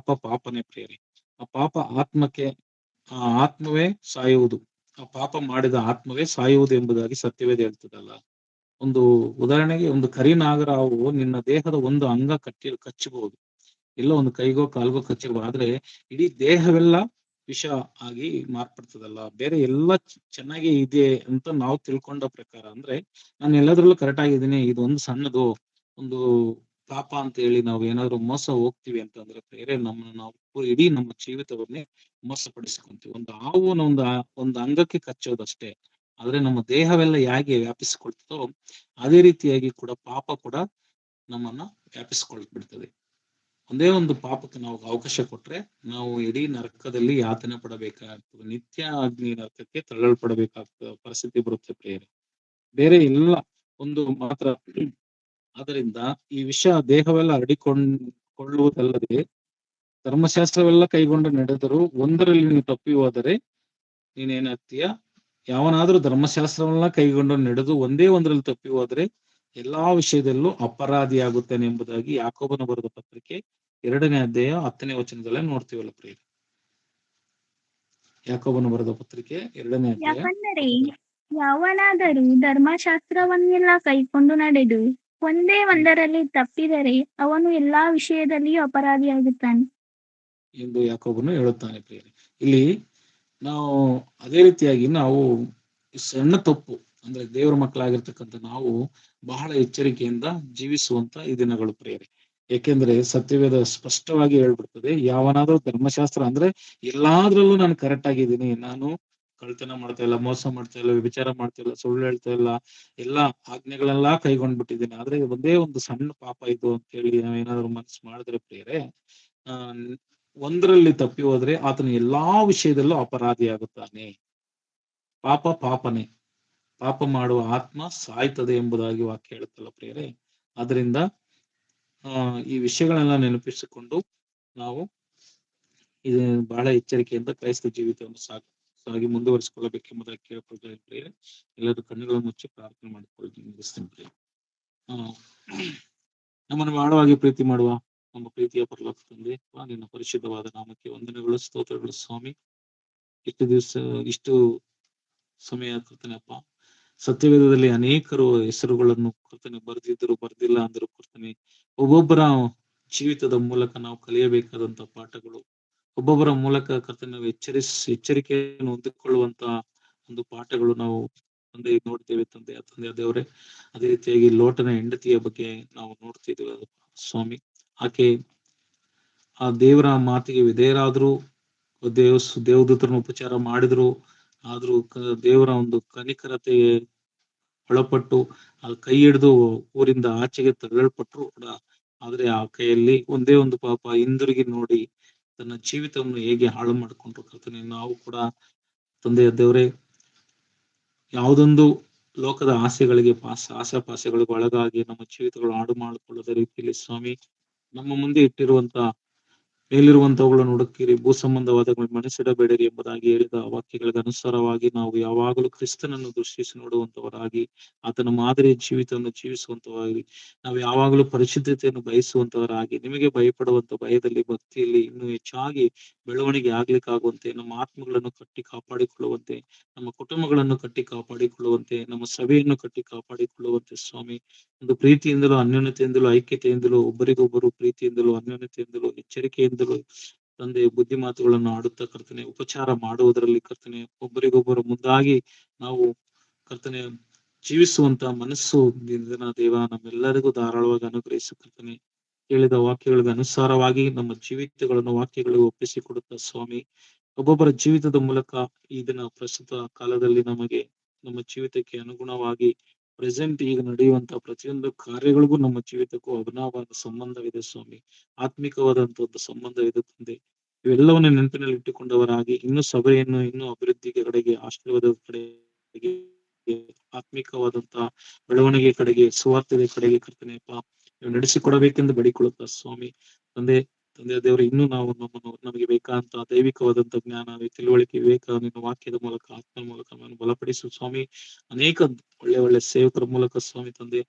ಪಾಪನೇ ಪ್ರಿಯರೇ. ಆ ಪಾಪ ಆತ್ಮವೇ ಸಾಯುವುದು, ಆ ಪಾಪ ಮಾಡಿದ ಆತ್ಮವೇ ಸಾಯುವುದು ಎಂಬುದಾಗಿ ಸತ್ಯವೇದ ಹೇಳ್ತದಲ್ಲ. ಒಂದು ಉದಾಹರಣೆಗೆ, ಒಂದು ಕರಿನಾಗರಾವು ನಿನ್ನ ದೇಹದ ಒಂದು ಅಂಗ ಕಚ್ಚಬಹುದು, ಇಲ್ಲ ಒಂದು ಕೈಗೋ ಕಾಲ್ಗೋ ಕಚ್ಚಿರ್ಬೋದು, ಆದ್ರೆ ಇಡೀ ದೇಹವೆಲ್ಲ ವಿಷ ಆಗಿ ಮಾರ್ಪಡ್ತದಲ್ಲ. ಬೇರೆ ಎಲ್ಲ ಚೆನ್ನಾಗಿ ಇದೆ ಅಂತ ನಾವು ತಿಳ್ಕೊಂಡ ಪ್ರಕಾರ, ಅಂದ್ರೆ ನಾನು ಎಲ್ಲದ್ರಲ್ಲೂ ಕರೆಕ್ಟ್ ಆಗಿದ್ದೀನಿ, ಇದು ಒಂದು ಸಣ್ಣದು ಒಂದು ಪಾಪ ಅಂತ ಹೇಳಿ ನಾವು ಏನಾದ್ರು ಮೋಸ ಹೋಗ್ತೀವಿ ಅಂತಂದ್ರೆ ಬೇರೆ ನಾವು ಇಡೀ ನಮ್ಮ ಜೀವಿತವನ್ನೇ ಮೋಸಪಡಿಸ್ಕೊಂತೀವಿ. ಒಂದು ಹಾವು ಒಂದು ಅಂಗಕ್ಕೆ ಕಚ್ಚೋದಷ್ಟೇ, ಆದ್ರೆ ನಮ್ಮ ದೇಹವೆಲ್ಲ ಹೇಗೆ ವ್ಯಾಪಿಸಿಕೊಳ್ತದೋ ಅದೇ ರೀತಿಯಾಗಿ ಕೂಡ ಪಾಪ ಕೂಡ ನಮ್ಮನ್ನ ವ್ಯಾಪಿಸಿಕೊಳ್ಬಿಡ್ತದೆ. ಒಂದೇ ಒಂದು ಪಾಪಕ್ಕೆ ನಾವು ಅವಕಾಶ ಕೊಟ್ರೆ ನಾವು ಇಡೀ ನರಕದಲ್ಲಿ ಯಾತನೆ ಪಡಬೇಕಾಗ್ತದೆ, ನಿತ್ಯ ಅಗ್ನಿ ನರಕಕ್ಕೆ ತಳ್ಳಲ್ಪಡಬೇಕಾಗ್ತದೆ ಪರಿಸ್ಥಿತಿ ಬರುತ್ತೆ ಪ್ರಿಯರೇ. ಬೇರೆ ಎಲ್ಲ ಒಂದು ಮಾತ್ರ. ಆದ್ದರಿಂದ ಈ ವಿಷಯ ದೇಹವೆಲ್ಲ ಹರಡಿಕೊಳ್ಳುವುದಲ್ಲದೆ ಧರ್ಮಶಾಸ್ತ್ರವೆಲ್ಲ ಕೈಗೊಂಡು ನಡೆದರೂ ಒಂದರಲ್ಲಿ ನೀವು ತಪ್ಪಿ ಹೋದರೆ ನೀನೇನಾಗ್ತೀಯ, ಯಾವನಾದ್ರೂ ಧರ್ಮಶಾಸ್ತ್ರವನ್ನ ಕೈಗೊಂಡು ನಡೆದು ಒಂದೇ ಒಂದರಲ್ಲಿ ತಪ್ಪಿ ಹೋದ್ರೆ ಎಲ್ಲಾ ವಿಷಯದಲ್ಲೂ ಅಪರಾಧಿಯಾಗುತ್ತಾನೆ ಎಂಬುದಾಗಿ ಯಾಕೋಬನ ಬರೆದ ಪತ್ರಿಕೆ 2ನೇ ಅಧ್ಯಾಯ 10ನೇ ವಚನದಲ್ಲೇ ನೋಡ್ತೀವಲ್ಲ ಪ್ರಿಯರೇ. ಯಾಕೋಬನ ಬರೆದ ಪತ್ರಿಕೆ 2ನೇ ಅಧ್ಯಾಯ. ಯಾಕಂದರೆ ಯಾವನಾದರೂ ಧರ್ಮಶಾಸ್ತ್ರವನ್ನೆಲ್ಲ ಕೈಕೊಂಡು ನಡೆದು ಒಂದೇ ಒಂದರಲ್ಲಿ ತಪ್ಪಿದರೆ ಅವನು ಎಲ್ಲಾ ವಿಷಯದಲ್ಲಿಯೂ ಅಪರಾಧಿಯಾಗುತ್ತಾನೆ ಎಂದು ಯಾಕೋಬನು ಹೇಳುತ್ತಾನೆ ಪ್ರಿಯರೇ. ಇಲ್ಲಿ ನಾವು ಅದೇ ರೀತಿಯಾಗಿ ನಾವು ಸಣ್ಣ ತಪ್ಪು ಅಂದ್ರೆ ದೇವರ ಮಕ್ಕಳಾಗಿರ್ತಕ್ಕಂಥ ನಾವು ಬಹಳ ಎಚ್ಚರಿಕೆಯಿಂದ ಜೀವಿಸುವಂತ ಈ ದಿನಗಳು ಪ್ರಿಯರೇ. ಏಕೆಂದ್ರೆ ಸತ್ಯವೇದ ಸ್ಪಷ್ಟವಾಗಿ ಹೇಳ್ಬಿಡ್ತದೆ, ಯಾವನಾದ್ರೂ ಧರ್ಮಶಾಸ್ತ್ರ ಅಂದ್ರೆ ಎಲ್ಲಾದ್ರಲ್ಲೂ ನಾನು ಕರೆಕ್ಟ್ ಆಗಿದ್ದೀನಿ, ನಾನು ಕಳ್ತನ ಮಾಡ್ತಾ ಇಲ್ಲ, ಮೋಸ ಮಾಡ್ತಾ ಇಲ್ಲ, ವಿಚಾರ ಮಾಡ್ತಾ ಇಲ್ಲ, ಸುಳ್ಳು ಹೇಳ್ತಾ ಇಲ್ಲ, ಎಲ್ಲಾ ಆಜ್ಞೆಗಳೆಲ್ಲಾ ಕೈಗೊಂಡ್ಬಿಟ್ಟಿದ್ದೀನಿ, ಆದ್ರೆ ಒಂದೇ ಒಂದು ಸಣ್ಣ ಪಾಪ ಇದು ಅಂತ ಹೇಳಿ ನಾವೇನಾದ್ರು ಮನಸ್ಸು ಮಾಡಿದ್ರೆ ಪ್ರಿಯರೇ, ಒಂದರಲ್ಲಿ ತಪ್ಪಿ ಹೋದ್ರೆ ಆತನು ಎಲ್ಲಾ ವಿಷಯದಲ್ಲೂ ಅಪರಾಧಿಯಾಗುತ್ತಾನೆ. ಪಾಪನೇ, ಪಾಪ ಮಾಡುವ ಆತ್ಮ ಸಾಯ್ತದೆ ಎಂಬುದಾಗಿ ವಾಕ್ಯ ಹೇಳುತ್ತಲ್ಲ ಪ್ರಿಯರೇ. ಆದ್ರಿಂದ ಈ ವಿಷಯಗಳೆಲ್ಲ ನೆನಪಿಸಿಕೊಂಡು ನಾವು ಇದು ಬಹಳ ಎಚ್ಚರಿಕೆಯಿಂದ ಕ್ರೈಸ್ತ ಜೀವಿತವನ್ನು ಸಾಗಿ ಮುಂದುವರಿಸಿಕೊಳ್ಳಬೇಕೆಂಬುದಾಗಿ ಕೇಳ್ಕೊಳ್ತೇನೆ ಪ್ರಿಯರೇ. ಎಲ್ಲರೂ ಕಣ್ಣುಗಳನ್ನು ಮುಚ್ಚಿ ಪ್ರಾರ್ಥನೆ ಮಾಡಿಕೊಳ್ಳಿ ಮುಗಿಸ್ತೇನೆ ಪ್ರಿಯರೇ. ನಮ್ಮನ್ನು ಬಹಳವಾಗಿ ಪ್ರೀತಿ ಮಾಡುವ ನಮ್ಮ ಪ್ರೀತಿಯ ಪರಲೋಕ ತಂದೆ, ನಿನ್ನ ಪರಿಶುದ್ಧವಾದ ನಾಮಕ್ಕೆ ವಂದನೆಗಳು, ಸ್ತೋತ್ರಗಳು ಸ್ವಾಮಿ. ಇಷ್ಟು ಸಮಯ ಕರ್ತನೆಪ್ಪ, ಸತ್ಯವೇದದಲ್ಲಿ ಅನೇಕರು ಹೆಸರುಗಳನ್ನು ಕರ್ತನೆ ಬರ್ದಿಲ್ಲ ಅಂದರೂ ಕರ್ತನೆ, ಒಬ್ಬೊಬ್ಬರ ಜೀವಿತದ ಮೂಲಕ ನಾವು ಕಲಿಯಬೇಕಾದಂತ ಪಾಠಗಳು, ಒಬ್ಬೊಬ್ಬರ ಮೂಲಕ ಕರ್ತನೆ ನಾವು ಎಚ್ಚರಿಕೆಯನ್ನು ಹೊಂದಿಕೊಳ್ಳುವಂತ ಒಂದು ಪಾಠಗಳು ನಾವು ತಂದೆ ನೋಡ್ತೇವೆ ತಂದೆ ದೇವರೇ. ಅದೇ ರೀತಿಯಾಗಿ ಲೋಟನ ಹೆಂಡತಿಯ ಬಗ್ಗೆ ನಾವು ನೋಡ್ತಿದ್ದೇವೆ ಸ್ವಾಮಿ. ಆಕೆ ಆ ದೇವರ ಮಾತಿಗೆ ವಿಧೇಯರಾದ್ರು, ದೇವದೂತರನ್ನು ಉಪಚಾರ ಮಾಡಿದ್ರು, ಆದ್ರೂ ದೇವರ ಒಂದು ಕನಿಕರತೆ ಒಳಪಟ್ಟು ಆ ಕೈ ಹಿಡಿದು ಊರಿಂದ ಆಚೆಗೆ ತಳ್ಳಲ್ಪಟ್ರು ಕೂಡ, ಆದ್ರೆ ಆ ಕೈಯಲ್ಲಿ ಒಂದೇ ಒಂದು ಪಾಪ ಹಿಂದಿರುಗಿ ನೋಡಿ ತನ್ನ ಜೀವಿತವನ್ನು ಹೇಗೆ ಹಾಳು ಮಾಡಿಕೊಂಡ್ರು ಕರ್ತನೆ. ನಾವು ಕೂಡ ತಂದೆಯ ದೇವರೇ ಯಾವುದೊಂದು ಲೋಕದ ಆಸೆಗಳಿಗೆ ಆಸೆಪಾಸೆಗಳಿಗೆ ಒಳಗಾಗಿ ನಮ್ಮ ಜೀವಿತಗಳು ಹಾಳು ಮಾಡಿಕೊಳ್ಳದ ರೀತಿಯಲ್ಲಿ ಸ್ವಾಮಿ ನಮ್ಮ ಮುಂದೆ ಇಟ್ಟಿರುವಂತ ಮೇಲಿರುವಂತವುಗಳನ್ನು ಹುಡುಕಿರಿ, ಭೂ ಸಂಬಂಧವಾದ ಮನಸ್ಸಿಡಬೇಡಿರಿ ಎಂಬುದಾಗಿ ಹೇಳಿದ ವಾಕ್ಯಗಳಿಗೆ ಅನುಸಾರವಾಗಿ ನಾವು ಯಾವಾಗಲೂ ಕ್ರಿಸ್ತನನ್ನು ದೃಷ್ಟಿಸಿ ನೋಡುವಂತವರಾಗಿ, ಆತನ ಮಾದರಿಯ ಜೀವಿತವನ್ನು ಜೀವಿಸುವಂತವಾಗಿ, ನಾವು ಯಾವಾಗಲೂ ಪರಿಶುದ್ಧತೆಯನ್ನು ಬಯಸುವಂತವರಾಗಿ, ನಿಮಗೆ ಭಯಪಡುವಂತ ಭಯದಲ್ಲಿ ಭಕ್ತಿಯಲ್ಲಿ ಇನ್ನೂ ಹೆಚ್ಚಾಗಿ ಬೆಳವಣಿಗೆ ಆಗ್ಲಿಕ್ಕಾಗುವಂತೆ, ನಮ್ಮ ಆತ್ಮಗಳನ್ನು ಕಟ್ಟಿ ಕಾಪಾಡಿಕೊಳ್ಳುವಂತೆ, ನಮ್ಮ ಕುಟುಂಬಗಳನ್ನು ಕಟ್ಟಿ ಕಾಪಾಡಿಕೊಳ್ಳುವಂತೆ, ನಮ್ಮ ಸಭೆಯನ್ನು ಕಟ್ಟಿ ಕಾಪಾಡಿಕೊಳ್ಳುವಂತೆ ಸ್ವಾಮಿ, ಒಂದು ಪ್ರೀತಿಯಿಂದಲೂ ಅನ್ಯೋನ್ಯತೆಯಿಂದಲೂ ಐಕ್ಯತೆಯಿಂದಲೂ ಒಬ್ಬರಿಗೊಬ್ಬರು ಪ್ರೀತಿಯಿಂದಲೂ ಅನ್ಯೋನ್ಯತೆಯಿಂದಲೂ ಎಚ್ಚರಿಕೆಯಿಂದಲೂ ತಂದೆ ಬುದ್ಧಿ ಮಾತುಗಳನ್ನು ಆಡುತ್ತಾ ಕರ್ತನೆ, ಉಪಚಾರ ಮಾಡುವುದರಲ್ಲಿ ಕರ್ತನೆ, ಒಬ್ಬರಿಗೊಬ್ಬರು ಮುಂದಾಗಿ ನಾವು ಕರ್ತನೆ ಜೀವಿಸುವಂತ ಮನಸ್ಸು ದೇವ ನಮ್ಮೆಲ್ಲರಿಗೂ ಧಾರಾಳವಾಗಿ ಅನುಗ್ರಹಿಸು ಕರ್ತನೆ. ಹೇಳಿದ ವಾಕ್ಯಗಳಿಗೆ ಅನುಸಾರವಾಗಿ ನಮ್ಮ ಜೀವಿತಗಳನ್ನು ವಾಕ್ಯಗಳಿಗೆ ಒಪ್ಪಿಸಿಕೊಡುತ್ತಾ ಸ್ವಾಮಿ, ಒಬ್ಬೊಬ್ಬರ ಜೀವಿತದ ಮೂಲಕ ಈ ದಿನ ಪ್ರಸ್ತುತ ಕಾಲದಲ್ಲಿ ನಮಗೆ ನಮ್ಮ ಜೀವಿತಕ್ಕೆ ಅನುಗುಣವಾಗಿ ಪ್ರೆಸೆಂಟ್ ಈಗ ನಡೆಯುವಂತ ಪ್ರತಿಯೊಂದು ಕಾರ್ಯಗಳಿಗೂ ನಮ್ಮ ಜೀವಿತಕ್ಕೂ ಅಭಿನವವಾದ ಸಂಬಂಧವಿದೆ ಸ್ವಾಮಿ, ಆತ್ಮಿಕವಾದಂತ ಒಂದು ಸಂಬಂಧವಿದೆ ತಂದೆ. ಇವೆಲ್ಲವನ್ನು ನೆನಪಿನಲ್ಲಿ ಇಟ್ಟುಕೊಂಡವರಾಗಿ ಇನ್ನೂ ಸಭೆಯನ್ನು ಇನ್ನೂ ಅಭಿವೃದ್ಧಿಗೆ ಕಡೆಗೆ, ಆಶೀರ್ವಾದದ ಕಡೆಗೆ, ಆತ್ಮಿಕವಾದಂತಹ ಬೆಳವಣಿಗೆ ಕಡೆಗೆ, ಸುವಾರ್ತೆಯ ಕಡೆಗೆ ಕರ್ತನೆಯಪ್ಪ ನೀವು ನಡೆಸಿಕೊಡಬೇಕೆಂದು ಬೇಡಿಕೊಳ್ಳುತ್ತಾ ಸ್ವಾಮಿ. ತಂದೆಯ ದೇವರು ಇನ್ನೂ ನಾವು ನಮಗೆ ಬೇಕಾದಂತಹ ದೈವಿಕವಾದಂತ ಜ್ಞಾನ, ತಿಳುವಳಿಕೆ, ವಿವೇಕ ನಿನ್ನ ವಾಕ್ಯದ ಮೂಲಕ, ಆತ್ಮ ಮೂಲಕ ನಮ್ಮನ್ನು ಬಲಪಡಿಸು ಸ್ವಾಮಿ. ಅನೇಕ ಒಳ್ಳೆ ಸೇವಕರ ಮೂಲಕ ಸ್ವಾಮಿ ತಂದೆಯ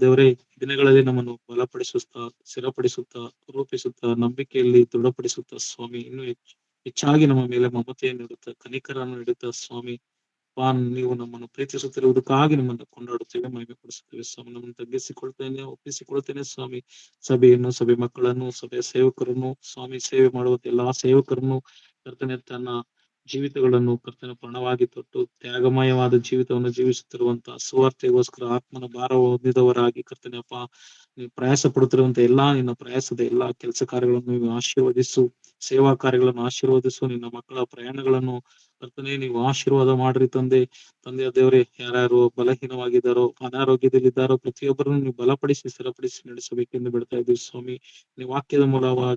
ದೇವರೇ ದಿನಗಳಲ್ಲಿ ನಮ್ಮನ್ನು ಬಲಪಡಿಸುತ್ತಾ, ಸ್ಥಿರಪಡಿಸುತ್ತಾ, ರೂಪಿಸುತ್ತಾ, ನಂಬಿಕೆಯಲ್ಲಿ ದೃಢಪಡಿಸುತ್ತಾ ಸ್ವಾಮಿ, ಇನ್ನೂ ಹೆಚ್ಚಾಗಿ ನಮ್ಮ ಮೇಲೆ ಮಮತೆಯನ್ನು ನೀಡುತ್ತಾ, ಕನಿಕರನ್ನು ನೀಡುತ್ತಾ ಸ್ವಾಮಿ. ನೀವು ನಮ್ಮನ್ನು ಪ್ರೀತಿಸುತ್ತಿರುವುದಕ್ಕಾಗಿ ನಿಮ್ಮನ್ನು ಕೊಂಡಾಡುತ್ತೇವೆ, ಮಹಿಮೆ ಪಡಿಸುತ್ತೇವೆ ಸ್ವಾಮಿ. ನಮ್ಮನ್ನು ತಗ್ಗಿಸಿಕೊಳ್ತೇನೆ, ಒಪ್ಪಿಸಿಕೊಳ್ತೇನೆ ಸ್ವಾಮಿ. ಸಭೆಯನ್ನು, ಸಭೆ ಮಕ್ಕಳನ್ನು, ಸಭೆಯ ಸೇವಕರನ್ನು ಸ್ವಾಮಿ, ಸೇವೆ ಮಾಡುವಂತ ಎಲ್ಲಾ ಸೇವಕರನ್ನು ಕರ್ತನೆ ತನ್ನ ಜೀವಿತಗಳನ್ನು ಕರ್ತನ ಪ್ರಾಣವಾಗಿ ತೊಟ್ಟು ತ್ಯಾಗಮಯವಾದ ಜೀವಿತವನ್ನು ಜೀವಿಸುತ್ತಿರುವಂತಹ ಸುವಾರ್ತೆಗೋಸ್ಕರ ಆತ್ಮನ ಭಾರ ಹೊಂದಿದವರಾಗಿ ಕರ್ತನೆಯಪ್ಪ ನೀವು ಪ್ರಯಾಸ ಪಡುತ್ತಿರುವಂತ ನಿನ್ನ ಪ್ರಯಾಸದ ಎಲ್ಲಾ ಕೆಲಸ ಕಾರ್ಯಗಳನ್ನು ನೀವು ಆಶೀರ್ವದಿಸು, ಸೇವಾ ಕಾರ್ಯಗಳನ್ನು ಆಶೀರ್ವದಿಸು. ನಿನ್ನ ಮಕ್ಕಳ ಪ್ರಯಾಣಗಳನ್ನು ಕರ್ತನೆ ನೀವು ಆಶೀರ್ವಾದ ಮಾಡ್ರಿ ತಂದೆಯ ದೇವರೇ. ಯಾರ್ಯಾರು ಬಲಹೀನವಾಗಿದ್ದಾರೋ, ಅನಾರೋಗ್ಯದಲ್ಲಿದ್ದಾರೋ ಪ್ರತಿಯೊಬ್ಬರನ್ನು ನೀವು ಬಲಪಡಿಸಿ, ಸ್ಥಿರಪಡಿಸಿ ನಡೆಸಬೇಕೆಂದು ಬಿಡ್ತಾ ಇದ್ದೀವಿ ಸ್ವಾಮಿ. ನೀವು ವಾಕ್ಯದ ಮೂಲಕ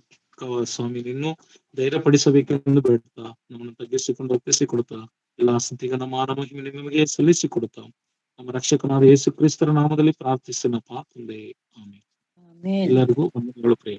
ಸ್ವಾಮಿ ಇನ್ನೂ ಧೈರ್ಯಪಡಿಸಬೇಕೆಂದು ಬೇಡ್ತಾ, ನಮ್ಮನ್ನು ತಗ್ಗಿಸಿಕೊಂಡು ಒಪ್ಪಿಸಿಕೊಡ್ತಾ, ಎಲ್ಲಾ ಸ್ಥಿತಿಗ ನಮ್ಮ ಮಹಿಮೆ ನಿಮಗೆ ಸಲ್ಲಿಸಿಕೊಡ್ತಾ, ನಮ್ಮ ರಕ್ಷಕನಾದ ಯೇಸು ಕ್ರಿಸ್ತರ ನಾಮದಲ್ಲಿ ಪ್ರಾರ್ಥಿಸಿನಪ್ಪ ತಂದೆ, ಆಮೆನ್. ಎಲ್ಲರಿಗೂ ವಂದನೆಗಳು ಪ್ರಿಯ.